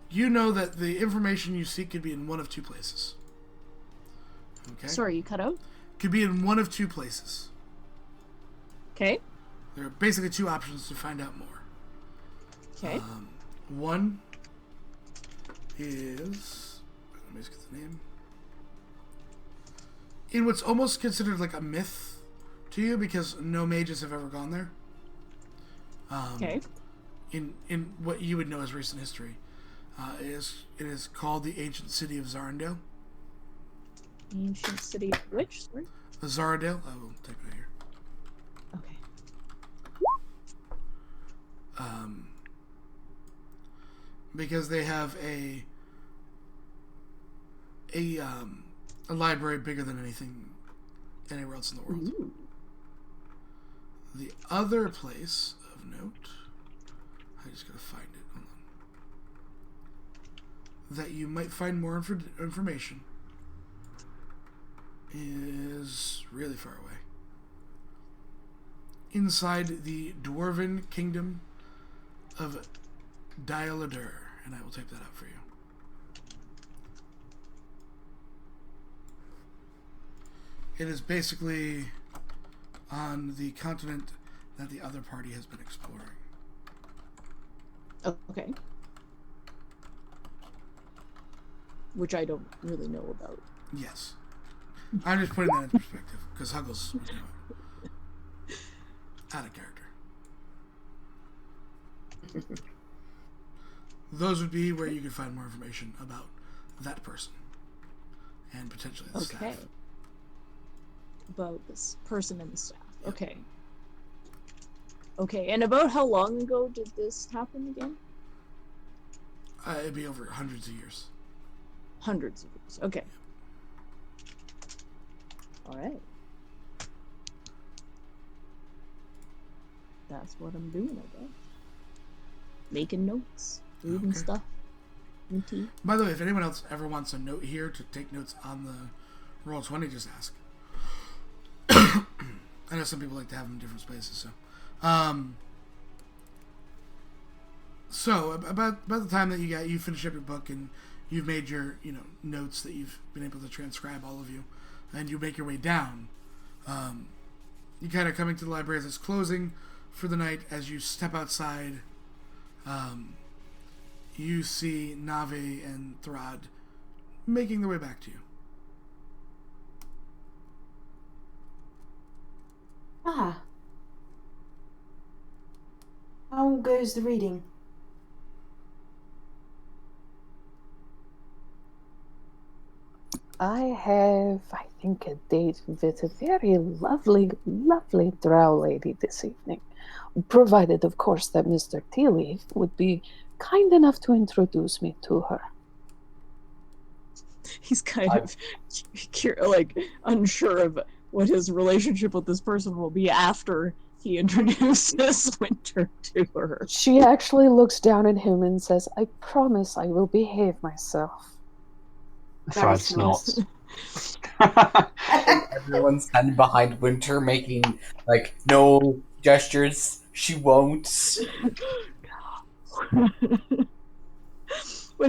Speaker 1: You know that the information you seek could be in one of 2 places. Okay?
Speaker 5: Sorry, you cut out?
Speaker 1: Could be in one of 2 places.
Speaker 5: Okay.
Speaker 1: There are basically 2 options to find out more.
Speaker 5: Okay.
Speaker 1: One is... Let me just get the name. In what's almost considered like a myth to you, because no mages have ever gone there.
Speaker 5: Okay.
Speaker 1: In what you would know as recent history. It is called the ancient city of Zarndale.
Speaker 5: Ancient city of which? Sorry?
Speaker 1: Zaradale. I will type it here. because they have a library bigger than anything anywhere else in the world.
Speaker 5: Ooh.
Speaker 1: The other place of note, I just gotta find it. Hold on. That you might find more information is really far away. Inside the dwarven kingdom of Dialadur, and I will type that out for you. It is basically on the continent that the other party has been exploring.
Speaker 5: Okay. Which I don't really know about.
Speaker 1: Yes. I'm just putting that into perspective, because Huggles would know it. Out of character. Those would be where you could find more information about that person. And potentially the staff.
Speaker 5: About this person and the staff. Okay. Okay, and about how long ago did this happen again?
Speaker 1: It'd be over hundreds of years.
Speaker 5: Hundreds of years. Okay. Alright. That's what I'm doing, I guess. Making notes. Reading stuff. And tea.
Speaker 1: By the way, if anyone else ever wants a note here to take notes on the Roll20, just ask. I know some people like to have them in different spaces, so about the time that you finish up your book and you've made your notes that you've been able to transcribe, all of you, and you make your way down, you kind of coming to the library as it's closing for the night. As you step outside, you see Nave and Throd making their way back to you.
Speaker 6: Ah. How goes the reading?
Speaker 4: I have, I think, a date with a very lovely, lovely drow lady this evening. Provided, of course, that Mr. Tealeaf would be kind enough to introduce me to her.
Speaker 5: He's kind of like unsure of what his relationship with this person will be after he introduces Winter to her.
Speaker 4: She actually looks down at him and says, "I promise I will behave myself."
Speaker 7: Thrad snorts.
Speaker 3: Everyone's standing behind Winter, making no gestures. She won't.
Speaker 5: But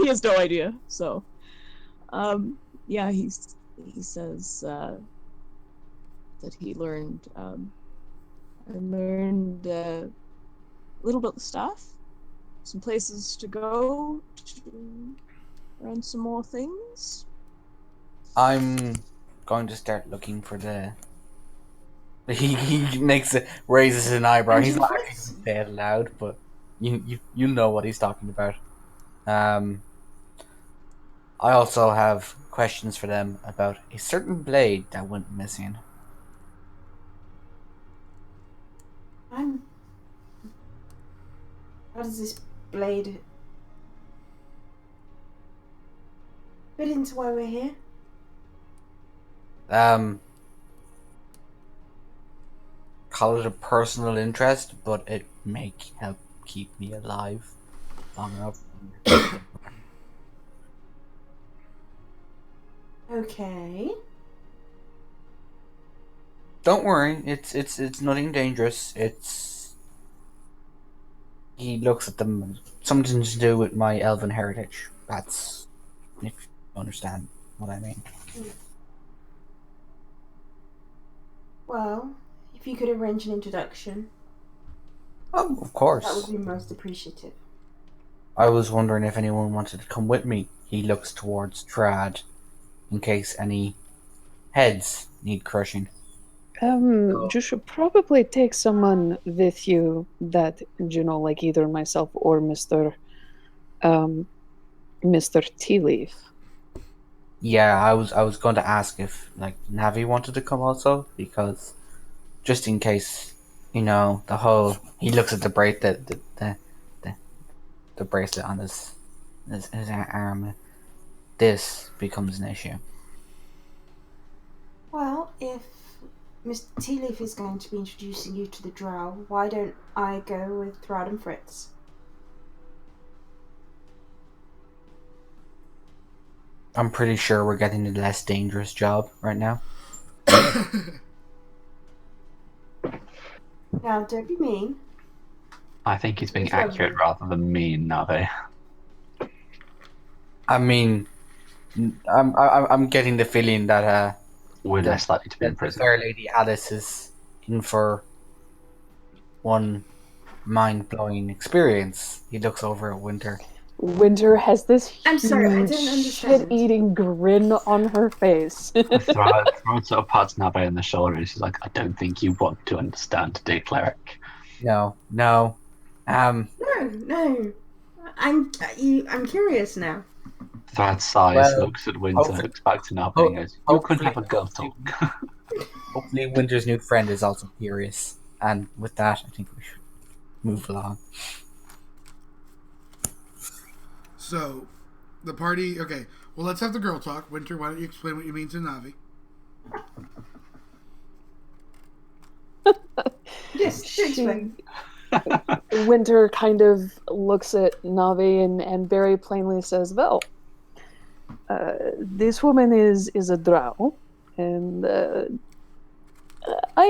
Speaker 5: he has no idea. So, yeah, he says that he learned. I learned a little about the staff, some places to go, to learn some more things.
Speaker 3: I'm going to start looking for the. He raises an eyebrow. He's not actually going to say it loud, but you know what he's talking about. I also have questions for them about a certain blade that went missing.
Speaker 6: How does this blade fit into why we're here?
Speaker 3: Call it a personal interest, but it may help keep me alive long enough.
Speaker 6: Okay.
Speaker 3: Don't worry, it's nothing dangerous. He looks at them. Something to do with my elven heritage. That's if you understand what I mean.
Speaker 6: Well, if you could arrange an introduction.
Speaker 3: Oh, of course.
Speaker 6: That would be most appreciative.
Speaker 3: I was wondering if anyone wanted to come with me. He looks towards Trad, in case any heads need crushing.
Speaker 4: You should probably take someone with you that, like either myself or Mr. Tea Leaf.
Speaker 3: Yeah, I was going to ask if Navi wanted to come also, because just in case, You know, the whole. He looks at the the bracelet on his arm. This becomes an issue.
Speaker 6: Well, if Mr. Tealeaf is going to be introducing you to the drow, why don't I go with Thrad and Fritz?
Speaker 3: I'm pretty sure we're getting the less dangerous job right now.
Speaker 6: Now, don't be mean.
Speaker 7: I think he's being
Speaker 6: It's lovely.
Speaker 7: accurate rather than mean, Nave.
Speaker 3: I mean, I'm getting the feeling that
Speaker 7: We're less likely to be
Speaker 3: the
Speaker 7: imprisoned.
Speaker 3: Fair Lady Alice is in for one mind-blowing experience. He looks over at Winter.
Speaker 4: Winter has this
Speaker 6: I'm sorry, I
Speaker 4: huge
Speaker 6: don't understand.
Speaker 4: shit-eating grin on her face.
Speaker 7: Thrad sort of pats Nave on the shoulder and she's like, I don't think you want to understand, dear cleric.
Speaker 3: No.
Speaker 6: No. I'm curious now.
Speaker 7: Thrad sighs,
Speaker 3: Well,
Speaker 7: looks at Winter,
Speaker 3: hopefully-
Speaker 7: looks back to Nave and goes, you could have a girl talk.
Speaker 3: Hopefully, Winter's new friend is also curious. And with that, I think we should move along.
Speaker 1: So, the party. Okay, well, let's have the girl talk. Winter, why don't you explain what you mean to Navi?
Speaker 6: Yes, do explain.
Speaker 4: Winter kind of looks at Navi and very plainly says, well, this woman is a drow, and I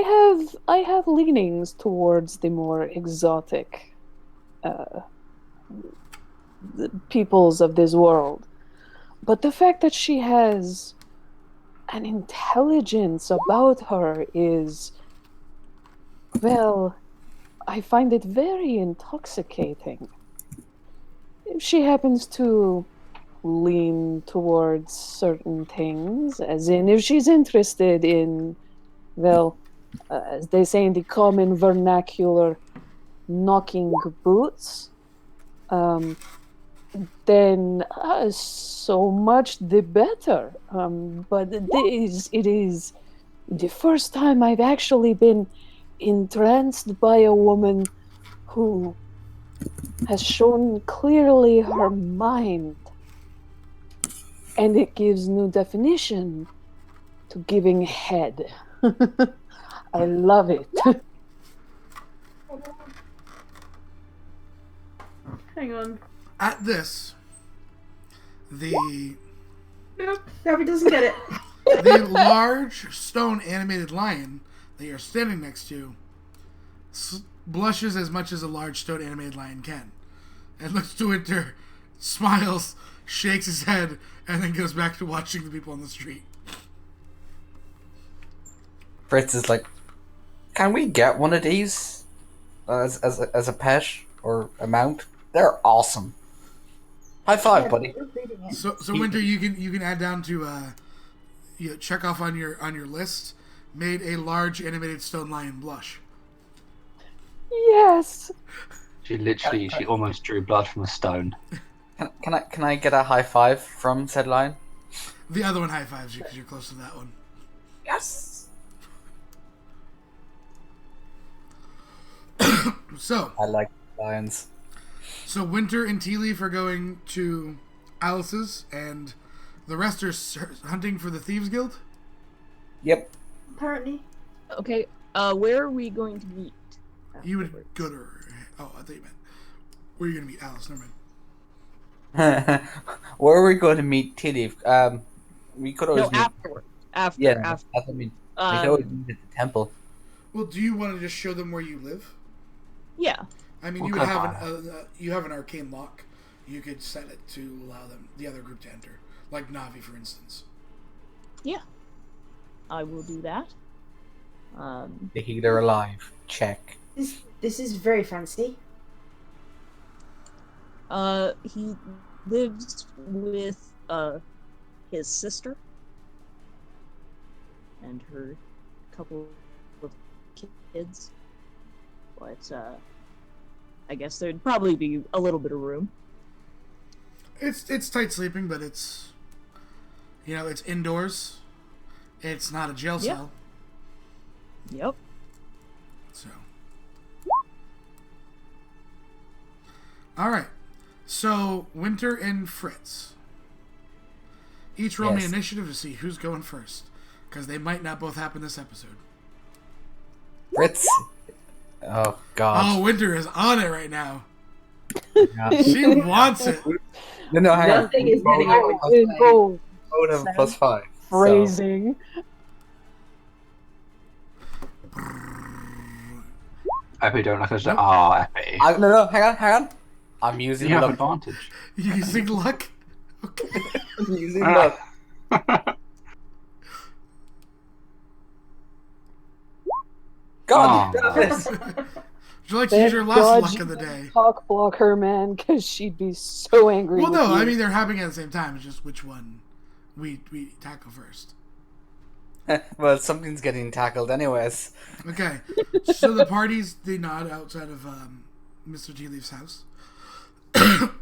Speaker 4: have leanings towards the more exotic the peoples of this world. But the fact that she has an intelligence about her is, well, I find it very intoxicating. If she happens to lean towards certain things, as in if she's interested in, well, as they say in the common vernacular, knocking boots, then so much the better. But it is the first time I've actually been entranced by a woman who has shown clearly her mind, and it gives new definition to giving head. I love it.
Speaker 6: Hang on.
Speaker 1: At this, the
Speaker 6: Nope, Navi doesn't get it.
Speaker 1: the large stone animated lion that you're standing next to blushes as much as a large stone animated lion can, and looks to Winter, smiles, shakes his head, and then goes back to watching the people on the street.
Speaker 3: Fritz is like, can we get one of these as a pet or a mount? They're awesome. High five, buddy.
Speaker 1: So Winter, you can add down to check off on your list. Made a large animated stone lion blush.
Speaker 4: Yes.
Speaker 7: She almost drew blood from a stone.
Speaker 3: Can I get a high five from said lion?
Speaker 1: The other one high fives you because you're close to that one.
Speaker 3: Yes.
Speaker 1: So
Speaker 3: I like lions.
Speaker 1: So Winter and Tea Leaf are going to Alice's, and the rest are hunting for the Thieves Guild.
Speaker 3: Yep.
Speaker 6: Apparently.
Speaker 5: Okay, where are we going to meet?
Speaker 1: You would go to her. Oh, I thought you meant where are you going to meet Alice? Never mind.
Speaker 3: Where are we going to meet Tea we could always
Speaker 5: No,
Speaker 3: meet.
Speaker 5: afterward. After.
Speaker 3: That's what I mean. We could always meet at the temple.
Speaker 1: Well, do you want to just show them where you live?
Speaker 5: Yeah.
Speaker 1: I mean, you would have an arcane lock. You could set it to allow the other group to enter, like Navi, for instance.
Speaker 5: Yeah. I will do that.
Speaker 3: The healer alive. Check.
Speaker 6: This is very fancy.
Speaker 5: He lives with his sister and her couple of kids. But I guess there'd probably be a little bit of room.
Speaker 1: It's tight sleeping, but it's it's indoors. It's not a jail cell.
Speaker 5: Yep.
Speaker 1: So All right. So Winter and Fritz. Each roll me
Speaker 3: Yes.
Speaker 1: initiative to see who's going first, because they might not both happen this episode.
Speaker 3: Fritz. Oh God.
Speaker 1: Oh, Winter is on it right now.
Speaker 3: Yeah.
Speaker 1: She wants it.
Speaker 3: No, hang on.
Speaker 8: Nothing is getting
Speaker 3: Both-
Speaker 8: away.
Speaker 4: Oh,
Speaker 3: both have +5. So.
Speaker 4: phrasing.
Speaker 7: Epi don't like us. Epi.
Speaker 3: No, hang on. I'm using
Speaker 7: You have
Speaker 3: luck.
Speaker 7: advantage.
Speaker 1: You using luck? Okay.
Speaker 3: I'm using luck. God,
Speaker 7: Oh.
Speaker 3: this.
Speaker 1: Would you like to use your last
Speaker 4: God
Speaker 1: luck
Speaker 4: you
Speaker 1: of the day?
Speaker 4: Cock block her, man, because she'd be so angry.
Speaker 1: Well,
Speaker 4: with
Speaker 1: no,
Speaker 4: you.
Speaker 1: I mean they're happening at the same time. It's just which one we tackle first.
Speaker 3: Well, something's getting tackled, anyways.
Speaker 1: Okay, so the party's they nod outside of Mr. Tea Leaf's house,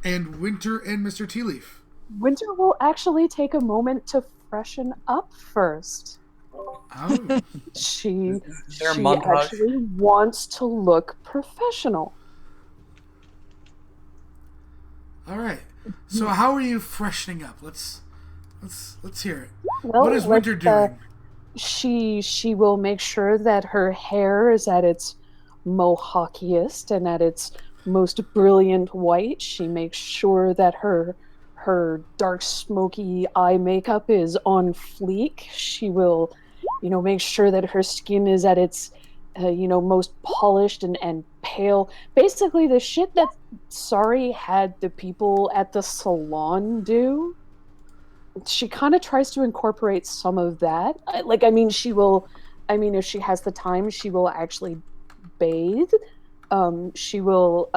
Speaker 1: and Winter and Mr. Tea Leaf.
Speaker 4: Winter will actually take a moment to freshen up first.
Speaker 1: Oh,
Speaker 4: She
Speaker 3: there a
Speaker 4: she
Speaker 3: montage?
Speaker 4: actually wants to look professional.
Speaker 1: all right. So how are you freshening up? Let's hear it.
Speaker 4: Well,
Speaker 1: What is Winter doing?
Speaker 4: She will make sure that her hair is at its mohawkiest and at its most brilliant white. She makes sure that her dark smoky eye makeup is on fleek. She will, make sure that her skin is at its most polished and pale. Basically the shit that Sari had the people at the salon do. She kind of tries to incorporate some of that. She will, if she has the time, she will actually bathe. She will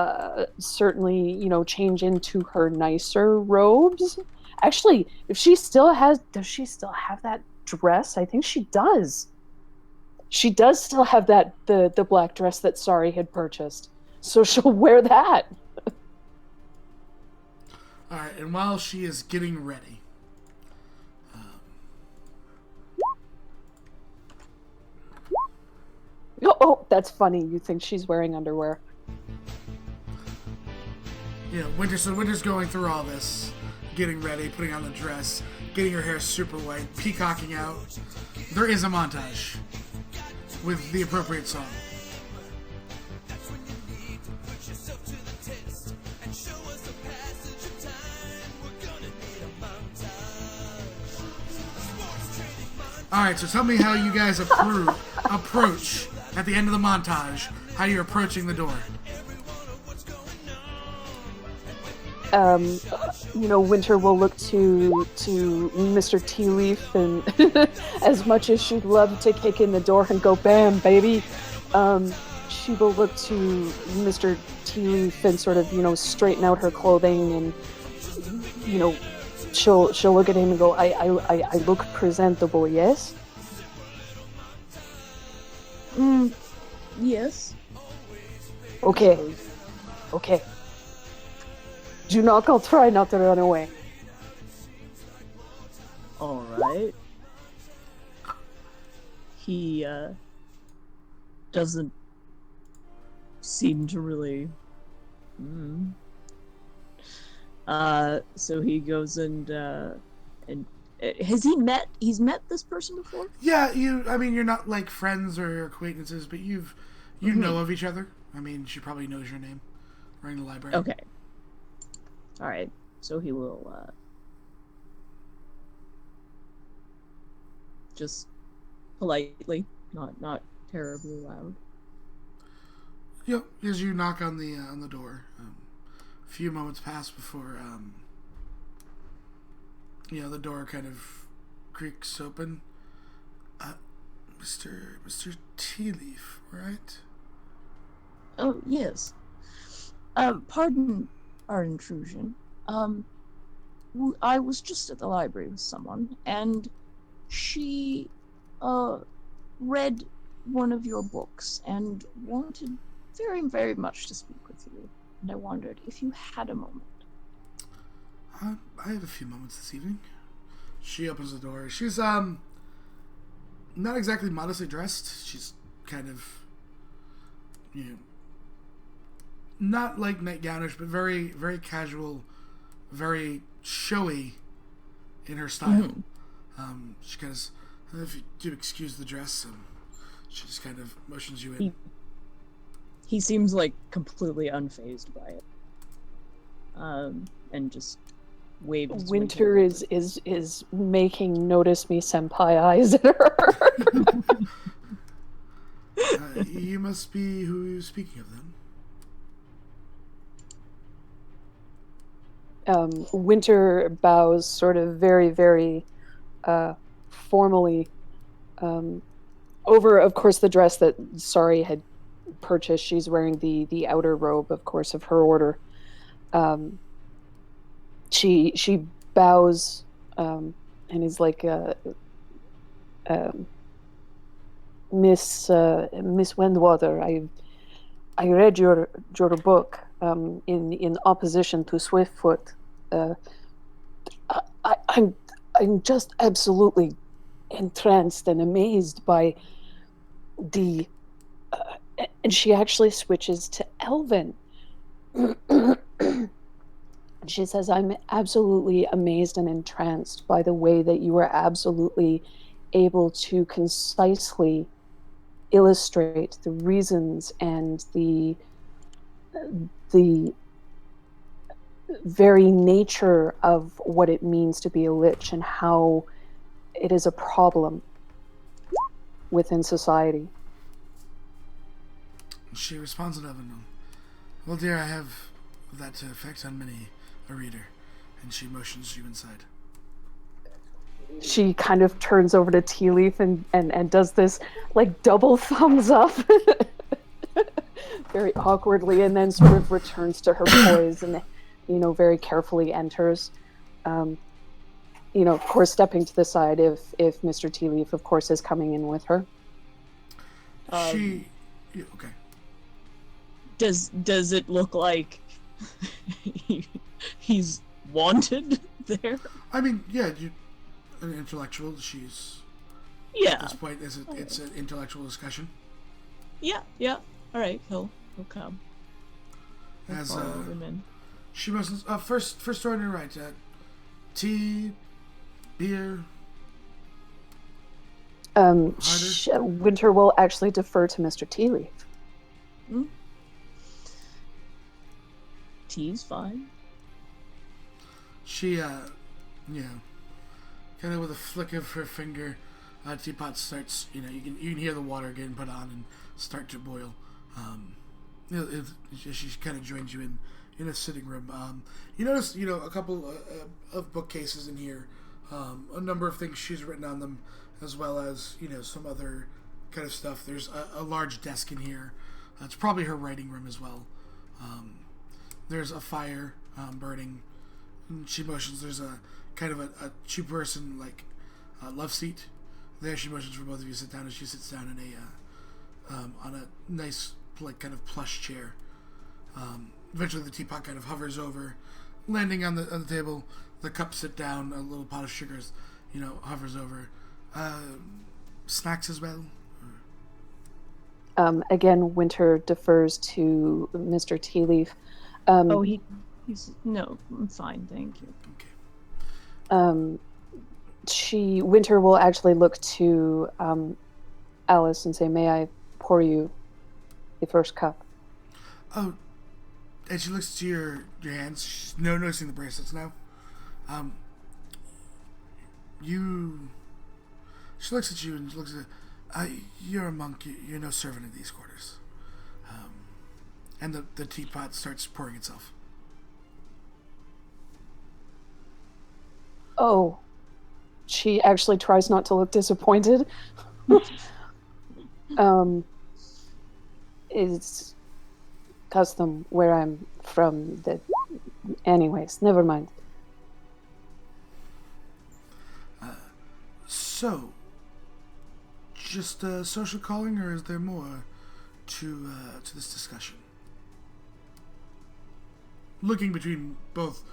Speaker 4: certainly, change into her nicer robes. Actually, does she still have that dress? I think she does. She does still have that the black dress that Sari had purchased. So she'll wear that.
Speaker 1: All right, and while she is getting ready.
Speaker 4: Oh, that's funny. You think she's wearing underwear.
Speaker 1: Winter's going through all this, getting ready, putting on the dress, getting her hair super white, peacocking out. There is a montage with the appropriate song. All right, so tell me how you guys approach at the end of the montage. How you're approaching the door.
Speaker 4: Winter will look to Mr. Tea Leaf, and as much as she'd love to kick in the door and go bam, baby, she will look to Mr. Tea Leaf and sort of, straighten out her clothing, and, she'll look at him and go, I look presentable, yes?
Speaker 5: Yes.
Speaker 4: Okay. Junok, I'll try not to run away.
Speaker 5: Alright. He, doesn't seem to really... So he goes and he's met this person before?
Speaker 1: Yeah, you're not like friends or acquaintances, but you know of each other. I mean, she probably knows your name. We're in the library.
Speaker 5: Okay. Alright, so he will, just politely, not terribly loud.
Speaker 1: Yep, as you knock on the door. A few moments pass before, the door kind of creaks open. Mr. Tea Leaf, right?
Speaker 5: Oh, yes. Pardon our intrusion. I was just at the library with someone, and she, read one of your books and wanted very, very much to speak with you. And I wondered if you had a moment.
Speaker 1: I have a few moments this evening. She opens the door. She's, not exactly modestly dressed. She's kind of, not like nightgownish, but very, very casual, very showy in her style. She kind of, if you do excuse the dress, she just kind of motions you in.
Speaker 5: He seems like completely unfazed by it, and just waves.
Speaker 4: Winter is making notice me senpai eyes at her.
Speaker 1: You must be who you're speaking of, then.
Speaker 4: Winter bows sort of very, very formally over, of course, the dress that Sari had purchased. She's wearing the outer robe, of course, of her order. She bows and is like, Miss Wendwater, I read your book in opposition to Swiftfoot. I'm just absolutely entranced and amazed by the. And she actually switches to Elven. She says, I'm absolutely amazed and entranced by the way that you are absolutely able to concisely illustrate the reasons and the very nature of what it means to be a lich and how it is a problem within society.
Speaker 1: She responds in Evan. Well, dear, I have that effect on many a reader. And she motions you inside.
Speaker 4: She kind of turns over to Tea Leaf and does this like double thumbs up very awkwardly, and then sort of returns to her poise and, very carefully enters. Of course, stepping to the side if Mr. Tea Leaf, of course, is coming in with her.
Speaker 1: Okay.
Speaker 5: Does it look like he's wanted there?
Speaker 1: I mean, yeah, an intellectual. She's at this point. It's an intellectual discussion.
Speaker 5: Yeah. All right, he'll come.
Speaker 1: As she motions. First door on your right. Tea, beer.
Speaker 4: Winter will actually defer to Mr. Tea Leaf.
Speaker 5: Tea's fine.
Speaker 1: She, kind of with a flick of her finger, teapot starts. You can hear the water getting put on and start to boil. She kind of joins you in a sitting room. You notice, a couple of bookcases in here, a number of things she's written on them, as well as some other kind of stuff. There's a large desk in here. It's probably her writing room as well. There's a fire burning. And she motions. There's a kind of a two-person love seat. There she motions for both of you to sit down, and she sits down in on a nice kind of plush chair. Eventually, the teapot kind of hovers over, landing on the table. The cups sit down. A little pot of sugars, hovers over. Snacks as well.
Speaker 4: Again, Winter defers to Mr. Tea Leaf.
Speaker 5: He's no, I'm fine, thank you.
Speaker 1: Okay.
Speaker 4: Winter will actually look to Alice and say, "May I pour you the first cup?"
Speaker 1: Oh, and she looks to your hands. She's noticing the bracelets now. She looks at you and looks at. You're a monk. You're no servant in these quarters. And the teapot starts pouring itself.
Speaker 4: Oh, she actually tries not to look disappointed. It's custom where I'm from that. Anyways, never mind.
Speaker 1: So, just a social calling, or is there more to this discussion? Looking between both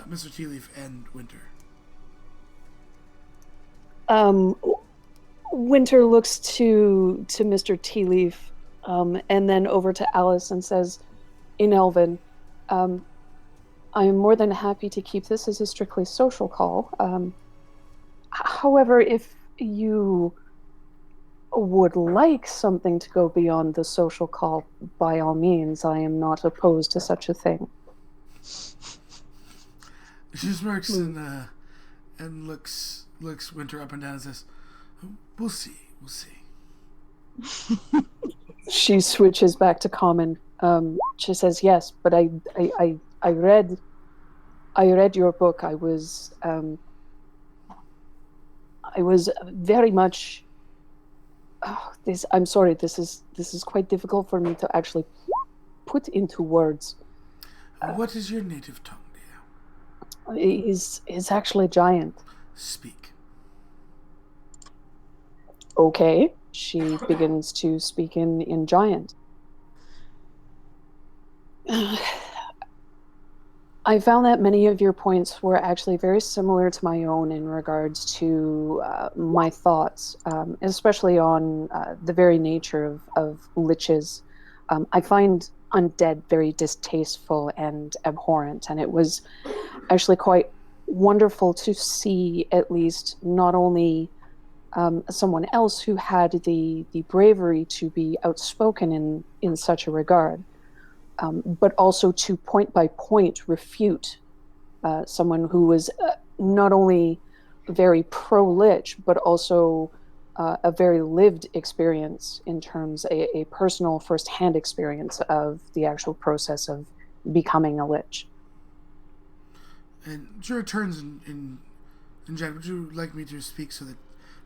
Speaker 1: Mr. Tea Leaf and Winter.
Speaker 4: Winter looks to Mr. Tea Leaf, and then over to Alice and says, in Elven. I am more than happy to keep this as a strictly social call. However, if you would like something to go beyond the social call, by all means, I am not opposed to such a thing.
Speaker 1: She smirks and looks Winter up and down and says, "We'll see. We'll see."
Speaker 4: She switches back to common. She says, "Yes, but I read your book. I was very much. Oh, this. I'm sorry. This is quite difficult for me to actually put into words.
Speaker 1: What is your native tongue, dear?
Speaker 4: Is actually giant.
Speaker 1: Speak.
Speaker 4: Okay." She begins to speak in giant. I found that many of your points were actually very similar to my own in regards to my thoughts, especially on the very nature of liches. I find undead very distasteful and abhorrent, and it was actually quite wonderful to see at least not only someone else who had the bravery to be outspoken in such a regard, but also to point by point refute someone who was not only very pro-lich, but also a very lived experience in terms a personal first-hand experience of the actual process of becoming a lich.
Speaker 1: And Jura turns in Jen, would you like me to speak so that...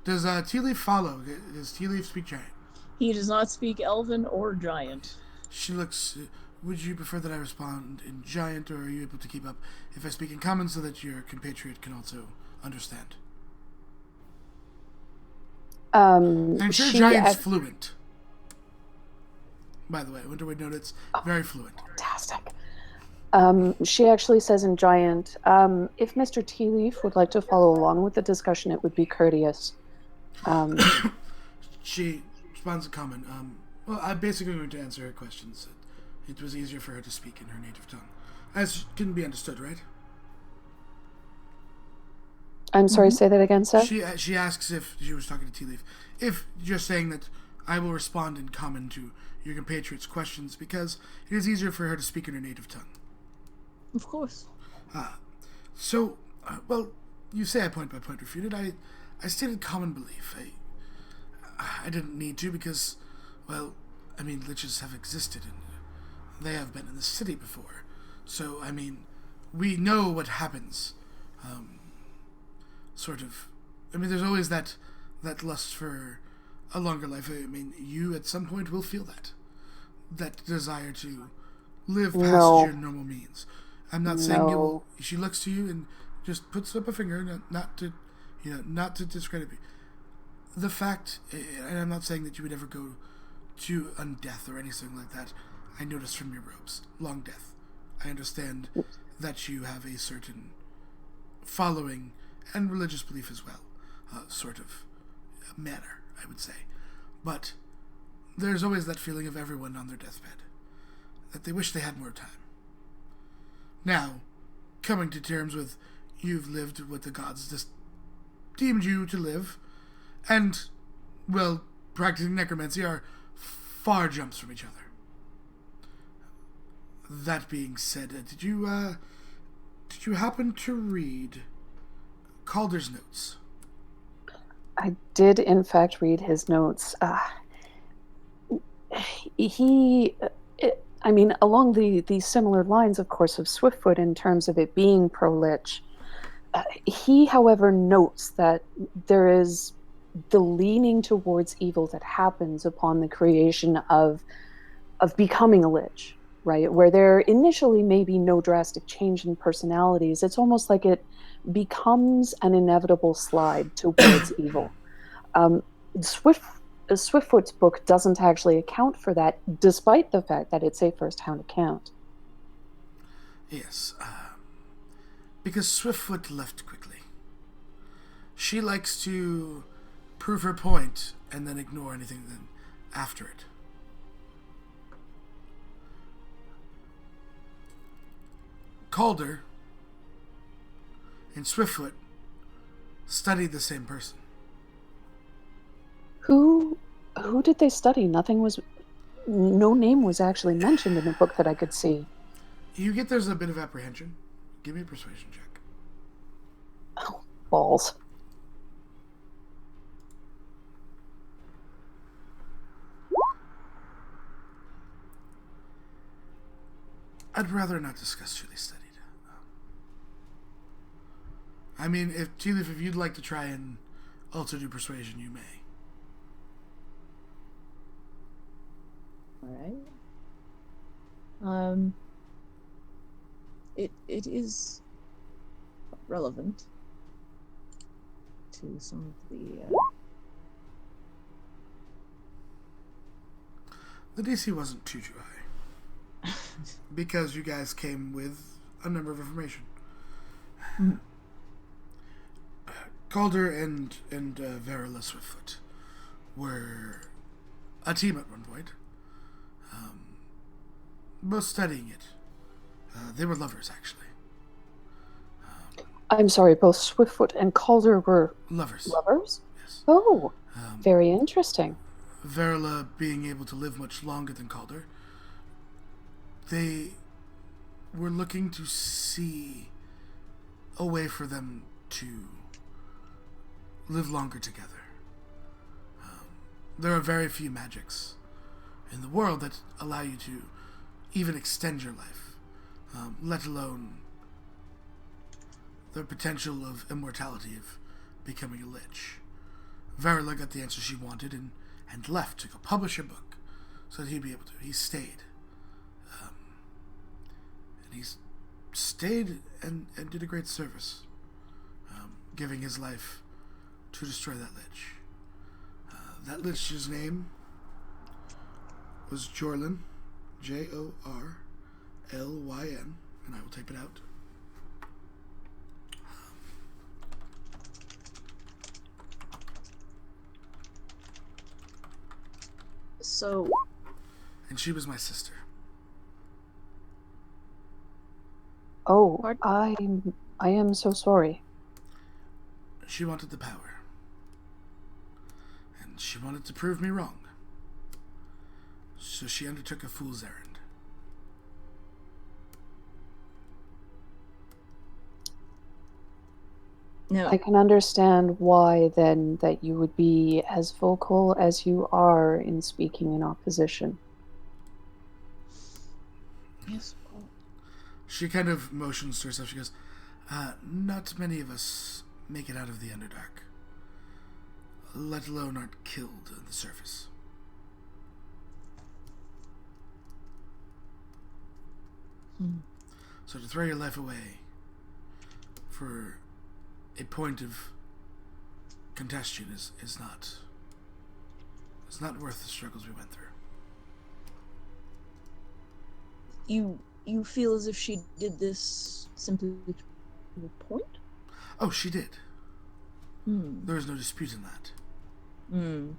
Speaker 1: Does Tea Leaf follow? Does Tea Leaf speak giant?
Speaker 5: He does not speak Elven or Giant.
Speaker 1: She looks... would you prefer that I respond in giant, or are you able to keep up if I speak in common so that your compatriot can also understand? I'm sure giant's fluent. By the way, Winter would note it's very fluent.
Speaker 4: Fantastic. She actually says in giant, if Mr. Tea Leaf would like to follow along with the discussion, it would be courteous.
Speaker 1: She responds in common. Well, I'm basically going to answer her questions. It was easier for her to speak in her native tongue, as can be understood, right?
Speaker 4: I'm sorry, say that again, sir?
Speaker 1: She asks if she was talking to Tea Leaf. If you're saying that I will respond in common to your compatriot's questions because it is easier for her to speak in her native tongue.
Speaker 5: Of course.
Speaker 1: Well, you say I point by point refuted. I stated common belief. I didn't need to because, well, I mean, liches have existed and they have been in the city before. So, I mean, we know what happens. There's always that lust for a longer life. I mean, you at some point will feel that desire to live past your normal means. I'm not saying you will. She looks to you and just puts up a finger, not to discredit me. The fact, and I'm not saying that you would ever go to undeath or anything like that. I noticed from your robes, long death. I understand that you have a certain following and religious belief as well, sort of manner, I would say. But there's always that feeling of everyone on their deathbed, that they wish they had more time. Now, coming to terms with you've lived what the gods just deemed you to live, and, well, practicing necromancy are far jumps from each other. That being said, did you happen to read Calder's notes?
Speaker 4: I did, in fact, read his notes. Along the similar lines, of course, of Swiftfoot in terms of it being pro-lich, he, however, notes that there is the leaning towards evil that happens upon the creation of becoming a lich, right? Where there initially may be no drastic change in personalities. It's almost like it becomes an inevitable slide towards evil. Swiftfoot's book doesn't actually account for that, despite the fact that it's a first-hand account.
Speaker 1: Yes, because Swiftfoot left quickly. She likes to prove her point and then ignore anything then after it. Calder and Swiftfoot studied the same person.
Speaker 4: Who did they study? No name was actually mentioned in the book that I could see.
Speaker 1: You get there's a bit of apprehension. Give me a persuasion check.
Speaker 4: Oh, balls.
Speaker 1: I'd rather not discuss who they studied. I mean, if you'd like to try and also do persuasion, you may.
Speaker 5: Alright. It is relevant to some of the
Speaker 1: The DC wasn't too high. Because you guys came with a number of information.
Speaker 5: Mhm.
Speaker 1: Calder and Varela Swiftfoot were a team at one point. Both studying it. They were lovers, actually.
Speaker 4: I'm sorry, both Swiftfoot and Calder were
Speaker 1: Lovers.
Speaker 4: lovers?
Speaker 1: Yes.
Speaker 4: Oh, very interesting.
Speaker 1: Varela being able to live much longer than Calder. They were looking to see a way for them to live longer together. There are very few magics in the world that allow you to even extend your life, let alone the potential of immortality of becoming a lich. Varela got the answer she wanted and left to go publish a book so that he'd be able to. He stayed. And he stayed and did a great service, giving his life to destroy that lich. That lich's name was Jorlyn, Jorlyn, and I will type it out.
Speaker 5: So,
Speaker 1: And she was my sister.
Speaker 4: Oh,
Speaker 5: Pardon?
Speaker 4: I am so sorry.
Speaker 1: She wanted the power. And she wanted to prove me wrong. So she undertook a fool's errand.
Speaker 5: no.
Speaker 4: I can understand why then that you would be as vocal as you are in speaking in opposition.
Speaker 5: Yes. Well,
Speaker 1: She kind of motions to herself. She goes, not many of us make it out of the Underdark. Let alone aren't killed on the surface. So to throw your life away for a point of contention is not... It's not worth the struggles we went through.
Speaker 5: You feel as if she did this simply to a point?
Speaker 1: Oh, she did.
Speaker 5: Hmm.
Speaker 1: There is no dispute in that.
Speaker 5: Hmm.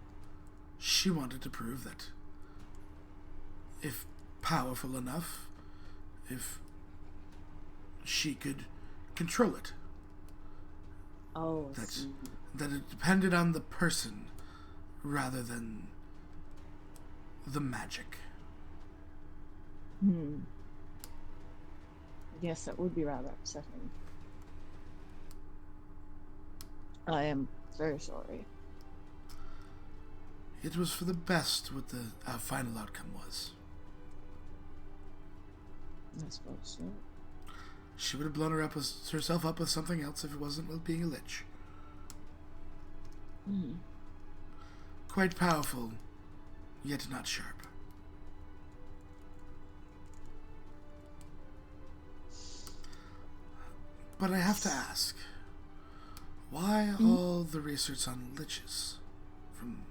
Speaker 1: She wanted to prove that if powerful enough, if she could control it,
Speaker 5: Oh, I
Speaker 1: that
Speaker 5: see.
Speaker 1: that it depended on the person rather than the magic.
Speaker 5: Hmm. Yes, that would be rather upsetting. I am very sorry.
Speaker 1: It was for the best what the final outcome was.
Speaker 5: I suppose so.
Speaker 1: She would have blown herself up with something else if it wasn't with being a lich.
Speaker 5: Hmm.
Speaker 1: Quite powerful, yet not sharp. But I have to ask, why all the research on liches from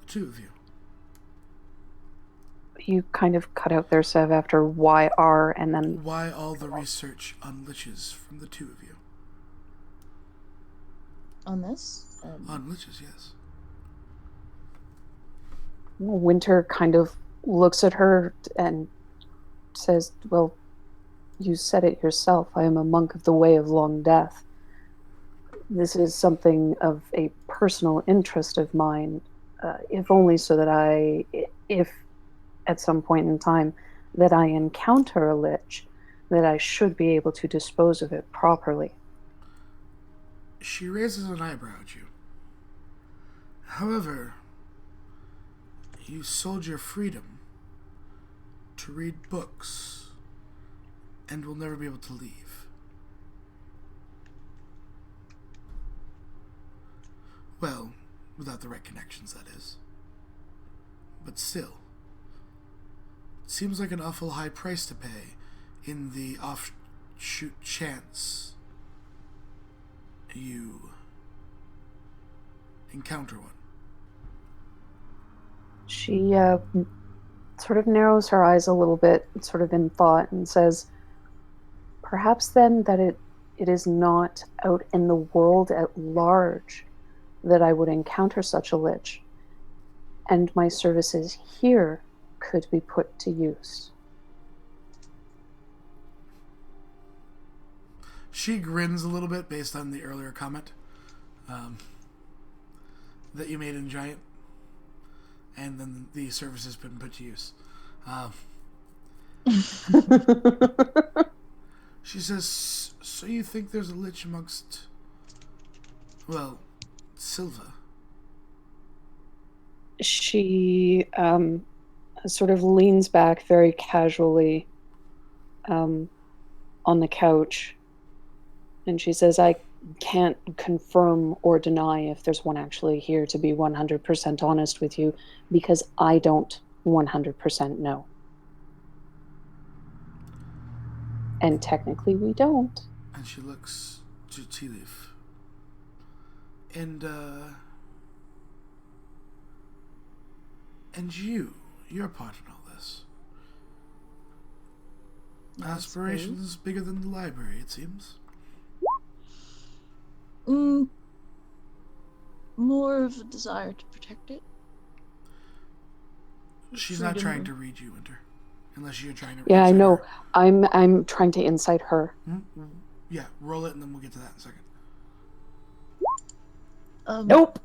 Speaker 1: the two of you?
Speaker 4: You kind of cut out there, Sev, after YR, and then
Speaker 1: Why all the research on liches from the two of you?
Speaker 5: On this?
Speaker 1: On liches, yes.
Speaker 4: Winter kind of looks at her and says, well, you said it yourself, I am a monk of the Way of Long Death. This is something of a personal interest of mine, if only so that if at some point in time that I encounter a lich, that I should be able to dispose of it properly.
Speaker 1: She raises an eyebrow at you. However, you sold your freedom to read books and will never be able to leave. Well, without the right connections, that is. But still, it seems like an awful high price to pay in the offshoot chance you encounter one.
Speaker 4: She sort of narrows her eyes a little bit, sort of in thought, and says, perhaps then that it is not out in the world at large that I would encounter such a lich, and my services here could be put to use.
Speaker 1: She grins a little bit based on the earlier comment that you made in Giant, and then the service has been put to use. She says, so you think there's a lich amongst, well, Silva?
Speaker 4: She sort of leans back very casually on the couch, and she says, I can't confirm or deny if there's one actually here, to be 100% honest with you, because I don't 100% know. And technically we don't.
Speaker 1: And she looks to Tea Leaf. And you're part in all this. Aspirations bigger than the library, it seems.
Speaker 5: More of a desire to protect it.
Speaker 1: She's not trying to read you, Winter. Unless you're trying to.
Speaker 4: Yeah, I know. Her. I'm trying to insight her.
Speaker 1: Mm-hmm. Yeah, roll it, and then we'll get to that in a second.
Speaker 4: Nope.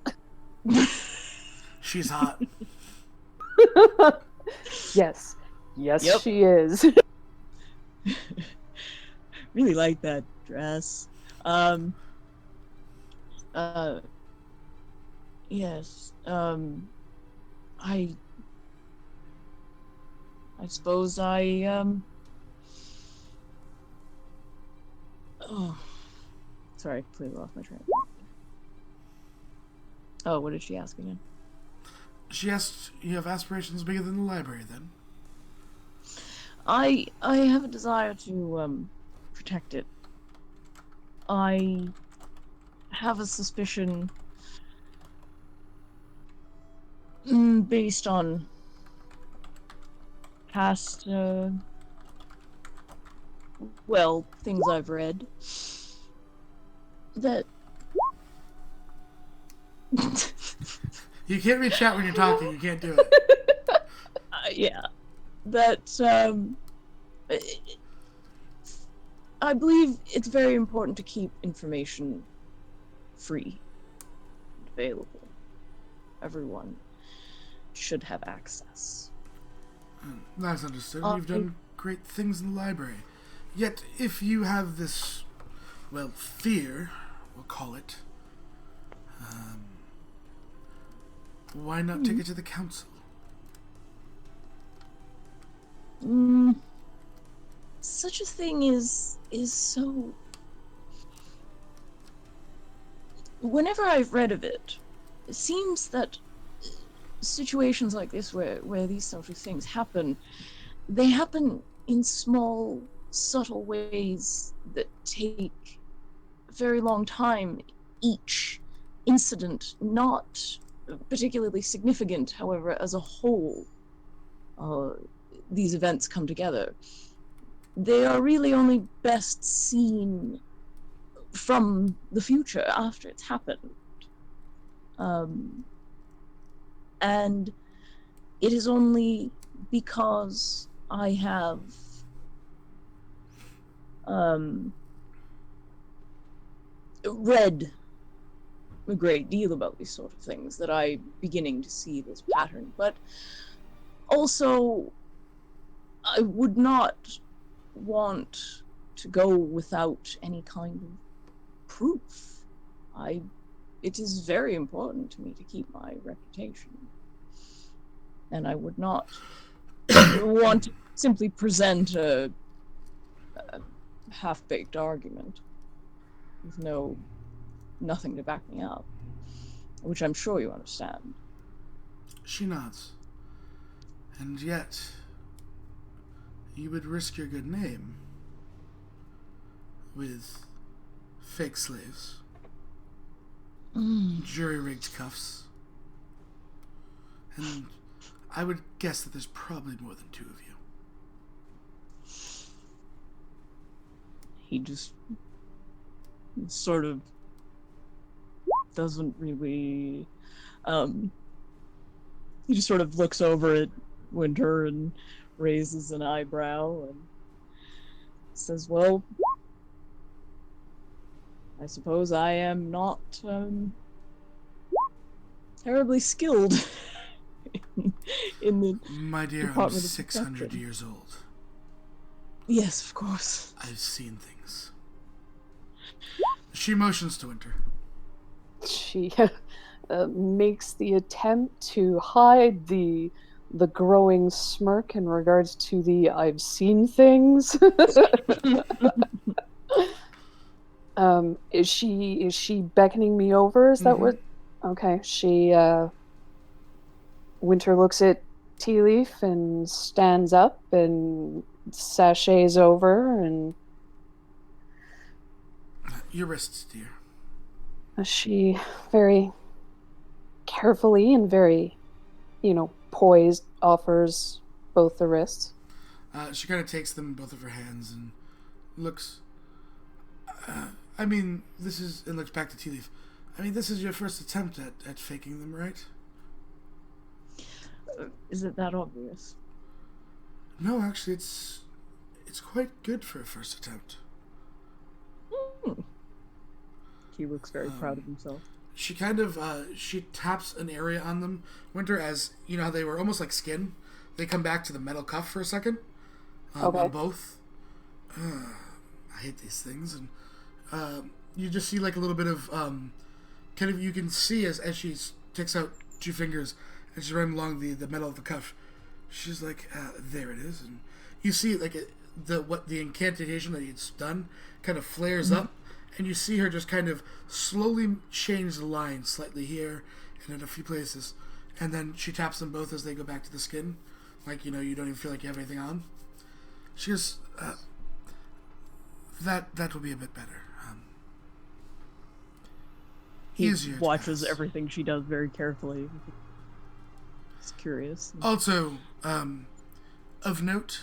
Speaker 1: She's hot.
Speaker 4: Yes. Yes,
Speaker 5: yep.
Speaker 4: She is.
Speaker 5: Really like that dress. Yes. I suppose oh, sorry, completely lost my train of thought. Oh, what did she ask again?
Speaker 1: She asked, you have aspirations bigger than the library, then?
Speaker 5: I have a desire to protect it. I have a suspicion based on past things I've read that
Speaker 1: you can't reach out when you're talking. You can't do it.
Speaker 5: Yeah, that I believe it's very important to keep information free and available. Everyone should have access.
Speaker 1: That's understood. You've done great things in the library. Yet, if you have this, well, fear, we'll call it, why not take it to the council?
Speaker 5: Such a thing is so... Whenever I've read of it, it seems that situations like this where these sort of things happen, they happen in small, subtle ways that take a very long time. Each incident not particularly significant, however, as a whole, these events come together. They are really only best seen from the future after it's happened. And it is only because I have read a great deal about these sort of things, that I'm beginning to see this pattern. But also, I would not want to go without any kind of proof. It is very important to me to keep my reputation. And I would not want to simply present a half-baked argument with nothing to back me up, which I'm sure you understand.
Speaker 1: She nods. And yet, you would risk your good name with fake slaves, jury-rigged cuffs, and I would guess that there's probably more than two of you.
Speaker 5: He just sort of doesn't really he just sort of looks over at Winter and raises an eyebrow and says, well, I suppose I am not terribly skilled in the
Speaker 1: My dear, I'm
Speaker 5: Department of
Speaker 1: 600
Speaker 5: Deception.
Speaker 1: years old.
Speaker 5: Yes, of course.
Speaker 1: I've seen things. She motions to Winter.
Speaker 4: She makes the attempt to hide the growing smirk in regards to the "I've seen things." Is she beckoning me over? Is that what? Okay. She Winter looks at Tea Leaf and stands up and sachets over, and
Speaker 1: Your wrists, dear.
Speaker 4: she very carefully and very, poised offers both the wrists.
Speaker 1: She kind of takes them in both of her hands and looks. I mean, this is. And looks back to Tea Leaf. I mean, this is your first attempt at faking them, right?
Speaker 5: Is it that obvious?
Speaker 1: No, actually, it's quite good for a first attempt.
Speaker 5: He looks very proud of himself.
Speaker 1: She kind of she taps an area on them, Winter, as you know how they were almost like skin. They come back to the metal cuff for a second.
Speaker 4: Okay.
Speaker 1: On both. I hate these things, and you just see like a little bit of kind of, you can see as she takes out two fingers and she's running along the metal of the cuff. She's like, there it is, and you see like the incantation that it's done kind of flares up, and you see her just kind of slowly change the line slightly here and in a few places, and then she taps them both as they go back to the skin, like you don't even feel like you have anything on. She goes, that will be a bit better.
Speaker 5: He
Speaker 1: Easier to
Speaker 5: watches
Speaker 1: pass.
Speaker 5: everything she does very carefully. He's curious.
Speaker 1: Also, of note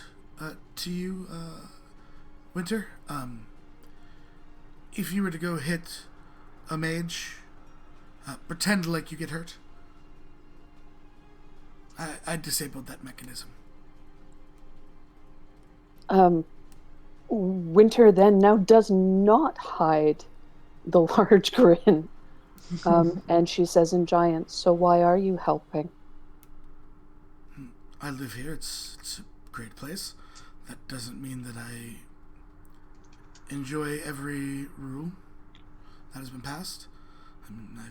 Speaker 1: to you, Winter, if you were to go hit a mage, pretend like you get hurt. I disabled that mechanism.
Speaker 4: Winter then now does not hide the large grin. And she says in Giant, so why are you helping?
Speaker 1: I live here. It's a great place. That doesn't mean that I enjoy every rule that has been passed. I mean, I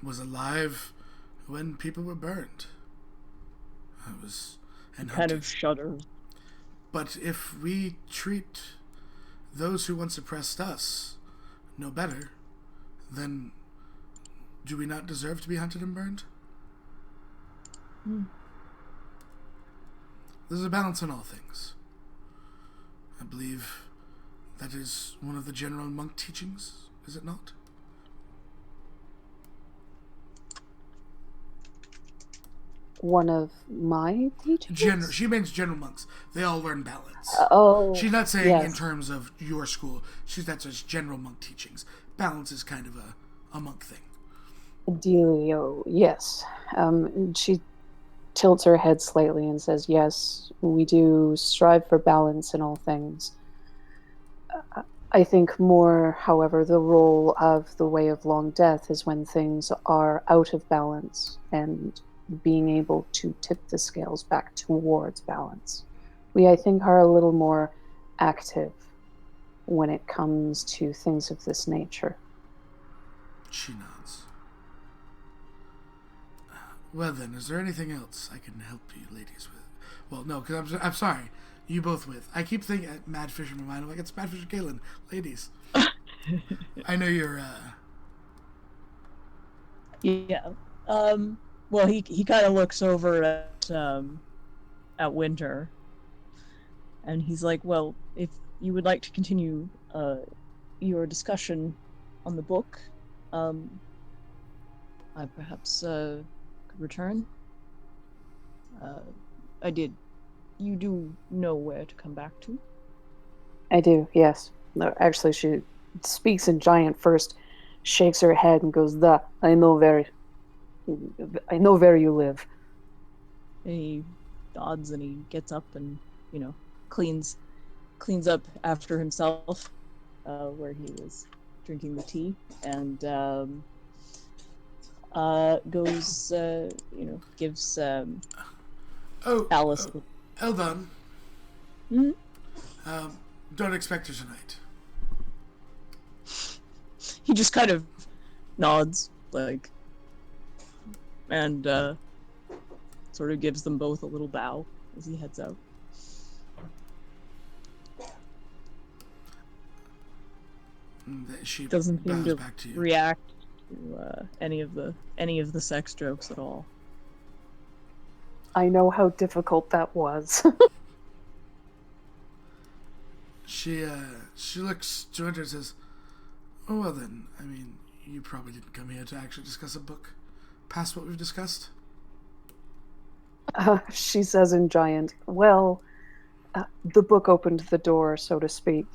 Speaker 1: was alive when people were burned. I was and
Speaker 5: Kind
Speaker 1: hunted.
Speaker 5: of shudders.
Speaker 1: But if we treat those who once oppressed us no better, then do we not deserve to be hunted and burned? There's a balance in all things. I believe that is one of the general monk teachings, is it not?
Speaker 4: One of my teachers?
Speaker 1: She means general monks. They all learn balance.
Speaker 4: Oh,
Speaker 1: She's not saying
Speaker 4: yes.
Speaker 1: in terms of your school. That's just general monk teachings. Balance is kind of a monk thing.
Speaker 4: Delio, yes. She tilts her head slightly and says, yes, we do strive for balance in all things. I think more, however, the role of the Way of Long Death is when things are out of balance and being able to tip the scales back towards balance. We, I think, are a little more active when it comes to things of this nature.
Speaker 1: She nods. Well then, is there anything else I can help you ladies with? Well, no, because I'm sorry. You both with. I keep thinking Mad Fish in my mind. I'm like, it's Mad Fish and Galen. Ladies. I know you're,
Speaker 5: Yeah. Well, he kind of looks over at Winter, and he's like, "Well, if you would like to continue your discussion on the book, I perhaps could return. I did. You do know where to come back to."
Speaker 4: I do, yes. No, actually, she speaks in giant first, shakes her head, and goes, "Da, I know where you live."
Speaker 5: And he nods and he gets up and cleans up after himself, where he was drinking the tea, and goes, gives
Speaker 1: oh,
Speaker 5: Alice.
Speaker 1: Eldon.
Speaker 5: Hmm?
Speaker 1: Don't expect her tonight.
Speaker 5: He just kind of nods, like, and sort of gives them both a little bow as he heads out.
Speaker 1: She
Speaker 5: Doesn't seem
Speaker 1: bows
Speaker 5: to
Speaker 1: back to you.
Speaker 5: react to any of the sex jokes at all.
Speaker 4: I know how difficult that was.
Speaker 1: She looks to Winter and says, "Oh well then. I mean, you probably didn't come here to actually discuss a book, past what we've discussed."
Speaker 4: She says in giant, "Well, the book opened the door, so to speak.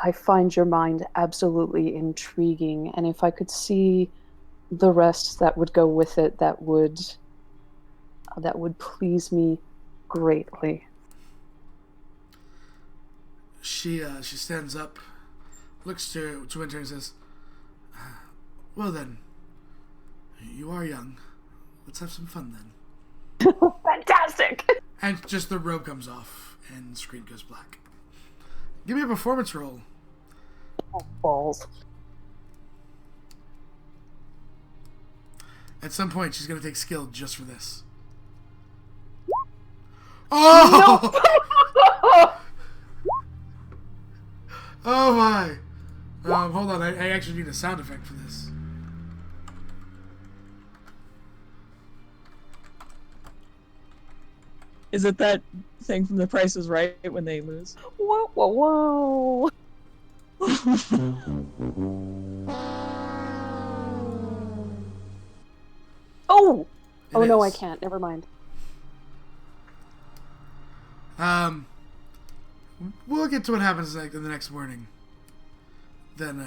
Speaker 4: I find your mind absolutely intriguing, and if I could see the rest that would go with it, that would please me greatly."
Speaker 1: She stands up, looks to Winter and says, "Well then, you are young. Let's have some fun then."
Speaker 4: Fantastic!
Speaker 1: And just the robe comes off, and the screen goes black. Give me a performance roll.
Speaker 4: Balls.
Speaker 1: At some point, she's gonna take skill just for this. Oh! Oh my! Hold on. I actually need a sound effect for this.
Speaker 5: Is it that thing from The Price is Right when they lose?
Speaker 4: Whoa, whoa, whoa! Oh! Oh no, I can't. Never mind.
Speaker 1: We'll get to what happens like in the next morning. Then,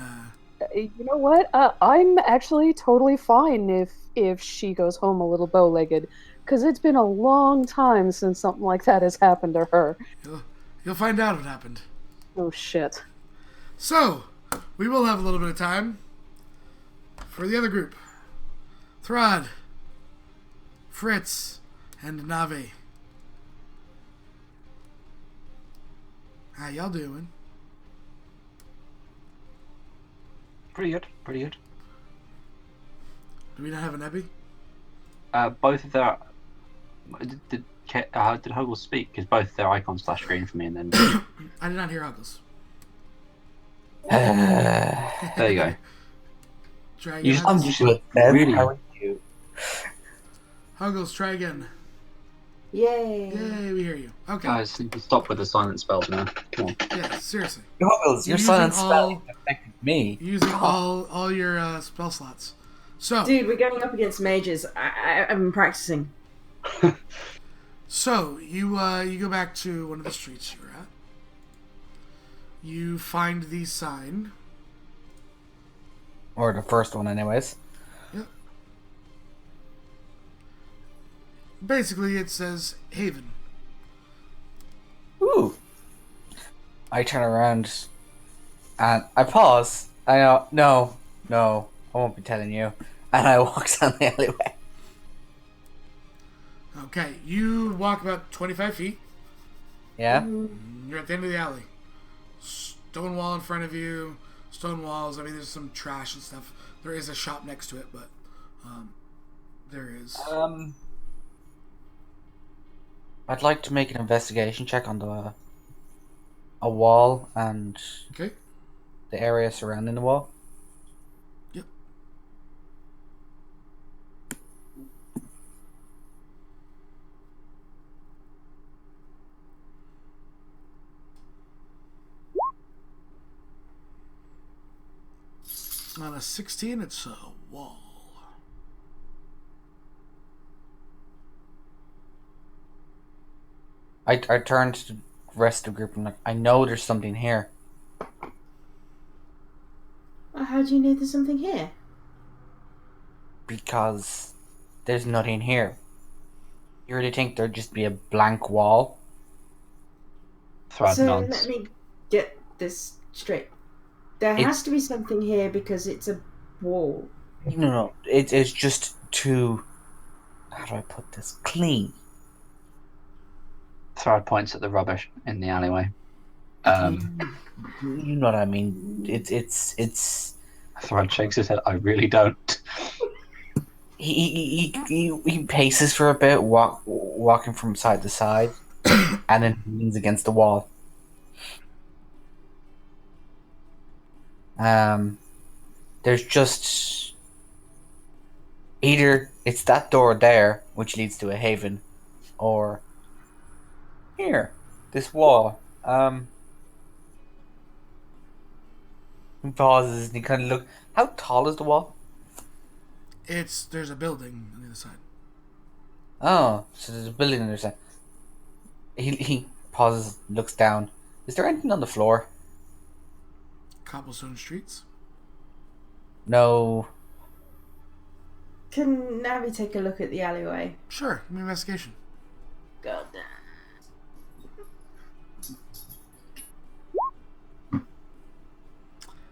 Speaker 4: You know what? I'm actually totally fine if she goes home a little bow-legged, because it's been a long time since something like that has happened to her.
Speaker 1: you'll find out what happened.
Speaker 4: Oh shit.
Speaker 1: So, we will have a little bit of time for the other group. Throd, Fritz, and Nave. How y'all doing?
Speaker 7: Pretty good, pretty good.
Speaker 1: Do we not have an Epi?
Speaker 7: Both of their did Hoggle speak? Because both their icons flashed green for me, and then
Speaker 1: I did not hear Huggles.
Speaker 7: there you go.
Speaker 1: Try
Speaker 7: You
Speaker 1: again.
Speaker 7: just- I'm
Speaker 1: Huggles.
Speaker 7: just really.
Speaker 3: How are you?
Speaker 1: Huggles, try again.
Speaker 6: Yay!
Speaker 1: Yay, we hear you. Okay.
Speaker 7: Guys, need to stop with the silent spells now. Come on.
Speaker 1: Yeah, seriously.
Speaker 3: Goggles, your
Speaker 1: Using
Speaker 3: silent
Speaker 1: all-
Speaker 3: spell affected me.
Speaker 1: Using all your spell slots. So,
Speaker 6: Dude, we're going up against mages. I've been practicing.
Speaker 1: So you go back to one of the streets you were at. You find the sign.
Speaker 3: Or the first one, anyways.
Speaker 1: Yep. Basically, it says Haven.
Speaker 3: Ooh. I turn around and I pause. I go, no, I won't be telling you. And I walk down the alleyway.
Speaker 1: Okay, you walk about 25 feet.
Speaker 3: Yeah?
Speaker 1: You're at the end of the alley. Stone wall in front of you. Stone walls. I mean, there's some trash and stuff. There is a shop next to it, but there is.
Speaker 3: I'd like to make an investigation check on a wall and
Speaker 1: Okay.
Speaker 3: the area surrounding the wall.
Speaker 1: Yep. On a 16, it's a wall.
Speaker 3: I turn to the rest of the group and like, I know there's something here.
Speaker 6: How do you know there's something here?
Speaker 3: Because there's nothing here. You really think there'd just be a blank wall?
Speaker 7: Thrad
Speaker 6: So
Speaker 7: nods.
Speaker 6: let me get this straight. There has to be something here because it's a wall.
Speaker 3: No. It's just too. How do I put this? Clean.
Speaker 7: Thrad points at the rubbish in the alleyway.
Speaker 3: You know what I mean. It's.
Speaker 7: Thrad shakes his head. I really don't.
Speaker 3: He paces for a bit, walking from side to side, and then leans against the wall. There's just either it's that door there, which leads to a haven, or here, this wall. He pauses and he kind of look. How tall is the wall?
Speaker 1: There's a building on the other side.
Speaker 3: Oh, so there's a building on the other side. He pauses, looks down. Is there anything on the floor?
Speaker 1: Cobblestone streets.
Speaker 3: No.
Speaker 6: Can Navi take a look at the alleyway?
Speaker 1: Sure. Give me investigation.
Speaker 6: God damn.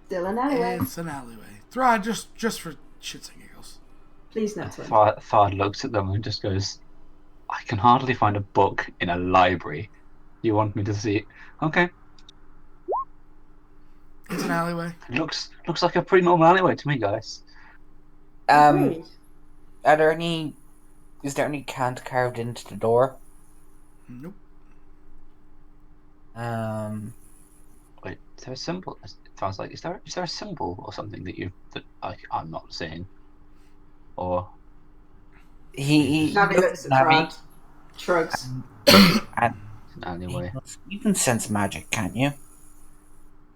Speaker 6: Still an alleyway.
Speaker 1: It's an alleyway. Throd, just for shits and giggles.
Speaker 6: Please not to.
Speaker 7: Thrad looks at them and just goes, I can hardly find a book in a library. You want me to see it? Okay.
Speaker 1: It's an alleyway.
Speaker 7: It looks like a pretty normal alleyway to me, guys.
Speaker 6: Agreed.
Speaker 3: Are there any? Is there any cant carved into the door?
Speaker 1: Nope.
Speaker 7: Wait, is there a symbol? It sounds like is there a symbol or something that I'm not seeing? Or
Speaker 3: He
Speaker 6: Navi looks at Thrad, shrugs.
Speaker 3: and
Speaker 7: anyway,
Speaker 3: you can sense magic, can't you?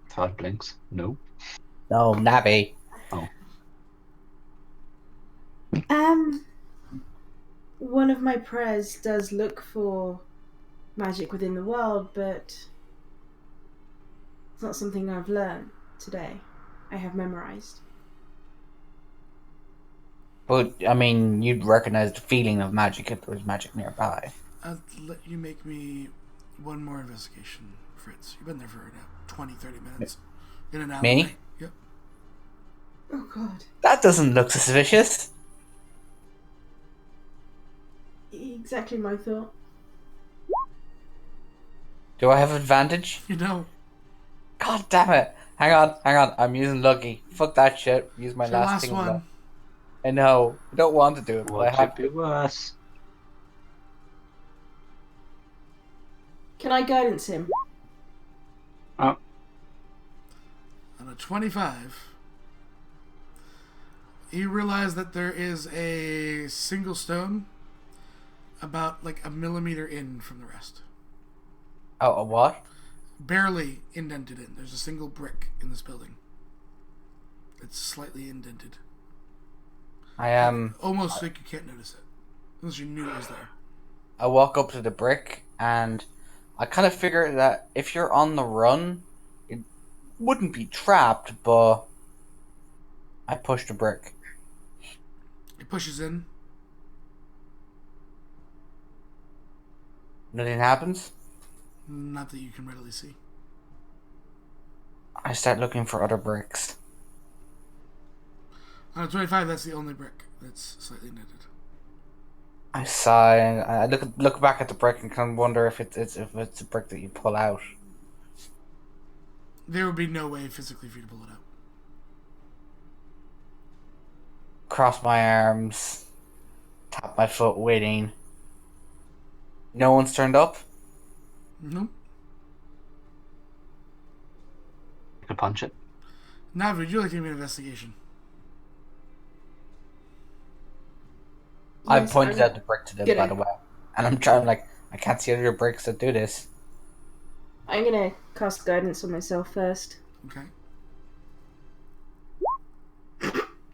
Speaker 7: Thrad blinks. No.
Speaker 3: No, Navi.
Speaker 7: Oh.
Speaker 6: One of my prayers does look for magic within the world, but it's not something I've learned today. I have memorized.
Speaker 3: But I mean, you'd recognize the feeling of magic if there was magic nearby.
Speaker 1: I'll let you make me one more investigation, Fritz. You've been there for now 20, 30 minutes. In an alleyway.
Speaker 3: Me?
Speaker 1: Yep.
Speaker 6: Oh God.
Speaker 3: That doesn't look suspicious.
Speaker 6: Exactly my thought.
Speaker 3: Do I have advantage?
Speaker 1: You know.
Speaker 3: God damn it! Hang on. I'm using lucky. Fuck that shit. Use my
Speaker 1: It's your
Speaker 3: last
Speaker 1: last
Speaker 3: thing.
Speaker 1: one.
Speaker 3: I know. I don't want to do it, but I
Speaker 7: What
Speaker 3: have
Speaker 7: could be worse?
Speaker 6: Can I guidance him?
Speaker 7: Oh,
Speaker 1: On a 25, you realize that there is a single stone about like a millimeter in from the rest.
Speaker 3: Oh, a what?
Speaker 1: Barely indented in. There's a single brick in this building. It's slightly indented.
Speaker 3: I am.
Speaker 1: Almost like you can't notice it. Unless you knew it was there.
Speaker 3: I walk up to the brick and I kind of figure that if you're on the run, it wouldn't be trapped, but I push the brick.
Speaker 1: It pushes in.
Speaker 3: Nothing happens.
Speaker 1: Not that you can readily see.
Speaker 3: I start looking for other bricks.
Speaker 1: On a 25, that's the only brick that's slightly netted.
Speaker 3: I sigh and I look back at the brick and kind of wonder if it's a brick that you pull out.
Speaker 1: There would be no way physically for you to pull it out.
Speaker 3: Cross my arms, tap my foot, waiting. No one's turned up.
Speaker 1: Nope.
Speaker 7: I could punch it.
Speaker 1: Navi, would you like to give me an investigation?
Speaker 3: I
Speaker 6: Yes,
Speaker 3: pointed
Speaker 6: I'm
Speaker 3: out the brick to them, by
Speaker 6: gonna-
Speaker 3: the way, and I'm trying I can't see other bricks that do this.
Speaker 6: I'm gonna cast guidance on myself first.
Speaker 1: Okay.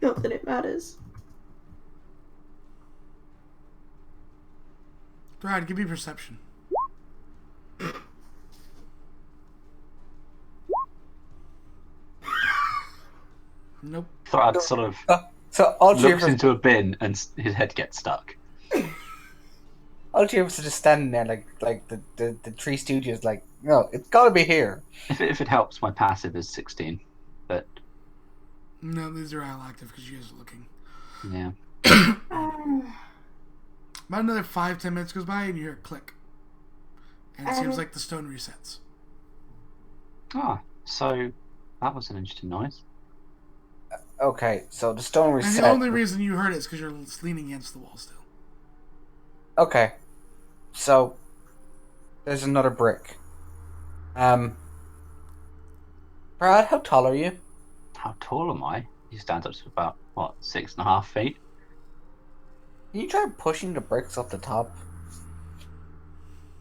Speaker 6: Not that it matters.
Speaker 1: Brad, give me perception. Nope.
Speaker 7: Thrad sort of
Speaker 3: So all three of
Speaker 7: looks
Speaker 3: us,
Speaker 7: into a bin and his head gets stuck.
Speaker 3: are just standing there like the Three Stooges, like, no, it's gotta be here.
Speaker 7: If it helps, my passive is 16. But
Speaker 1: No, these are all active because you guys are looking.
Speaker 7: yeah,
Speaker 1: About another 5-10 minutes goes by and you hear a click. And it seems like the stone resets.
Speaker 7: so that was an interesting noise.
Speaker 3: Okay, so the stone
Speaker 1: And
Speaker 3: reset.
Speaker 1: the only reason you heard it is because you're leaning against the wall still.
Speaker 3: Okay, so there's another brick. Brad, how tall are you?
Speaker 7: How tall am I? He stands up to about, what, 6.5 feet?
Speaker 3: Can you try pushing the bricks up the top?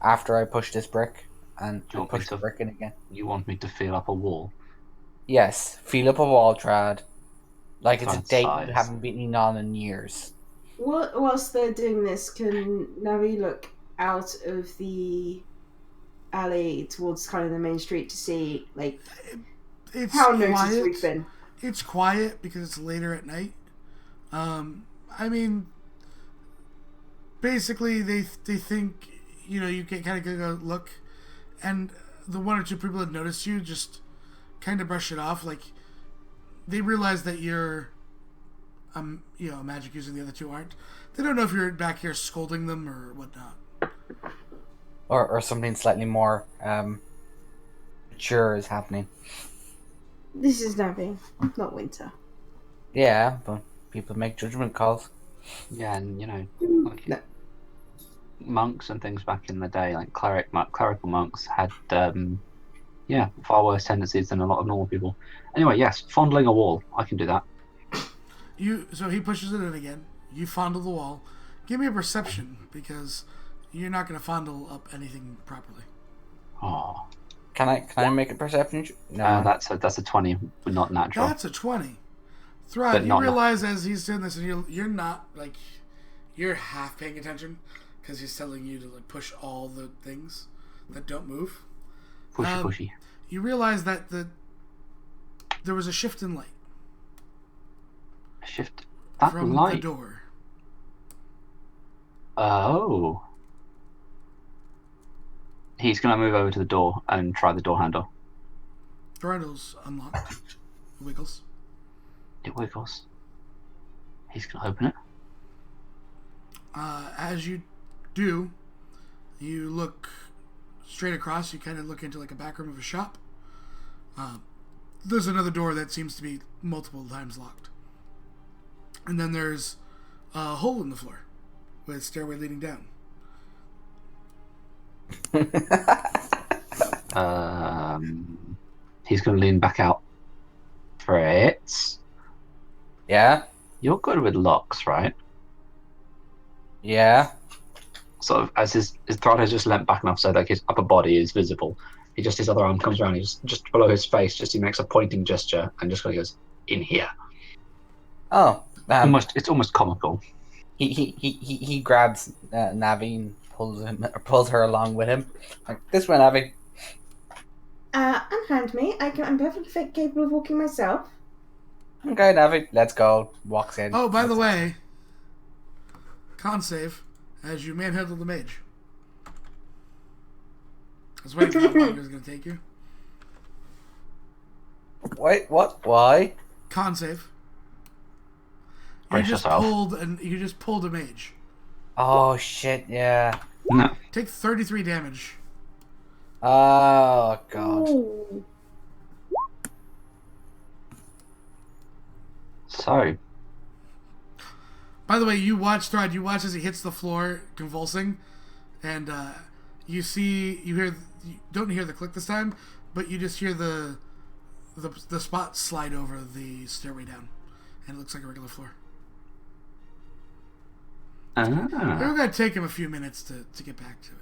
Speaker 3: After I push this brick and
Speaker 7: Do you want me
Speaker 3: push the
Speaker 7: to-
Speaker 3: brick in again.
Speaker 7: You want me to feel up a wall?
Speaker 3: Yes, feel up a wall, Trad. Like it's a
Speaker 7: Trad
Speaker 3: date
Speaker 7: size.
Speaker 3: you haven't been on in years.
Speaker 6: Whilst they're doing this, can Navi look out of the alley towards kind of the main street to see, like,
Speaker 1: It's
Speaker 6: how noticed
Speaker 1: quiet.
Speaker 6: we've been?
Speaker 1: It's quiet because it's later at night. I mean, basically they think, you can kind of go look, and the one or two people that noticed you just kind of brush it off. Like, they realize that you're, a magic user, and the other two aren't. They don't know if you're back here scolding them or whatnot.
Speaker 3: Or something slightly more mature is happening.
Speaker 6: This is Navi, not Winter.
Speaker 3: Yeah, but people make judgment calls.
Speaker 7: Yeah, and like
Speaker 6: No.
Speaker 7: monks and things back in the day, like clerical monks, had far worse tendencies than a lot of normal people. Anyway, yes, fondling a wall, I can do that.
Speaker 1: So he pushes it in again. You fondle the wall. Give me a perception because you're not going to fondle up anything properly.
Speaker 7: Oh,
Speaker 3: Can I make a perception? No.
Speaker 7: that's a 20, but not natural.
Speaker 1: That's a 20. Throd,
Speaker 7: But
Speaker 1: you
Speaker 7: not-
Speaker 1: realize as he's doing this, and you're not you're half paying attention because he's telling you to push all the things that don't move.
Speaker 7: Pushy.
Speaker 1: You realize that there was a shift in light
Speaker 7: Shift that
Speaker 1: from
Speaker 7: light.
Speaker 1: the door.
Speaker 7: Oh. He's gonna move over to the door and try the door handle.
Speaker 1: Door handle's unlocked. It wiggles.
Speaker 7: It wiggles. He's gonna open it.
Speaker 1: As you do, you look straight across. You kind of look into a back room of a shop. There's another door that seems to be multiple times locked. And then there's a hole in the floor with a stairway leading down.
Speaker 7: He's gonna lean back out. Fritz,
Speaker 3: Yeah?
Speaker 7: you're good with locks, right?
Speaker 3: Yeah?
Speaker 7: Sort of as his throat has just leant back enough so his upper body is visible. His other arm comes around. He's just below his face. He makes a pointing gesture and just kind of goes in here.
Speaker 3: Oh.
Speaker 7: It's almost comical.
Speaker 3: He grabs Navi and pulls her along with him. Like, this way, Navi.
Speaker 6: Unhand me. I'm perfectly capable of walking myself.
Speaker 3: Okay, Navi, let's go. Walks in.
Speaker 1: Oh, by the way, con save as you manhandle the mage. I was waiting for how long it was going to take you.
Speaker 3: Wait, what? Why?
Speaker 1: Con save. You
Speaker 7: Brace
Speaker 1: just
Speaker 7: yourself.
Speaker 1: pulled a mage.
Speaker 3: Oh shit! Yeah.
Speaker 7: No.
Speaker 1: Take 33 damage.
Speaker 3: Oh god.
Speaker 4: Ooh.
Speaker 7: So,
Speaker 1: By the way, you watch Throd. You watch as he hits the floor, convulsing, and you don't hear the click this time, but you just hear the spot slide over the stairway down, and it looks like a regular floor. We're gonna take him a few minutes to get back to it.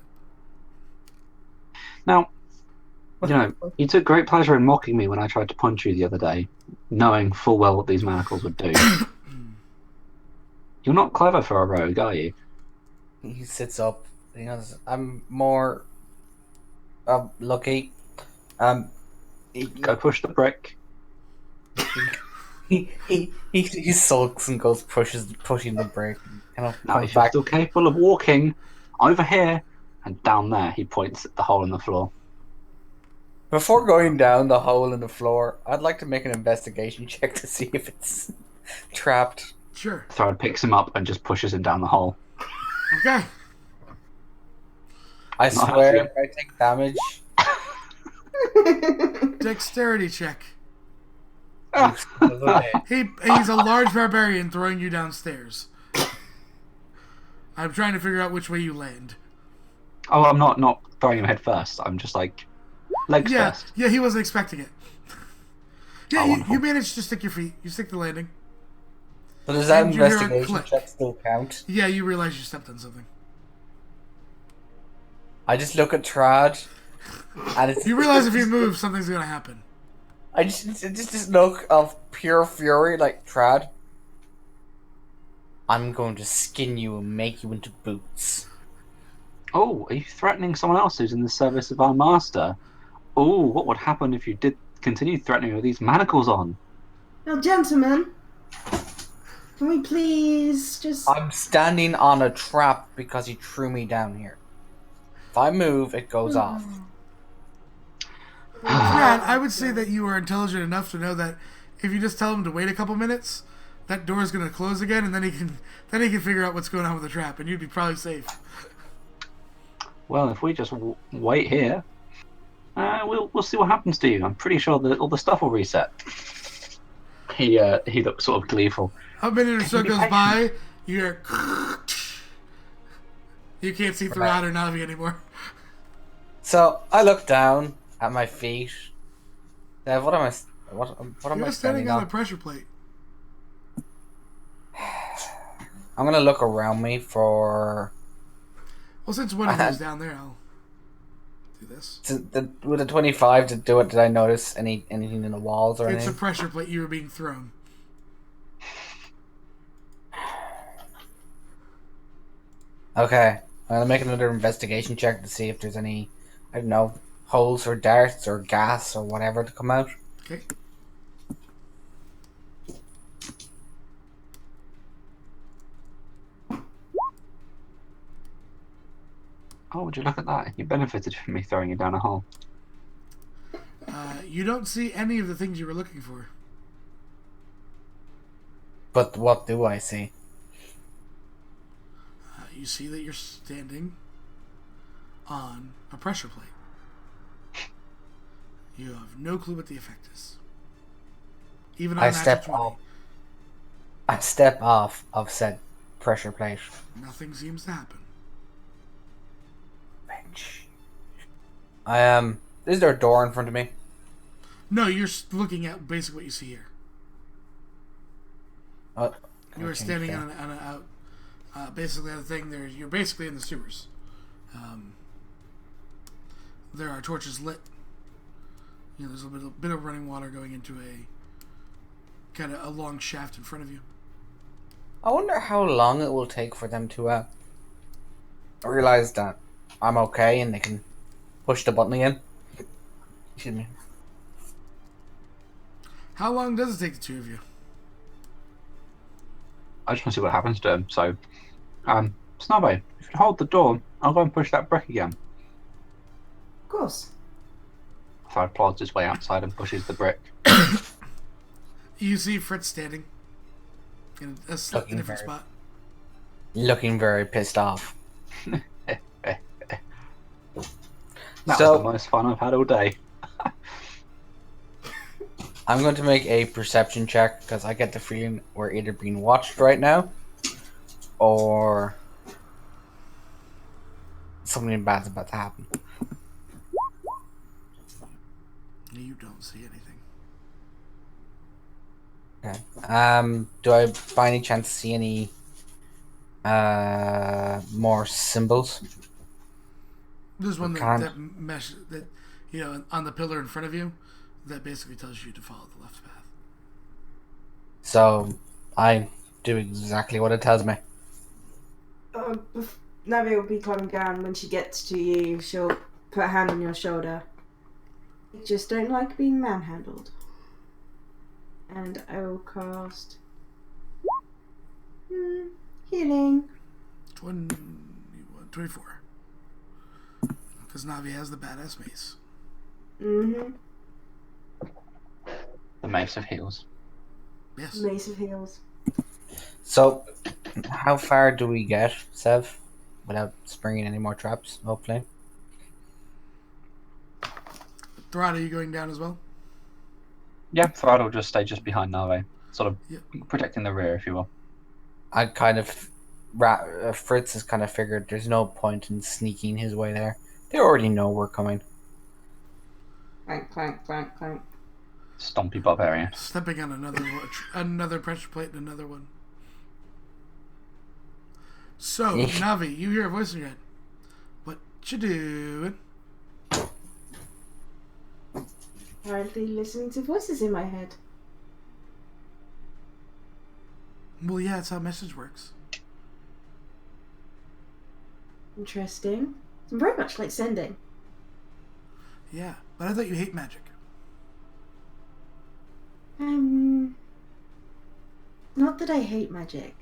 Speaker 7: now, you took great pleasure in mocking me when I tried to punch you the other day, knowing full well what these manacles would do. You're not clever for a rogue, are you?
Speaker 3: He sits up. He goes, I'm more lucky.
Speaker 7: Go push the brick.
Speaker 3: He sulks and goes pushing the brake. Kind of
Speaker 7: Now,
Speaker 3: comes
Speaker 7: if you're
Speaker 3: back.
Speaker 7: still capable of walking, over here and down there, he points at the hole in the floor.
Speaker 3: Before going down the hole in the floor, I'd like to make an investigation check to see if it's trapped.
Speaker 1: Sure.
Speaker 7: Throd picks him up and just pushes him down the hole.
Speaker 1: Okay.
Speaker 3: I
Speaker 7: Not
Speaker 3: swear,
Speaker 7: happy.
Speaker 3: if I take damage,
Speaker 1: Dexterity check.
Speaker 3: you son of a bitch.
Speaker 1: He's a large barbarian throwing you downstairs. I'm trying to figure out which way you land.
Speaker 7: Oh, I'm not throwing him head first. I'm just like legs
Speaker 1: Yeah,
Speaker 7: first.
Speaker 1: yeah, he wasn't expecting it. Yeah,
Speaker 7: Oh,
Speaker 1: you
Speaker 7: wonderful.
Speaker 1: managed to stick your feet. You stick the landing.
Speaker 3: So does that
Speaker 1: And you hear a
Speaker 3: investigation
Speaker 1: click.
Speaker 3: check still count?
Speaker 1: Yeah, you realize you stepped on something.
Speaker 3: I just look at Trad, and it's,
Speaker 1: You realize if you move, something's gonna happen.
Speaker 3: I just this look of pure fury, like Trad. I'm going to skin you and make you into boots.
Speaker 7: Oh, are you threatening someone else who's in the service of our master? Oh, what would happen if you did continue threatening with these manacles on?
Speaker 6: Now, gentlemen, can we please just...
Speaker 3: I'm standing on a trap because he threw me down here. If I move, it goes off.
Speaker 1: Brad, I would say that you are intelligent enough to know that if you just tell him to wait a couple minutes, that door's gonna close again, and then he can figure out what's going on with the trap, and you'd be probably safe.
Speaker 7: Well, if we just wait here, we'll see what happens to you. I'm pretty sure that all the stuff will reset. He looks sort of gleeful.
Speaker 1: A minute or so
Speaker 7: be
Speaker 1: goes
Speaker 7: patient.
Speaker 1: by, you hear. You can't see through
Speaker 3: Right.
Speaker 1: or Navi anymore.
Speaker 3: So I look down at my feet. What am I? What am I
Speaker 1: You're
Speaker 3: standing
Speaker 1: standing on a
Speaker 3: on?
Speaker 1: pressure plate.
Speaker 3: I'm gonna look around me for
Speaker 1: Well, since one of you is down there, I'll do this.
Speaker 3: with the 25 to do it. Did I notice anything in the walls or
Speaker 1: It's a
Speaker 3: anything?
Speaker 1: pressure plate. You were being thrown.
Speaker 3: Okay, I'm gonna make another investigation check to see if there's any, I don't know, holes or darts or gas or whatever to come out.
Speaker 1: Okay.
Speaker 7: Oh, would you look at that? You benefited from me throwing you down a hole.
Speaker 1: You don't see any of the things you were looking for.
Speaker 3: But what do I see?
Speaker 1: You see that you're standing on a pressure plate. You have no clue what the effect is. Even on
Speaker 3: I
Speaker 1: natural
Speaker 3: step
Speaker 1: 20,
Speaker 3: off. I step off of said pressure plate.
Speaker 1: nothing seems to happen.
Speaker 3: Bitch. Is there a door in front of me?
Speaker 1: No, you're looking at basically what you see here.
Speaker 3: Oh,
Speaker 1: You are
Speaker 3: okay,
Speaker 1: standing
Speaker 3: okay.
Speaker 1: on basically on a thing. You're basically in the sewers. There are torches lit. There's a bit of running water going into a kind of a long shaft in front of you.
Speaker 3: I wonder how long it will take for them to realize that I'm okay and they can push the button again. Excuse me.
Speaker 1: How long does it take the two of you?
Speaker 7: I just want to see what happens to him. So, Snobby, if you hold the door, I'll go and push that brick again.
Speaker 6: Of course.
Speaker 7: Thad plods his way outside and pushes the brick.
Speaker 1: You see Fritz standing in a slightly
Speaker 3: Looking
Speaker 1: different
Speaker 3: very-
Speaker 1: spot.
Speaker 3: Looking very pissed off.
Speaker 7: That was
Speaker 3: So-
Speaker 7: the most fun I've had all day.
Speaker 3: I'm going to make a perception check because I get the feeling we're either being watched right now or something bad's about to happen.
Speaker 1: You don't see anything.
Speaker 3: Okay. Do I by any chance see any more symbols?
Speaker 1: There's one
Speaker 3: Can't.
Speaker 1: that on the pillar in front of you that basically tells you to follow the left path.
Speaker 3: So I do exactly what it tells me.
Speaker 6: Navi will be coming down. When she gets to you, she'll put a hand on your shoulder. I just don't like being manhandled. And I will cast healing.
Speaker 1: 24. Because Navi has the badass mace.
Speaker 6: Mm-hmm.
Speaker 7: The Mace of Heals.
Speaker 1: Yes.
Speaker 6: Mace of heals.
Speaker 3: So how far do we get, Sev, without springing any more traps? Hopefully.
Speaker 1: Throd, are you going down as well?
Speaker 7: Yeah, Thrad will just stay just behind Nave, sort of
Speaker 1: Yep.
Speaker 7: protecting the rear, if you will.
Speaker 3: I kind of Fritz has kind of figured there's no point in sneaking his way there. They already know we're coming.
Speaker 6: Clank, clank, clank, clank.
Speaker 7: Stompy barbarian.
Speaker 1: Stepping on another pressure plate and another one. So, Navi, you hear a voice in your head. What you doing?
Speaker 6: Apparently listening to voices in my head.
Speaker 1: Well, yeah, that's how message works.
Speaker 6: Interesting. Very much like sending.
Speaker 1: Yeah, but I thought you hate magic.
Speaker 6: Not that I hate magic.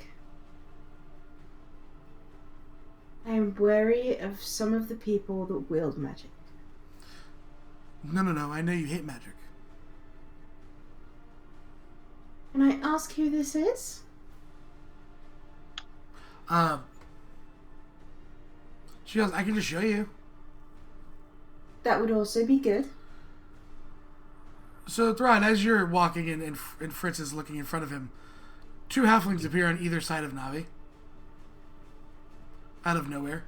Speaker 6: I am wary of some of the people that wield magic.
Speaker 1: No, I know you hate magic.
Speaker 6: Can I ask who this is?
Speaker 1: She goes, I can just show you.
Speaker 6: That would also be good.
Speaker 1: So, Throd, as you're walking in and Fritz is looking in front of him, two halflings appear on either side of Navi. Out of nowhere.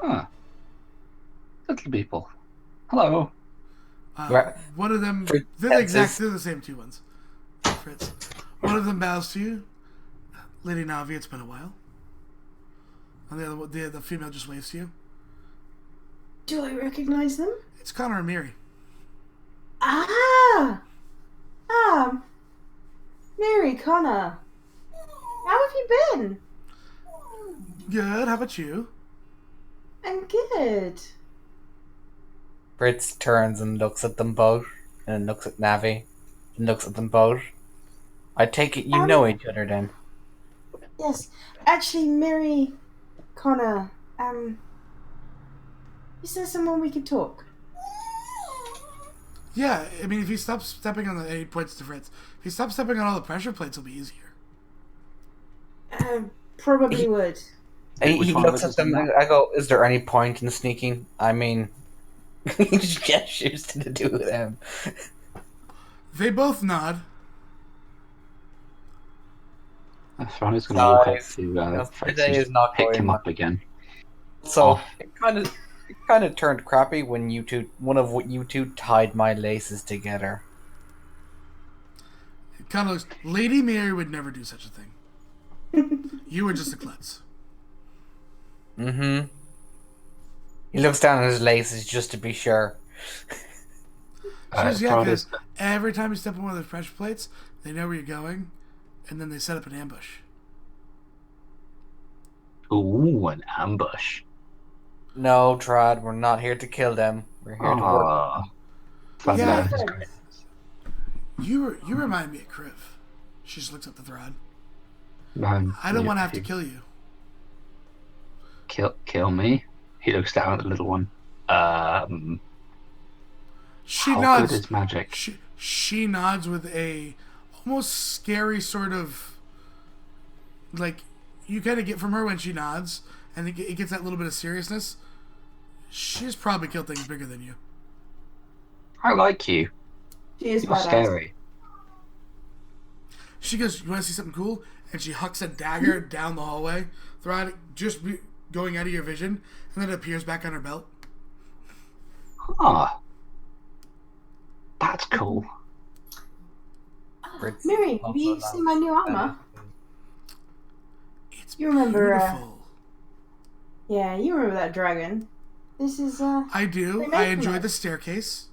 Speaker 7: Ah. Little people. Hello.
Speaker 3: Right.
Speaker 1: One of them,
Speaker 3: Fritz
Speaker 1: they're
Speaker 3: is-
Speaker 1: the same two ones. Fritz. One of them bows to you. Lady Navi, it's been a while. And the other one, the female just waves to you.
Speaker 6: Do I recognize them?
Speaker 1: It's Connor and Miri.
Speaker 6: Ah! Mary, Connor. How have you been?
Speaker 1: Good, how about you?
Speaker 6: I'm good.
Speaker 3: Fritz turns and looks at them both, and looks at Navi, and looks at them both. I take it you know each other then.
Speaker 6: Yes. Actually, Mary, Connor, is there someone we could talk?
Speaker 1: Yeah, I mean, if you stop stepping on he points to Fritz. If you stop stepping on all the pressure plates, it'll be easier.
Speaker 6: Probably would.
Speaker 3: He
Speaker 7: Which one
Speaker 3: looks
Speaker 7: of
Speaker 3: at
Speaker 7: us is
Speaker 3: them.
Speaker 7: in that?
Speaker 3: I go, "Is there any point in sneaking?" I mean, he just gestures to the two of them.
Speaker 1: They both nod.
Speaker 7: Thrad is going to walk up
Speaker 3: Nice.
Speaker 7: to
Speaker 3: Yes,
Speaker 7: Fritz
Speaker 3: today
Speaker 7: and
Speaker 3: is
Speaker 7: just
Speaker 3: not
Speaker 7: pick
Speaker 3: going
Speaker 7: him
Speaker 3: well.
Speaker 7: up again.
Speaker 3: So
Speaker 7: Off.
Speaker 3: it kind of turned crappy when one of you two tied my laces together.
Speaker 1: It kind of looks. Lady Mary would never do such a thing. You were just a klutz.
Speaker 3: Mm-hmm. He looks down at his laces just to be sure.
Speaker 1: She's, yeah,
Speaker 7: Thrad
Speaker 1: because
Speaker 7: is
Speaker 1: every time you step on one of those pressure plates, they know where you're going, and then they set up an ambush.
Speaker 7: ooh, an ambush.
Speaker 3: No, Trad, we're not here to kill them. We're here to work.
Speaker 7: Ah, Thrad
Speaker 1: Yeah.
Speaker 7: knows his great.
Speaker 1: You remind me of Kriv. She just looks up the Throd. I don't
Speaker 7: you-
Speaker 1: want to have to
Speaker 7: you
Speaker 1: kill you.
Speaker 7: Kill me. He looks down at the little one.
Speaker 1: She
Speaker 7: How
Speaker 1: nods.
Speaker 7: good is magic?
Speaker 1: She nods with a almost scary sort of, like, you kind of get from her when she nods, and it gets that little bit of seriousness. She's probably killed things bigger than you.
Speaker 7: I like you.
Speaker 6: She is
Speaker 7: You're
Speaker 6: badass.
Speaker 7: scary.
Speaker 1: She goes, "You want to see something cool?" And she hucks a dagger down the hallway, going out of your vision, and then it appears back on her belt.
Speaker 7: Ah, that's cool.
Speaker 6: Miri, have you seen my new armor?
Speaker 1: It's
Speaker 6: You remember,
Speaker 1: beautiful.
Speaker 6: Yeah, you remember that dragon. This is,
Speaker 1: I do.
Speaker 6: remade
Speaker 1: I
Speaker 6: from
Speaker 1: enjoyed
Speaker 6: it.
Speaker 1: the staircase.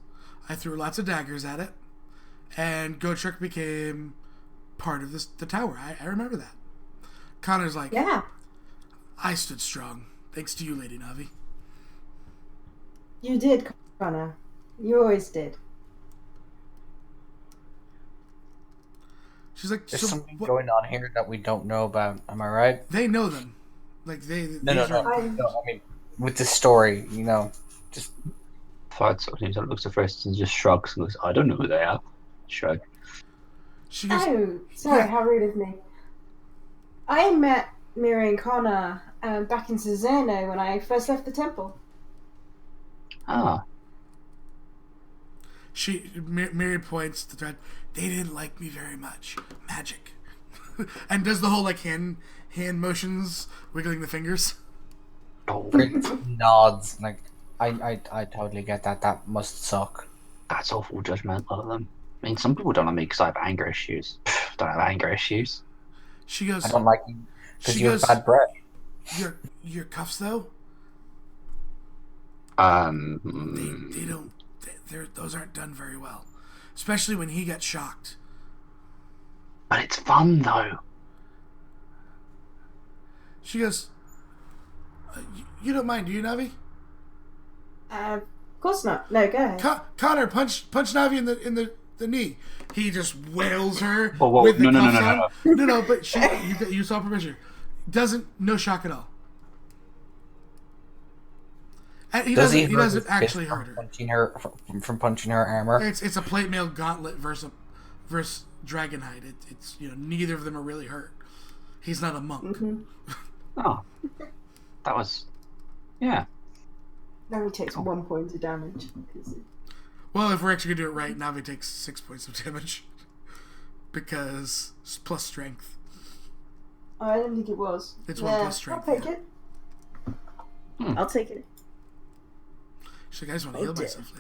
Speaker 1: I threw lots of daggers at it. And Gotrek became part of the tower. I remember that. Connor's like,
Speaker 6: Yeah,
Speaker 1: I stood strong. Thanks to you, Lady Navi.
Speaker 6: you did, Connor. You always did.
Speaker 1: She's like,
Speaker 3: There's
Speaker 1: so
Speaker 3: something
Speaker 1: what?
Speaker 3: going on here that we don't know about. Am I right?
Speaker 1: They know them. Like,
Speaker 3: No.
Speaker 1: these are-
Speaker 6: I-
Speaker 3: I mean, with the story, just
Speaker 7: Flight sort of looks at Friston and just shrugs and goes, I don't know who they are. Shrug.
Speaker 1: She goes,
Speaker 6: Oh, sorry,
Speaker 1: Yeah.
Speaker 6: how rude of me. I met Miri and Connor back in Cesano when I first left the temple.
Speaker 7: Ah,
Speaker 1: Mary points to the thread. They didn't like me very much. Magic. And does the whole, like, hand motions, wiggling the fingers.
Speaker 7: oh,
Speaker 3: nods. Like, I totally get that. That must suck.
Speaker 7: that's awful judgmental of them. I mean, some people don't like me because I have anger issues. Don't have anger issues.
Speaker 1: She goes,
Speaker 3: I don't like you because
Speaker 1: She
Speaker 3: you have
Speaker 1: goes-
Speaker 3: bad breath.
Speaker 1: your cuffs, though? They don't... those aren't done very well. Especially when he gets shocked.
Speaker 7: But it's fun though.
Speaker 1: She goes, you don't mind, do you, Navi?
Speaker 6: Of course not. No, go ahead.
Speaker 1: Connor, punch Navi in the knee. He just wails her
Speaker 7: Whoa.
Speaker 1: with the
Speaker 7: No,
Speaker 1: cuffs
Speaker 7: no.
Speaker 1: on. No, but you saw permission. No shock at all. And he doesn't
Speaker 3: hurt
Speaker 1: actually
Speaker 3: his fist
Speaker 1: hurt
Speaker 3: from
Speaker 1: her.
Speaker 3: punching her from punching her armor?
Speaker 1: It's a plate mail gauntlet versus Dragonhide. It's neither of them are really hurt. He's not a monk.
Speaker 7: Oh, that was, yeah.
Speaker 6: Now he takes 1 point of damage.
Speaker 1: Well, if we're actually gonna do it right, Navi takes 6 points of damage because it's plus strength.
Speaker 6: Oh, I didn't think it was.
Speaker 1: It's 1 plus strength.
Speaker 6: I'll take it. I'll take it.
Speaker 1: So, guys, want to heal
Speaker 6: dear.
Speaker 1: myself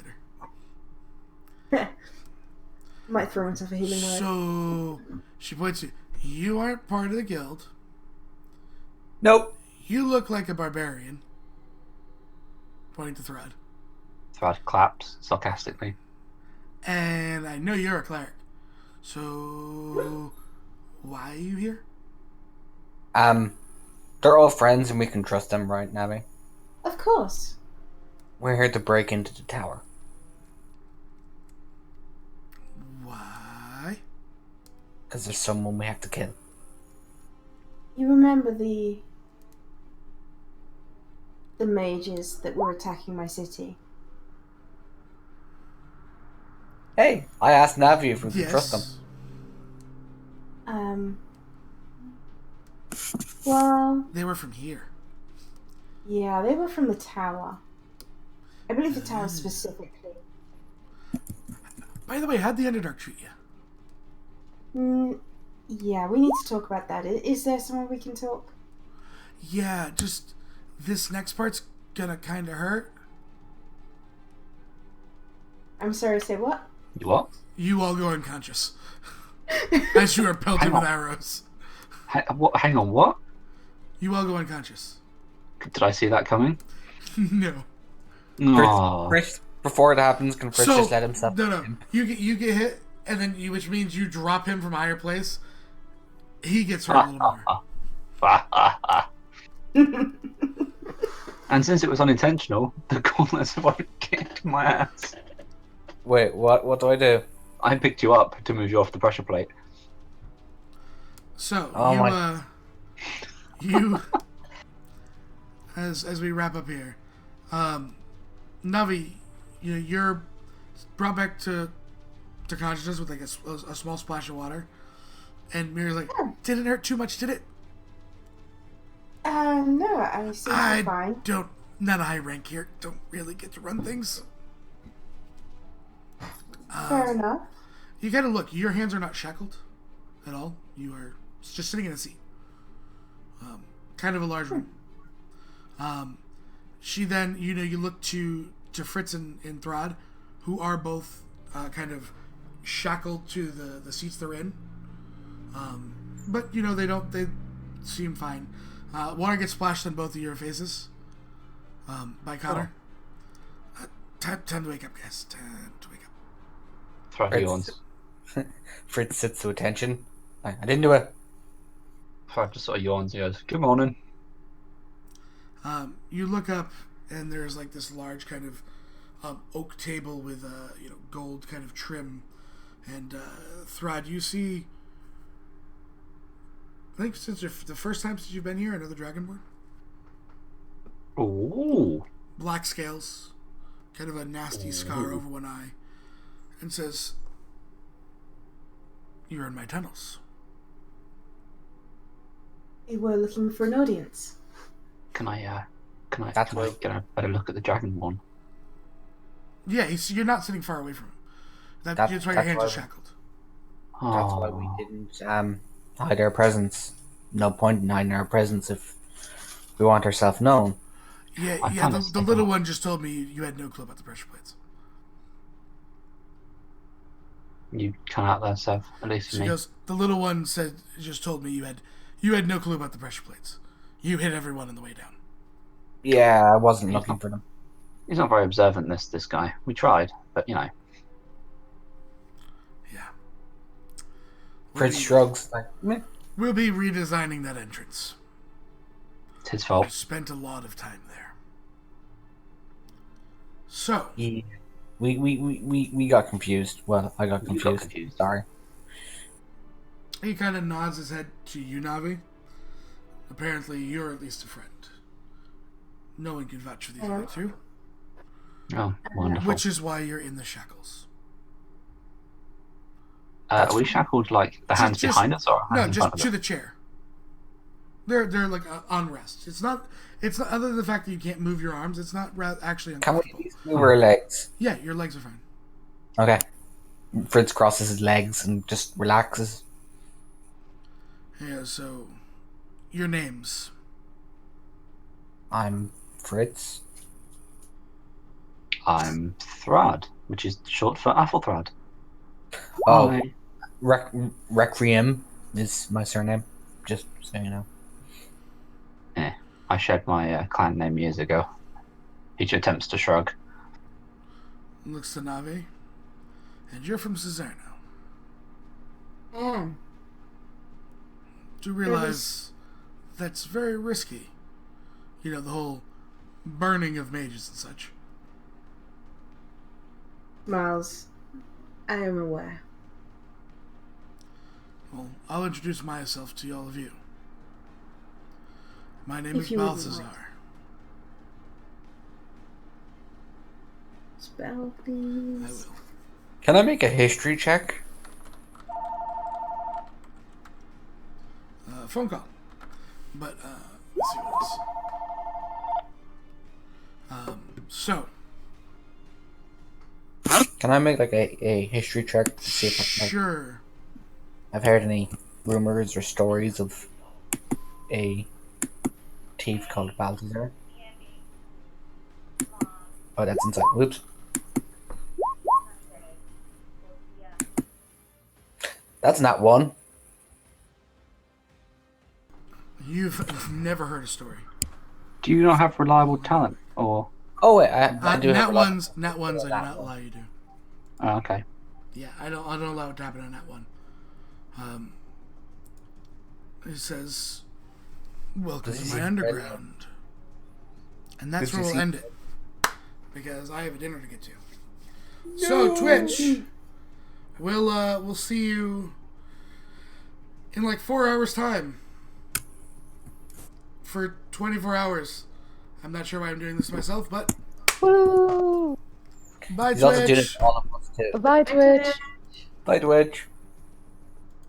Speaker 1: later.
Speaker 6: Might throw myself a healing word.
Speaker 1: So she points to you. Aren't part of the guild.
Speaker 3: Nope.
Speaker 1: You look like a barbarian. Pointing to Thrud.
Speaker 7: Thrud claps sarcastically.
Speaker 1: And I know you're a cleric. So why are you here?
Speaker 3: They're all friends and we can trust them, right, Navi?
Speaker 6: Of course.
Speaker 3: We're here to break into the tower.
Speaker 1: Why?
Speaker 3: Because there's someone we have to kill.
Speaker 6: You remember the mages that were attacking my city?
Speaker 3: Hey, I asked Navi if we could
Speaker 1: Yes.
Speaker 3: trust them.
Speaker 6: Well,
Speaker 1: They were from here.
Speaker 6: yeah, they were from the tower. I believe the tower specifically.
Speaker 1: By the way, how'd the Underdark treat you?
Speaker 6: Yeah, we need to talk about that. Is there somewhere we can talk?
Speaker 1: Yeah, just this next part's gonna kind of hurt.
Speaker 6: I'm sorry, say what?
Speaker 7: You what?
Speaker 1: You all go unconscious as you are pelted
Speaker 7: Hang
Speaker 1: with
Speaker 7: on.
Speaker 1: arrows.
Speaker 7: What? Hang on, what?
Speaker 1: You all go unconscious.
Speaker 7: Did I see that coming?
Speaker 1: No.
Speaker 7: Oh,
Speaker 3: Chris, before it happens, can Chris just let himself
Speaker 1: No. You get hit, and then which means you drop him from a higher place. He gets hurt a little more.
Speaker 7: And since it was unintentional, the gauntlets won't kick my ass.
Speaker 3: Wait, what do I do?
Speaker 7: I picked you up to move you off the pressure plate.
Speaker 1: So
Speaker 3: Oh
Speaker 1: you as we wrap up here, Navi, you're brought back to to consciousness with like a small splash of water. And Mira's like, didn't hurt too much, did it?
Speaker 6: No, I seem to be
Speaker 1: I
Speaker 6: fine.
Speaker 1: don't, not a high rank here. Don't really get to run things.
Speaker 6: Fair enough.
Speaker 1: You gotta look. Your hands are not shackled at all. You are just sitting in a seat. Kind of a large room. She then, you look to Fritz and Throd, who are both kind of shackled to the seats they're in. But they seem fine. Water gets splashed on both of your faces by Connor. Time to wake up, guys. Time to wake up.
Speaker 7: Throd yawns.
Speaker 3: Fritz sits to attention. I didn't do it.
Speaker 7: Throd just sort of yawns and goes, "Good morning."
Speaker 1: You look up, and there's like this large kind of oak table with gold kind of trim. And Throd, you see, I think since the first time since you've been here, another dragonborn.
Speaker 7: Ooh.
Speaker 1: Black scales, kind of a nasty scar over one eye, and says, "You're in my tunnels."
Speaker 6: We were looking for an audience.
Speaker 7: Can I
Speaker 3: That's
Speaker 7: get a better look at the dragon one?
Speaker 1: Yeah, you're not sitting far away from him. That's why your
Speaker 3: that's
Speaker 1: hands
Speaker 3: why-
Speaker 1: are shackled.
Speaker 3: That's why we didn't hide our presence. No point in hiding our presence if we want ourselves known.
Speaker 1: Yeah,
Speaker 7: I kinda
Speaker 1: the
Speaker 7: think
Speaker 1: little
Speaker 7: I'll-
Speaker 1: one just told me you had no clue about the pressure plates.
Speaker 7: You come out there, Sev, at least for
Speaker 1: She
Speaker 7: me.
Speaker 1: goes, the little one just told me you had no clue about the pressure plates. You hit everyone on the way down.
Speaker 3: Yeah, I wasn't looking for them.
Speaker 7: He's not very observant, this guy. We tried, but
Speaker 1: Yeah.
Speaker 3: Fritz shrugs like, meh.
Speaker 1: We'll be redesigning that entrance.
Speaker 7: it's his
Speaker 1: We
Speaker 7: fault.
Speaker 1: spent a lot of time there. So,
Speaker 3: Yeah. We got confused. Well, I got
Speaker 7: You
Speaker 3: confused.
Speaker 7: got confused.
Speaker 3: Sorry.
Speaker 1: he kind of nods his head to you, Navi. Apparently, you're at least a friend. No one can vouch for these other two,
Speaker 7: Oh, wonderful.
Speaker 1: which is why you're in the shackles.
Speaker 7: Are we shackled like the hands
Speaker 1: Just-
Speaker 7: behind us or hands
Speaker 1: No,
Speaker 7: in
Speaker 1: just
Speaker 7: front of
Speaker 1: to
Speaker 7: us?
Speaker 1: the chair. They're like on rest. It's not. Other than the fact that you can't move your arms. It's not actually
Speaker 3: Can we
Speaker 1: uncomfortable.
Speaker 3: at least move our legs?
Speaker 1: Yeah, your legs are fine.
Speaker 3: Okay. Fritz crosses his legs and just relaxes.
Speaker 1: Yeah. So, your names.
Speaker 3: I'm Fritz.
Speaker 7: I'm Thrad, which is short for Athelthrad.
Speaker 3: Oh,
Speaker 7: Hi.
Speaker 3: Requiem is my surname. Just so you know.
Speaker 7: I shared my clan name years ago. He attempts to shrug.
Speaker 1: Looks to Navi. And you're from Cesarno.
Speaker 6: Mm.
Speaker 1: Do you realize that's very risky? The whole burning of mages and such.
Speaker 6: Miles, I am aware.
Speaker 1: Well, I'll introduce myself to all of you. My name
Speaker 6: If
Speaker 1: is
Speaker 6: you wouldn't
Speaker 1: Balthazar.
Speaker 6: mind. Spell, please.
Speaker 1: I will.
Speaker 3: Can I make a history check?
Speaker 1: Phone call. But, let's see what it is. So,
Speaker 3: Can I make like a history check to see if
Speaker 1: sure.
Speaker 3: I've heard any rumors or stories of a thief called Balthazar? Oh, that's inside. Whoops. That's not one.
Speaker 1: You've never heard a story.
Speaker 7: Do you not have reliable talent? Or
Speaker 3: Oh wait, I do have
Speaker 1: Nat
Speaker 3: a lot.
Speaker 1: ones, I do not allow you to.
Speaker 7: oh, okay.
Speaker 1: Yeah, I don't allow it to happen on that one. It says, "Welcome
Speaker 3: Does he
Speaker 1: to my
Speaker 3: see-
Speaker 1: underground," and that's
Speaker 3: Does
Speaker 1: where
Speaker 3: he
Speaker 1: we'll
Speaker 3: see-
Speaker 1: end it because I have a dinner to get to. So Twitch, we'll see you in like 4 hours time for 24 hours. I'm not sure why I'm doing this myself, but
Speaker 4: Woo!
Speaker 1: bye
Speaker 3: He's also doing it
Speaker 1: Twitch.
Speaker 3: to all of us too.
Speaker 4: Bye, Twitch.
Speaker 3: Bye, Wedge.